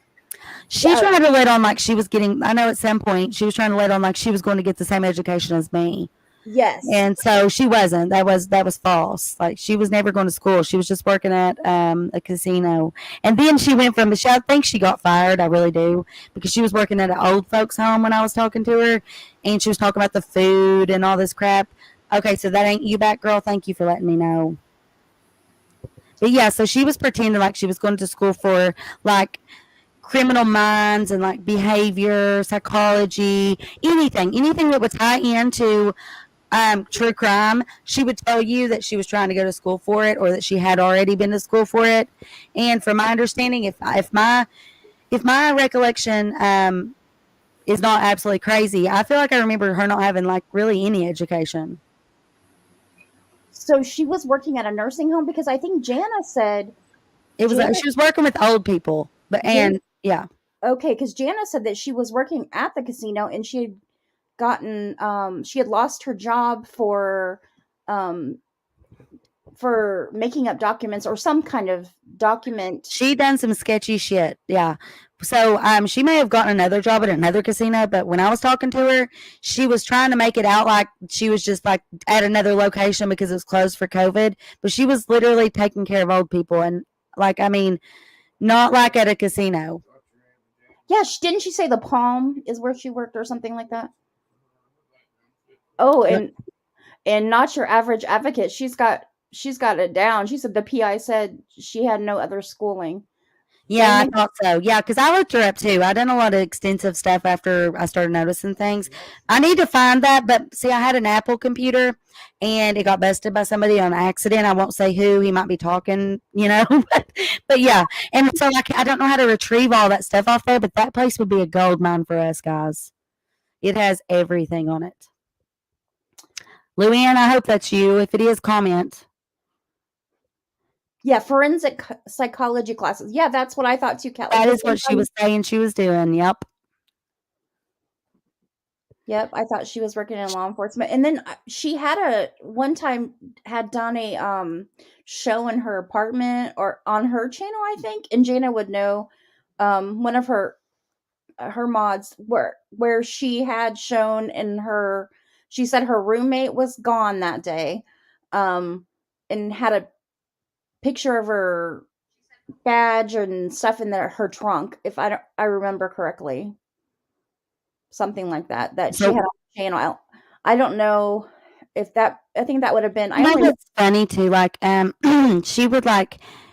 She tried to let on like she was getting. I know at some point she was trying to let on like she was going to get the same education as me. Yes. And so she wasn't. That was false. Like, she was never going to school. She was just working at a casino. And then she went from. I think she got fired. I really do, because she was working at an old folks home when I was talking to her, and she was talking about the food and all this crap. Okay, so that ain't you, Batgirl. Thank you for letting me know. But yeah, so she was pretending like she was going to school for like criminal minds and like behavior, psychology, anything that would tie into true crime. She would tell you that she was trying to go to school for it, or that she had already been to school for it. And from my understanding, if my recollection is not absolutely crazy, I feel like I remember her not having like really any education. So she was working at a nursing home, because I think Jana said she was working with old people, yeah. Okay, because Jana said that she was working at the casino, and she had gotten she had lost her job for making up documents or some kind of document. She done some sketchy shit. Yeah. So she may have gotten another job at another casino, but when I was talking to her, she was trying to make it out like she was just like at another location because it was closed for COVID. But she was literally taking care of old people, and like, I mean, not like at a casino. Yeah, didn't she say the Palm is where she worked or something like that? Oh, and not your average advocate. She's got it down. She said the PI said she had no other schooling. Yeah, I thought so. Yeah, because I looked her up too. I done a lot of extensive stuff after I started noticing things. I need to find that, but see, I had an Apple computer and it got busted by somebody on accident. I won't say who. He might be talking, but yeah. And so I don't know how to retrieve all that stuff off there, but that place would be a gold mine for us guys. It has everything on it. Luann, I hope that's you. If it is, comment. Yeah, forensic psychology classes. Yeah, that's what I thought too, Kat. That is what she was saying she was doing. Yep. Yep, I thought she was working in law enforcement. And then she had one time had done a show in her apartment or on her channel, I think. And Jana would know one of her mods where she had shown in her, she said her roommate was gone that day, and had a picture of her badge and stuff in her trunk, if I remember correctly. Something like that she had on the channel. I don't know if that, I think that would have been, that's funny too. Like,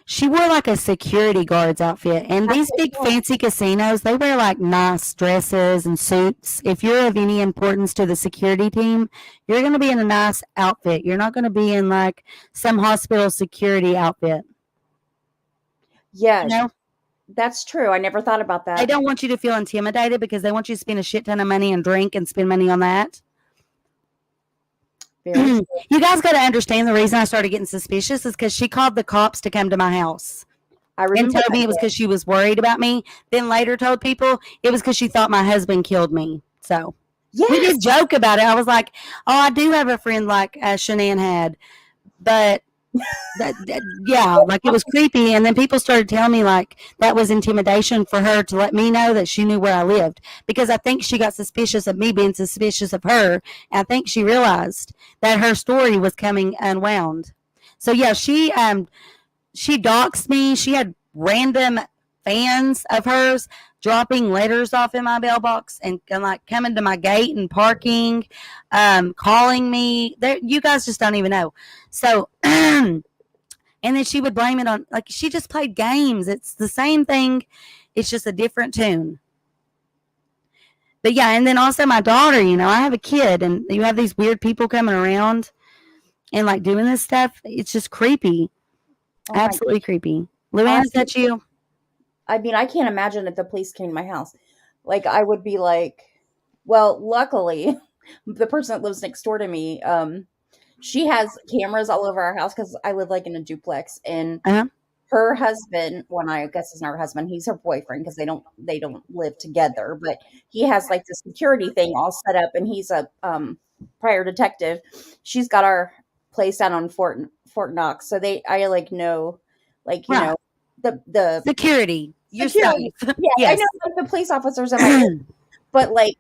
she wore like a security guard's outfit, and these big fancy casinos, they wear like nice dresses and suits. If you're of any importance to the security team, you're going to be in a nice outfit. You're not going to be in like some hospital security outfit. Yeah, you know? That's true. I never thought about that. They don't want you to feel intimidated because they want you to spend a shit ton of money and drink and spend money on that. You guys got to understand the reason I started getting suspicious is because she called the cops to come to my house. I remember and told me it was because she was worried about me. Then later told people it was because she thought my husband killed me. So we did joke about it. I was like, oh, I do have a friend like Shanann had. But yeah, like it was creepy. And then people started telling me like that was intimidation for her to let me know that she knew where I lived, because I think she got suspicious of me being suspicious of her. And I think she realized that her story was coming unwound. So yeah, she doxed me. She had random fans of hers dropping letters off in my mailbox and like coming to my gate and parking, calling me. You guys just don't even know. So, and then she would blame it on, like, she just played games. It's the same thing. It's just a different tune. But yeah, and then also my daughter, I have a kid, and you have these weird people coming around and like doing this stuff. It's just creepy. Oh, absolutely creepy. Luann, is that you? I mean, I can't imagine if the police came to my house. Like, I would be like, well, luckily, the person that lives next door to me, she has cameras all over our house because I live like in a duplex, and her husband, well, I guess it's not her husband, he's her boyfriend because they don't live together, but he has like the security thing all set up, and he's a prior detective. She's got our place down on Fort Knox, so I like know, like, you know, the security. You're safe. Yeah, yes. I know like the police officers in my but like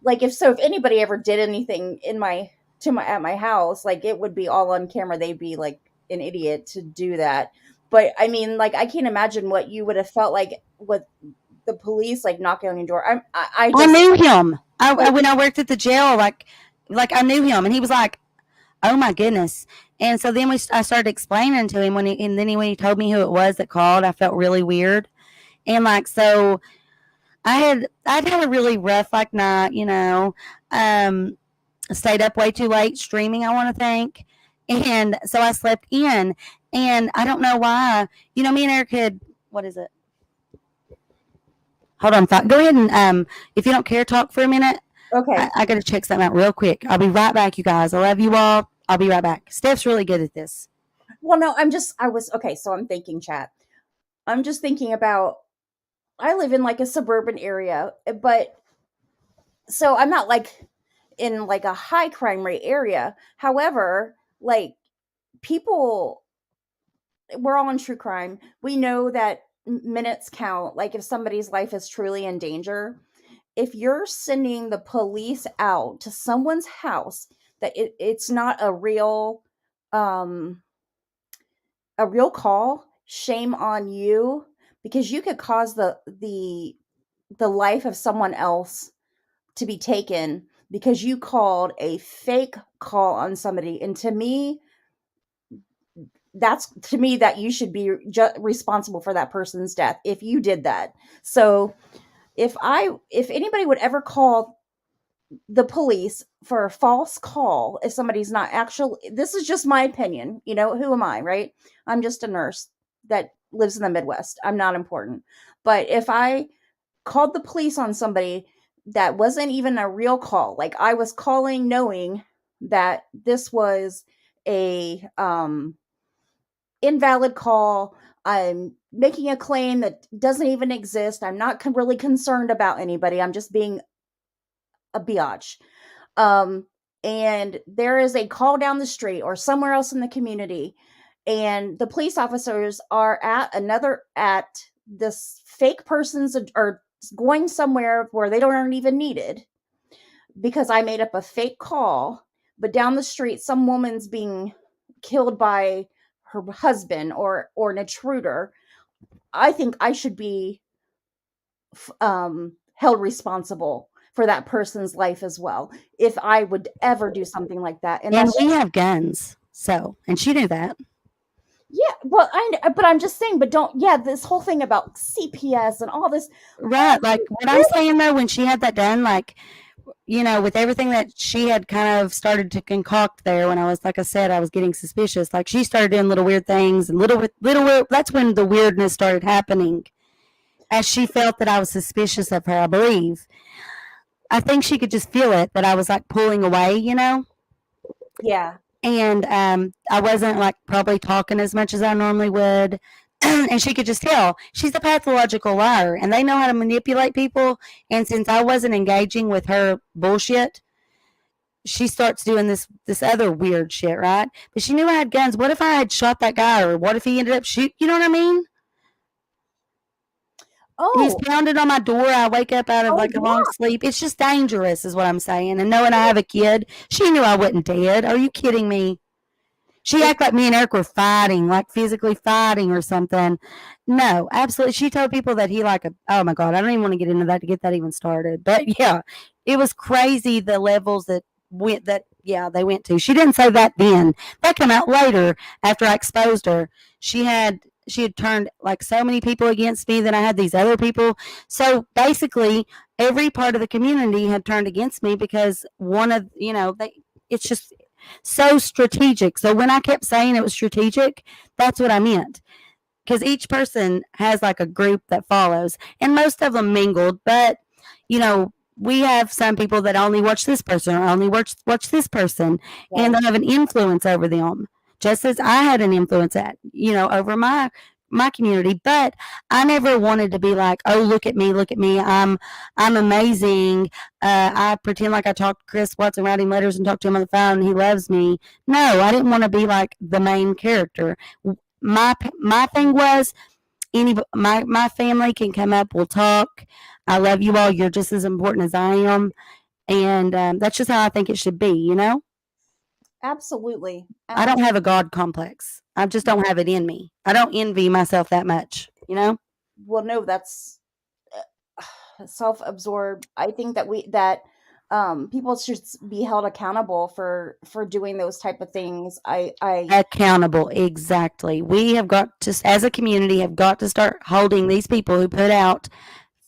if anybody ever did anything at my house, like it would be all on camera. They'd be like an idiot to do that. But I mean, like, I can't imagine what you would have felt like with the police like knocking on your door. I knew him. When I worked at the jail, like I knew him, and he was like, oh my goodness. And so then I started explaining to him when he told me who it was that called, I felt really weird. And like, so I'd had a really rough like night, stayed up way too late streaming, I want to think. And so I slept in, and I don't know why, me and Eric had, what is it? Hold on. Go ahead and, if you don't care, talk for a minute. Okay. I got to check something out real quick. I'll be right back, you guys. I love you all. I'll be right back. Steph's really good at this. Well, no, so I'm thinking, chat. I'm just thinking about, I live in like a suburban area, but so I'm not like in like a high crime rate area. However, like we're all in true crime. We know that minutes count. Like if somebody's life is truly in danger, if you're sending the police out to someone's house, that it's not a real call, shame on you, because you could cause the life of someone else to be taken because you called a fake call on somebody. And to me, that you should be responsible for that person's death if you did that. So if anybody would ever call the police for a false call, if somebody's not actually, this is just my opinion, who am I, right? I'm just a nurse that lives in the Midwest. I'm not important. But if I called the police on somebody that wasn't even a real call, like I was calling knowing that this was a invalid call. I'm making a claim that doesn't even exist. I'm not really concerned about anybody. I'm just being a biatch. And there is a call down the street or somewhere else in the community, and the police officers are at this fake person's or going somewhere where they aren't even needed because I made up a fake call, but down the street some woman's being killed by her husband or an intruder. I think I should be held responsible for that person's life as well if I would ever do something like that. And we have guns, so, and she knew that. Yeah, well, but I'm just saying, but this whole thing about CPS and all this. Right, like what I'm saying though, when she had that done, like, you know, with everything that she had kind of started to concoct there, when I was, like I said, I was getting suspicious. Like she started doing little weird things and little weird. That's when the weirdness started happening, as she felt that I was suspicious of her. I believe. I think she could just feel it, that I was like pulling away, you know. Yeah. And I wasn't like probably talking as much as I normally would. And she could just tell. She's a pathological liar, and they know how to manipulate people. And since I wasn't engaging with her bullshit, she starts doing this other weird shit, right? But she knew I had guns. What if I had shot that guy, or what if he ended up shooting? You know what I mean? Oh, he's pounded on my door. I wake up out of like a long sleep. It's just dangerous, is what I'm saying. And knowing I have a kid, she knew I wasn't dead. Are you kidding me? She acted like me and Eric were fighting, like physically fighting or something. No, absolutely. She told people that he oh my God, I don't even want to get into that to get that even started. But yeah, it was crazy the levels that they went to. She didn't say that then. That came out later after I exposed her. She had turned like so many people against me. Then I had these other people. So basically, every part of the community had turned against me because it's just so strategic. So when I kept saying it was strategic, that's what I meant. Because each person has like a group that follows, and most of them mingled. But we have some people that only watch this person or only watch this person, and they have an influence over them. Just as I had an influence over my community. But I never wanted to be like, oh, look at me, I'm amazing. I pretend like I talk to Chris Watson, writing letters and talk to him on the phone, and he loves me. No, I didn't want to be like the main character. My thing was, my family can come up, we'll talk. I love you all. You're just as important as I am. And that's just how I think it should be, Absolutely. I don't have a God complex. I just don't have it in me. I don't envy myself that much, Well, no, that's self-absorbed. I think that people should be held accountable for doing those type of things. Accountable, exactly. We have got to, as a community, have got to start holding these people who put out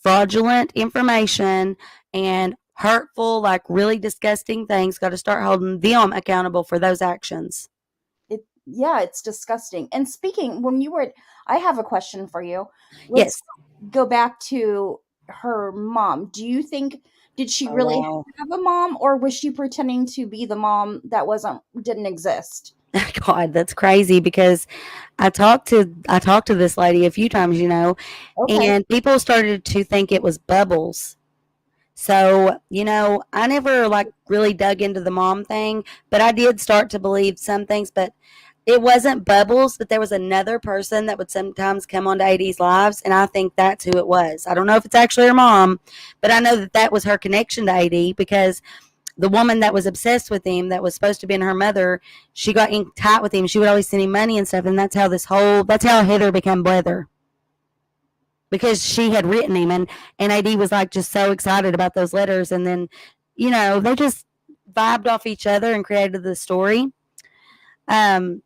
fraudulent information and hurtful, like really disgusting things. Got to start holding them accountable for those actions. It's disgusting. And speaking, I have a question for you. Yes. Go back to her mom. Do you think, did she really have a mom, or was she pretending to be the mom that didn't exist? God, that's crazy, because I talked to this lady a few times, and people started to think it was Bubbles. So, I never really dug into the mom thing, but I did start to believe some things. But it wasn't Bubbles, but there was another person that would sometimes come onto AD's lives, and I think that's who it was. I don't know if it's actually her mom, but I know that was her connection to AD, because the woman that was obsessed with him, that was supposed to be her mother, she got in tight with him. She would always send him money and stuff, and that's how Heather became Blether. Because she had written him, and AD was just so excited about those letters, and then they just vibed off each other and created the story. And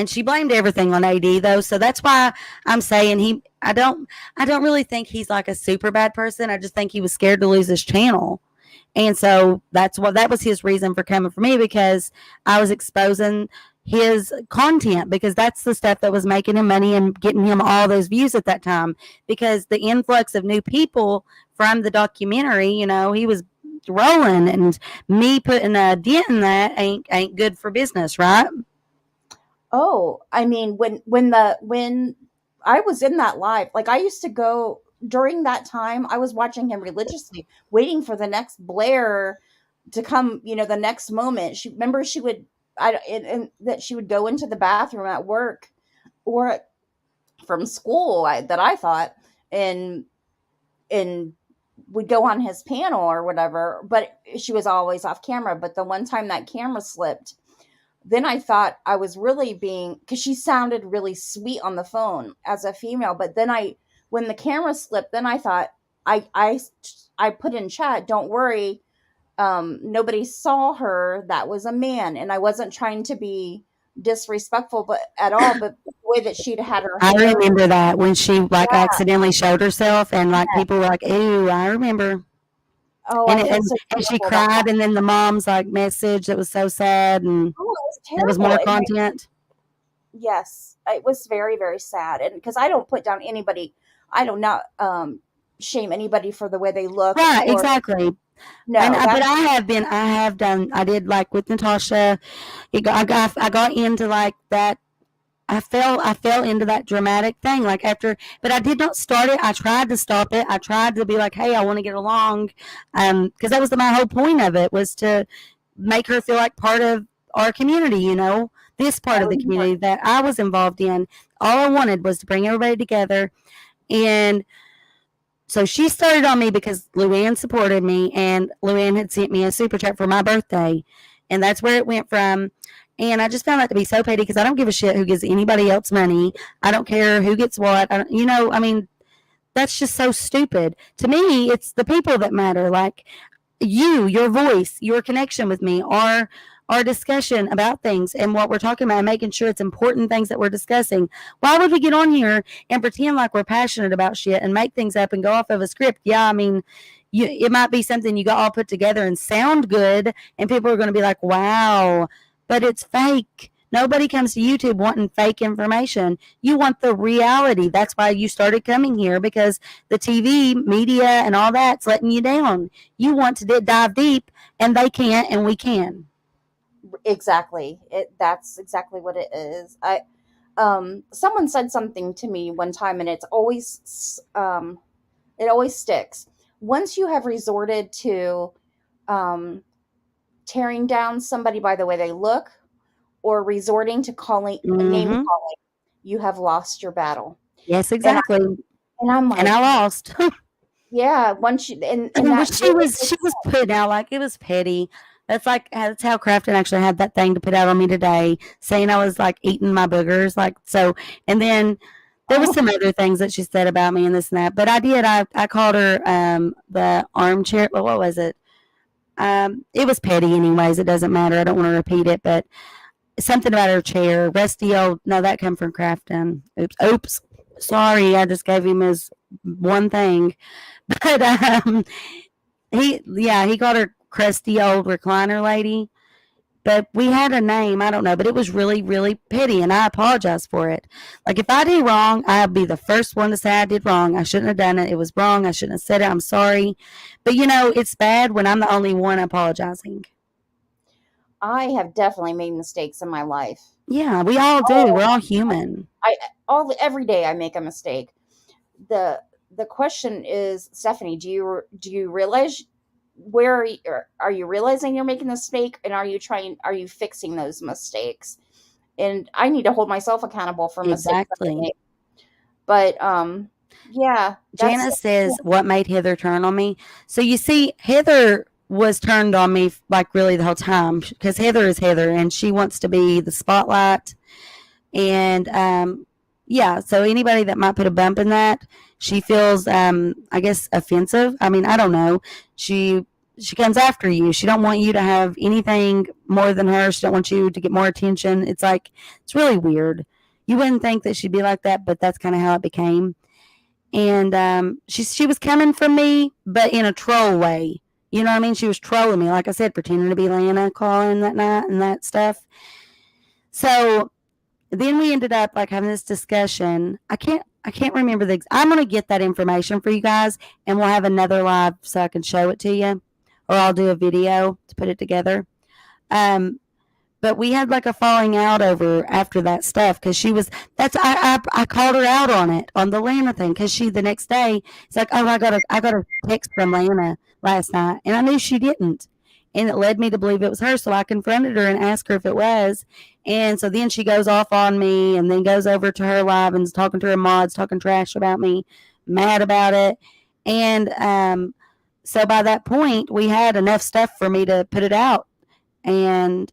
she blamed everything on AD, though, so that's why I'm saying I don't really think he's like a super bad person. I just think he was scared to lose his channel, and so that was his reason for coming for me, because I was exposing his content, because that's the stuff that was making him money and getting him all those views at that time. Because the influx of new people from the documentary, he was rolling, and me putting a dent in that ain't good for business, right? Oh, I mean, when I was in that live, like I used to go during that time, I was watching him religiously, waiting for the next Blair to come, the next moment. She would and that she would go into the bathroom at work or from school, that I thought, and and would go on his panel or whatever, but she was always off camera. But the one time that camera slipped, then I thought I was really being, because she sounded really sweet on the phone as a female. But then when the camera slipped, then I thought I put in chat, don't worry, nobody saw her. That was a man, and I wasn't trying to be disrespectful, but at all. But the way that she'd had her I hair, remember that when she like yeah, accidentally showed herself, and like people were like, "Ew!" I remember. oh, And I feel and, so and she terrible about that. cried, and then the mom's like message that was so sad, and Oh, it was there was terrible. more content. Yes, it was very, very sad. And because I don't put down anybody, I do not shame anybody for the way they look, Right, or exactly. And no, but that's I have done. I did like with Natasha. I got into like that. I fell into that dramatic thing like after, but I did not start it. I tried to stop it. I tried to be like, hey, I want to get along, because that was my whole point of it, was to make her feel like part of our community. This part that of was the community important. that I was involved in. All I wanted was to bring everybody together, and so she started on me because Luann supported me, and Luann had sent me a super chat for my birthday, and that's where it went from. And I just found that to be so petty because I don't give a shit who gives anybody else money. I don't care who gets what. I mean, that's just so stupid. To me, it's the people that matter. Like your voice, your connection with me, our discussion about things and what we're talking about, and making sure it's important things that we're discussing. Why would we get on here and pretend like we're passionate about shit and make things up and go off of a script? Yeah, I mean, it might be something you got all put together and sound good, and people are going to be like, wow, but it's fake. Nobody comes to YouTube wanting fake information. You want the reality. That's why you started coming here, because the TV, media, and all that's letting you down. You want to dive deep, and they can't, and we can. Exactly. That's exactly what it is. Someone said something to me one time, and it always sticks. Once you have resorted to um, tearing down somebody by the way they look, or resorting to name Mm-hmm. calling, you have lost your battle. Yes, And exactly. I'm And like, I lost. yeah, once you and Well, that really she makes was putting out like it was petty. That's how Crafton actually had that thing to put out on me today, saying I was like eating my boogers, like so. And then there was oh, some other things that she said about me and this and that. But I called her the armchair. Well, what was it? It was petty, anyways. It doesn't matter. I don't want to repeat it, but something about her chair, rusty old. No, that come from Crafton. Oops. Sorry, I just gave him his one thing, but he called her crusty old recliner lady. But we had a name, I don't know, but it was really, really petty, and I apologize for it. Like, if I do wrong, I'll be the first one to say I did wrong. I shouldn't have done it. It was wrong. I shouldn't have said it. I'm sorry. But, it's bad when I'm the only one apologizing. I have definitely made mistakes in my life. Yeah, we all do. We're all human. Every day I make a mistake. The question is, Stephanie, do you realize where are you realizing you're making a mistake, and are you fixing those mistakes? And I need to hold myself accountable for mistakes that I Exactly. make. But yeah, Jana says, what made Heather turn on me? So you see, Heather was turned on me like really the whole time, because Heather is Heather and she wants to be the spotlight. And yeah, so anybody that might put a bump in that, she feels I guess offensive. I mean, I don't know. She comes after you. She don't want you to have anything more than her. She don't want you to get more attention. It's like, it's really weird. You wouldn't think that she'd be like that, but that's kind of how it became. And she was coming from me, but in a troll way. You know what I mean? She was trolling me, like I said, pretending to be Lana calling that night and that stuff. So then we ended up like having this discussion. I can't remember I'm gonna get that information for you guys, and we'll have another live so I can show it to you, or I'll do a video to put it together. But we had like a falling out over after that stuff because I called her out on it on the Lana thing because the next day it's like, oh, I got a text from Lana last night and I knew she didn't, and it led me to believe it was her, so I confronted her and asked her if it was. And so then she goes off on me and then goes over to her live and is talking to her mods, talking trash about me, mad about it. And so by that point we had enough stuff for me to put it out. And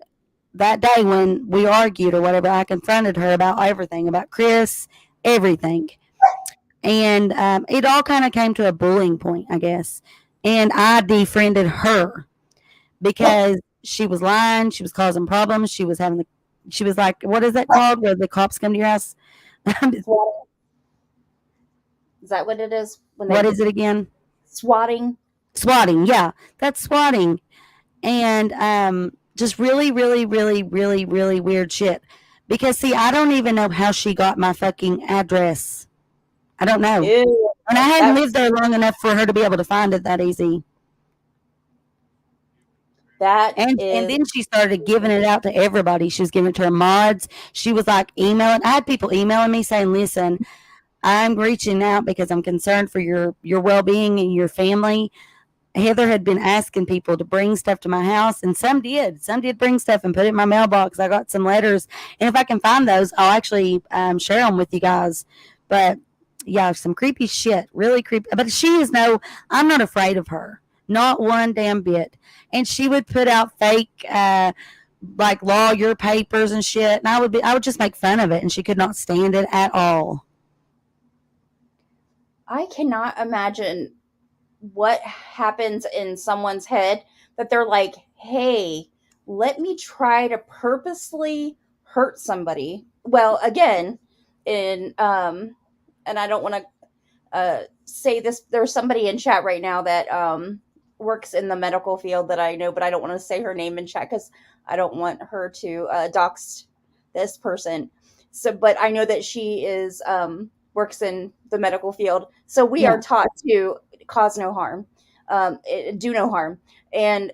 that day when we argued or whatever, I confronted her about everything, about Chris, everything. And it all kind of came to a bullying point, I guess. And I defriended her because she was lying. She was causing problems. She was like, what is that called where the cops come to your house? Is that what it is? What is it again? Swatting. Swatting. Yeah, that's swatting. And just really, really, really, really, really weird shit. Because, see, I don't even know how she got my fucking address. I don't know. Ew, and I hadn't lived there long enough for her to be able to find it that easy. And then she started giving it out to everybody. She was giving it to her mods. She was like emailing. I had people emailing me saying, listen, I'm reaching out because I'm concerned for your well-being and your family. Heather had been asking people to bring stuff to my house, and some did. Some did bring stuff and put it in my mailbox. I got some letters, and if I can find those, I'll actually share them with you guys. But yeah, some creepy shit, really creepy. But I'm not afraid of her, not one damn bit. And she would put out fake like lawyer papers and shit, and I would just make fun of it, and she could not stand it at all. I cannot imagine what happens in someone's head that they're like, hey, let me try to purposely hurt somebody. Well, again, and I don't want to say this, there's somebody in chat right now that works in the medical field that I know, but I don't want to say her name in chat because I don't want her to dox this person. So, but I know that she is works in the medical field. So we are taught to cause no harm, do no harm. And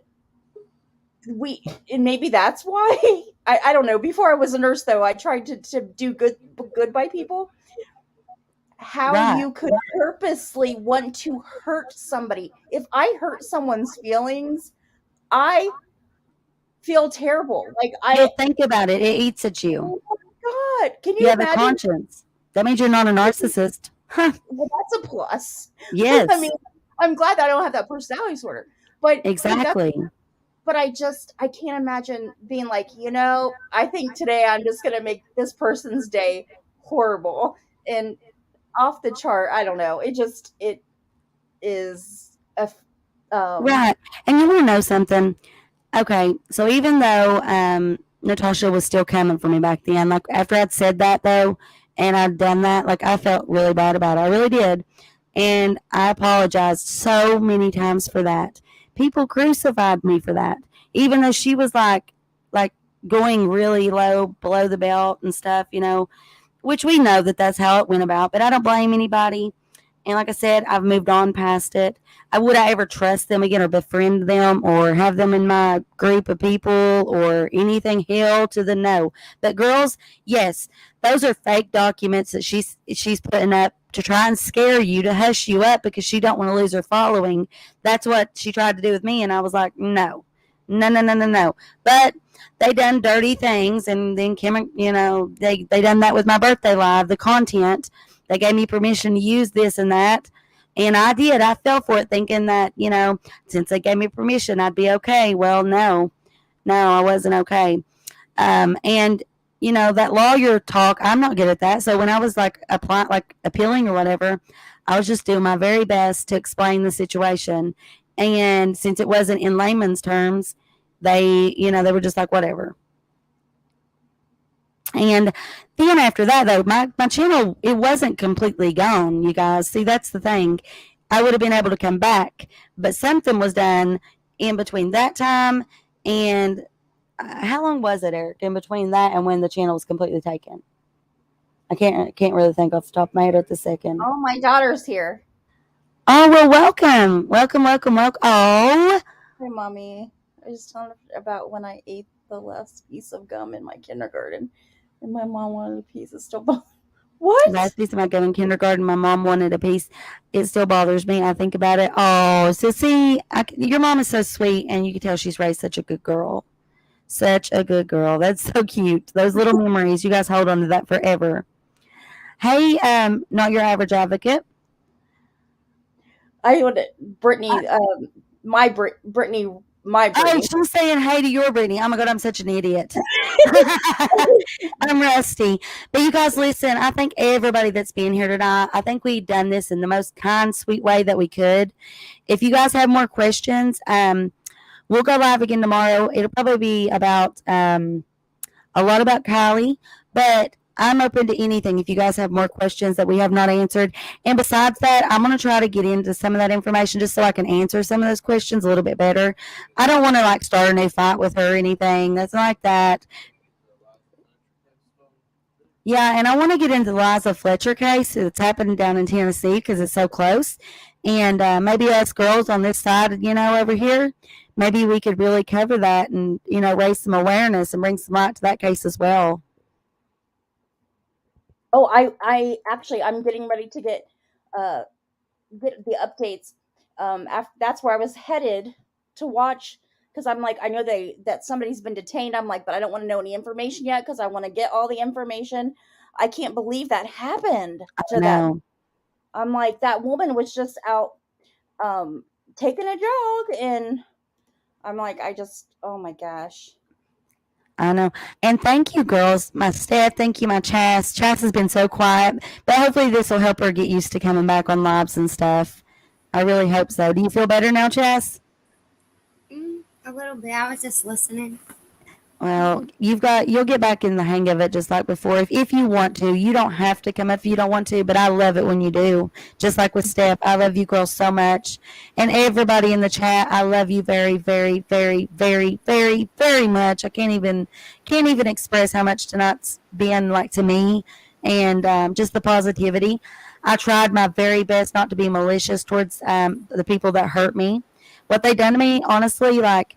maybe that's why, I don't know. Before I was a nurse though, I tried to do good by people. How you could purposely want to hurt somebody. If I hurt someone's feelings, I feel terrible. Like think about it. It eats at you. Oh my God. Can you have imagine? a conscience. That means you're not a narcissist. Huh. Well, that's a plus. Yes. I mean, I'm glad that I don't have that personality disorder. But exactly. But I can't imagine being like, I think today I'm just going to make this person's day horrible and off the chart. I don't know. It is right. And you want to know something? Okay. So even though Natasha was still coming for me back then, like after I'd said that though, and I'd done that, like I felt really bad about it. I really did. And I apologized so many times for that. People crucified me for that. Even though she was like going really low below the belt and stuff, which we know that that's how it went about. But I don't blame anybody. And like I said, I've moved on past it. Would I ever trust them again or befriend them or have them in my group of people or anything? Hell to the no. But girls, yes, those are fake documents that she's putting up to try and scare you, to hush you up because she don't want to lose her following. That's what she tried to do with me. And I was like, no. But they done dirty things. And then Kim, they done that with my birthday live, the content. They gave me permission to use this and that. And I did. I fell for it thinking that, since they gave me permission, I'd be okay. Well, no, I wasn't okay. And, that lawyer talk, I'm not good at that. So when I was appealing or whatever, I was just doing my very best to explain the situation. And since it wasn't in layman's terms, they were just like, whatever. And then after that, though, my channel, it wasn't completely gone, you guys. See, that's the thing. I would have been able to come back, but something was done in between that time and how long was it, Eric, in between that and when the channel was completely taken? I can't really think off the top of my head at the second. Oh, my daughter's here. Oh, well, welcome. Oh, Hey, Mommy. I was telling her about when I ate the last piece of gum in my kindergarten, and my mom wanted a piece. It's still what? Last piece of my gum in kindergarten, my mom wanted a piece. It still bothers me. I think about it. Oh, so see, your mom is so sweet, and you can tell she's raised such a good girl. Such a good girl. That's so cute. Those little memories, you guys hold on to that forever. Hey, not your average advocate. I would Brittany, Brittany, my Oh, Brittany. she's saying hey to your Brittany. Oh my God, I'm such an idiot. I'm rusty. But you guys, listen, I think everybody that's been here tonight, I think we've done this in the most kind, sweet way that we could. If you guys have more questions, we'll go live again tomorrow. It'll probably be about a lot about Kylie, but I'm open to anything if you guys have more questions that we have not answered. And besides that, I'm going to try to get into some of that information just so I can answer some of those questions a little bit better. I don't want to like start a new fight with her or anything. That's not like that. Yeah, and I want to get into the Liza Fletcher case that's happening down in Tennessee because it's so close. And maybe us girls on this side, over here, maybe we could really cover that and, raise some awareness and bring some light to that case as well. Oh, I actually, I'm getting ready to get the updates. That's where I was headed to watch, because I'm like, I know that somebody's been detained. I'm like, but I don't want to know any information yet because I want to get all the information. I can't believe that happened to them. I'm like, that woman was just out taking a jog, and I'm like, oh my gosh. I know. And thank you, girls. My Steph, thank you, my Chas. Chas has been so quiet, but hopefully this will help her get used to coming back on lives and stuff. I really hope so. Do you feel better now, Chas? A little bit. I was just listening. Well, you'll get back in the hang of it just like before. If you want to, you don't have to come up if you don't want to, but I love it when you do. Just like with Steph, I love you girls so much. And everybody in the chat, I love you very, very, very, very, very, very much. I can't even express how much tonight's been like to me, and just the positivity. I tried my very best not to be malicious towards the people that hurt me. What they done to me, honestly, like,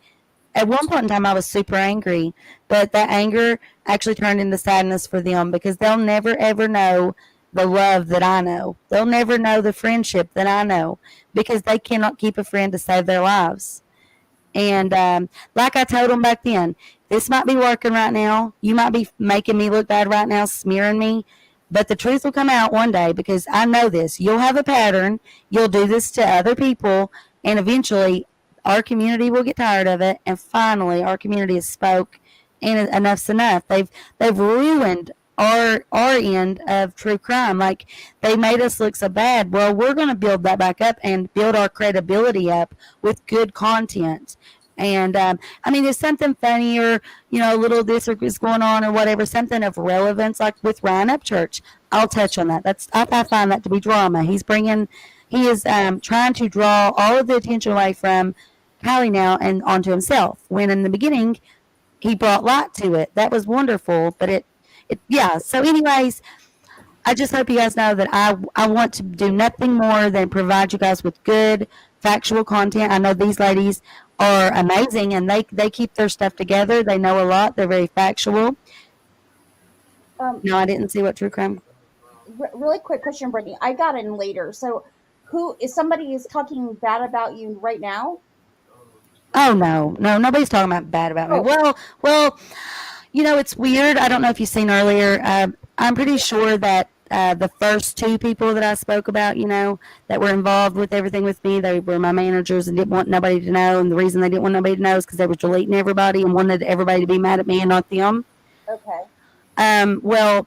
at one point in time, I was super angry, but that anger actually turned into sadness for them because they'll never, ever know the love that I know. They'll never know the friendship that I know because they cannot keep a friend to save their lives. And like I told them back then, this might be working right now. You might be making me look bad right now, smearing me, but the truth will come out one day because I know this. You'll have a pattern. You'll do this to other people, and eventually our community will get tired of it, and finally our community has spoke, and enough's enough. They've ruined our end of true crime. Like, they made us look so bad. Well, we're going to build that back up and build our credibility up with good content. And I mean, there's something funny or a little this or is going on or whatever, something of relevance, like with Ryan Upchurch. I'll touch on that. I find that to be drama. He is trying to draw all of the attention away from Kylie now and onto himself, when in the beginning he brought light to it. That was wonderful. But yeah. So anyways, I just hope you guys know that I want to do nothing more than provide you guys with good factual content. I know these ladies are amazing, and they keep their stuff together. They know a lot. They're very factual. No, I didn't see what true crime. Really quick question, Brittany. I got in later. So somebody is talking bad about you right now? Oh, no, nobody's talking about bad about me. Well, it's weird. I don't know if you've seen earlier. I'm pretty sure that the first two people that I spoke about, that were involved with everything with me, they were my managers and didn't want nobody to know. And the reason they didn't want nobody to know is because they were deleting everybody and wanted everybody to be mad at me and not them. Okay. Well,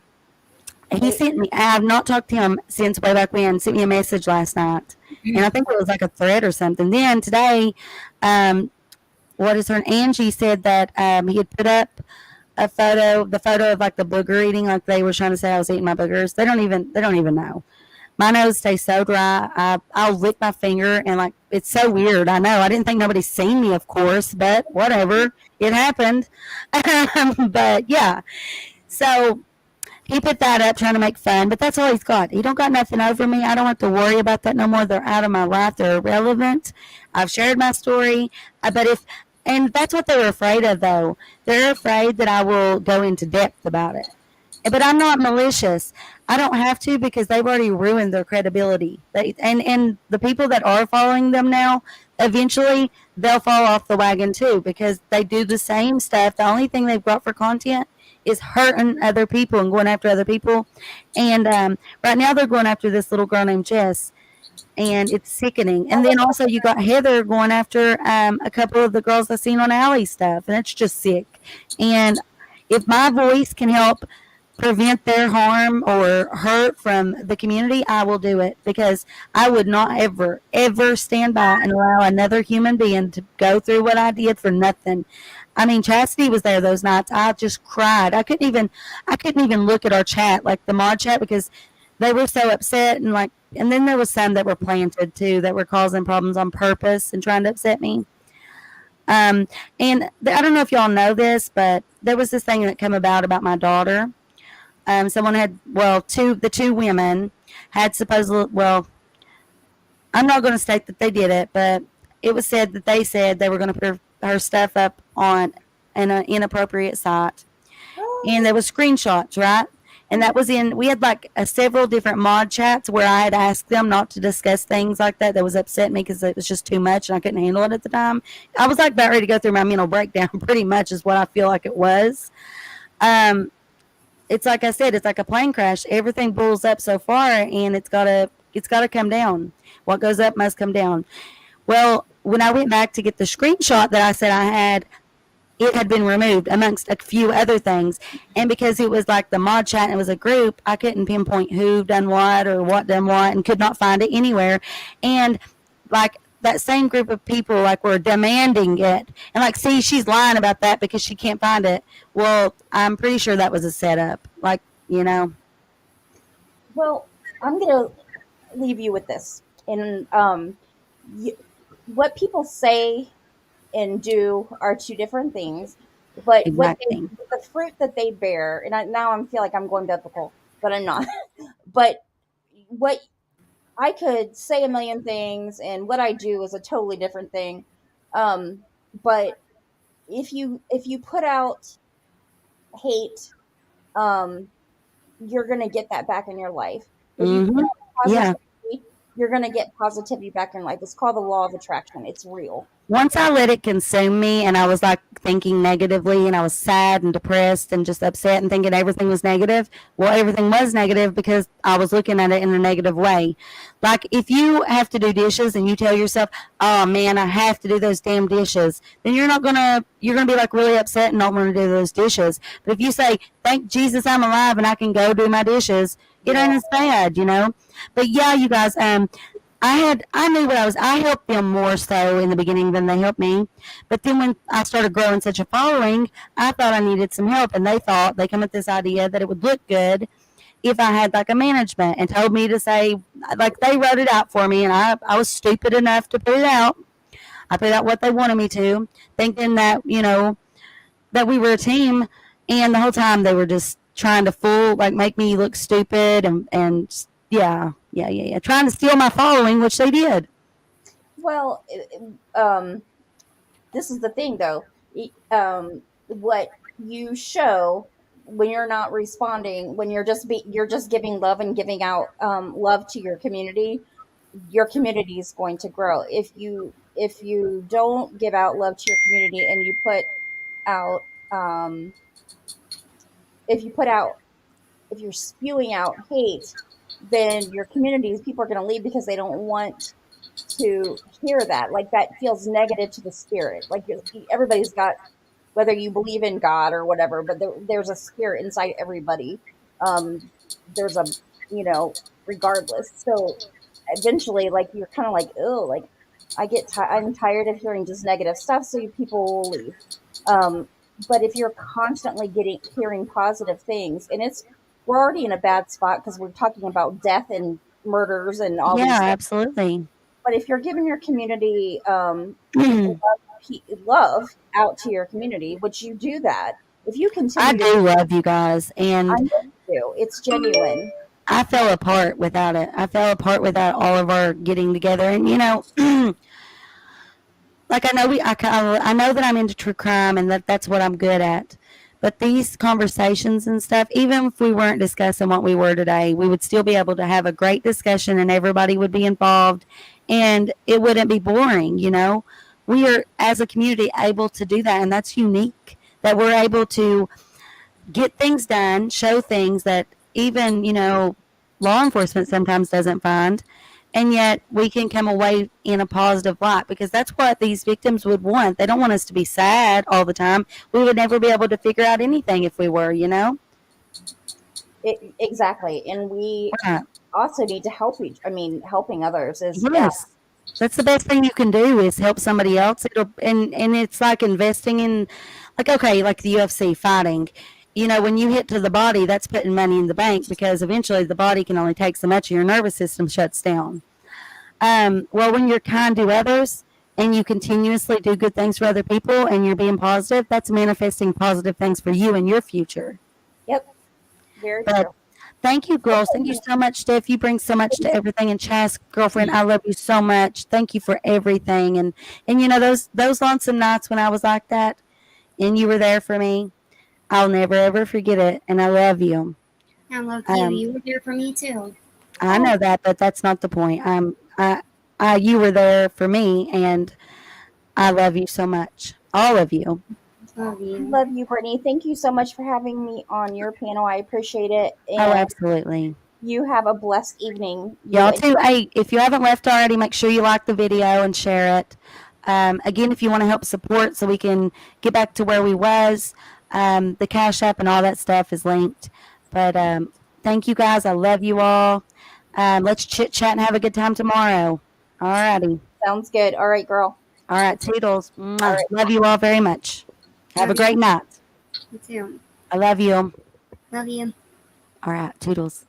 he sent me, I have not talked to him since way back when, sent me a message last night. And I think it was like a thread or something. Then today, Angie said that he had put up the photo of like the booger eating, like they were trying to say I was eating my boogers. They don't even know. My nose stays so dry. I'll lick my finger and like, it's so weird. I know. I didn't think nobody's seen me, of course, but whatever. It happened. But yeah. So he put that up trying to make fun, but that's all he's got. He don't got nothing over me. I don't have to worry about that no more. They're out of my life. They're irrelevant. I've shared my story. But if, and that's what they're afraid of, though. They're afraid that I will go into depth about it. But I'm not malicious. I don't have to because they've already ruined their credibility. And the people that are following them now, eventually they'll fall off the wagon too because they do the same stuff. The only thing they've got for content is hurting other people and going after other people. And right now they're going after this little girl named Jess, and it's sickening. And then also you got Heather going after a couple of the girls I've seen on Alley stuff, and it's just sick. And if my voice can help prevent their harm or hurt from the community, I will do it because I would not ever, ever stand by and allow another human being to go through what I did for nothing. I mean, Chastity was there those nights. I just cried. I couldn't even look at our chat, like the mod chat, because they were so upset and then there was some that were planted too, that were causing problems on purpose and trying to upset me. And I don't know if y'all know this, but there was this thing that came about my daughter. Someone had, the two women had supposedly, I'm not going to state that they did it, but it was said that they said they were going to put her stuff up on an inappropriate site. And there was screenshots, right? And that was we had several different mod chats where I had asked them not to discuss things like that was upset me because it was just too much and I couldn't handle it at the time. I was about ready to go through my mental breakdown pretty much is what I feel like it was. It's like I said, it's like a plane crash. Everything bulls up so far, and it's gotta come down. What goes up must come down. Well, when I went back to get the screenshot that I said I had, it had been removed amongst a few other things. And because it was like the mod chat and it was a group, I couldn't pinpoint who done what or what done what and could not find it anywhere. And that same group of people were demanding it and see, she's lying about that because she can't find it. Well, I'm pretty sure that was a setup, Well, I'm gonna leave you with this, and what people say and do are two different things, but exactly. the fruit that they bear, and now I feel like I'm going biblical, but I'm not. But what I could say a million things, and what I do is a totally different thing. But if you put out hate, you're gonna get that back in your life. If you put out positivity, you're gonna get positivity back in life. It's called the law of attraction. It's real. Once I let it consume me and I was thinking negatively and I was sad and depressed and just upset and thinking everything was negative, well, everything was negative because I was looking at it in a negative way. If you have to do dishes and you tell yourself, oh man, I have to do those damn dishes, then you're going to be really upset and not want to do those dishes. But if you say, thank Jesus I'm alive and I can go do my dishes, it ain't as bad, But yeah, you guys, I knew I helped them more so in the beginning than they helped me. But then when I started growing such a following, I thought I needed some help. And they come up with this idea that it would look good if I had a management and told me to say, they wrote it out for me. And I was stupid enough to put it out. I put out what they wanted me to, thinking that, that we were a team. And the whole time they were just trying to make me look stupid and yeah. Trying to steal my following, which they did. Well, this is the thing, though. What you show when you're not responding, when you're just giving love and giving out love to your community is going to grow. If you don't give out love to your community and you put out if you're spewing out hate, then your communities, people are going to leave because they don't want to hear that. That feels negative to the spirit. Everybody's got, whether you believe in God or whatever, but there's a spirit inside everybody. There's a, regardless. So eventually, you're kind of oh, I'm tired of hearing just negative stuff. So people will leave. But if you're constantly hearing positive things, and we're already in a bad spot because we're talking about death and murders and all these things. Absolutely. But if you're giving your community love out to your community, which you do that, if you continue, I do love you guys, and do. It's genuine. I fell apart without it. I fell apart without all of our getting together. And like I know that I'm into true crime and that's what I'm good at. But these conversations and stuff, even if we weren't discussing what we were today, we would still be able to have a great discussion and everybody would be involved and it wouldn't be boring. We are, as a community, able to do that. And that's unique that we're able to get things done, show things that even, law enforcement sometimes doesn't find. And yet we can come away in a positive light because that's what these victims would want. They don't want us to be sad all the time. We would never be able to figure out anything if we were, Exactly. And we Right. also need to helping others is Yes. That's the best thing you can do is help somebody else. And it's like investing in, like, okay, like the UFC fighting. When you hit to the body, that's putting money in the bank because eventually the body can only take so much and your nervous system shuts down. Well, when you're kind to others and you continuously do good things for other people and you're being positive, that's manifesting positive things for you and your future. Yep. Very But true. thank you, girls. Thank you so much, Steph. You bring so much to everything. And Chas, girlfriend, I love you so much. Thank you for everything. And those lonesome nights when I was like that and you were there for me, I'll never ever forget it. And I love you. I love you. You were there for me too. I know that, but that's not the point. You were there for me, and I love you so much, all of you. Love you. Love you, Brittany. Thank you so much for having me on your panel. I appreciate it. And Oh, absolutely. you have a blessed evening. Y'all too. Hey, if you haven't left already, make sure you like the video and share it. Again, if you want to help support so we can get back to where we was, the Cashapp and all that stuff is linked. But thank you guys. I love you all. Let's chit chat and have a good time tomorrow. All righty. Sounds good. All right, girl. All right, toodles. Mwah. All right. Love you all very much. Have a Love you. great night. You too. I love you. Love you. All right, toodles.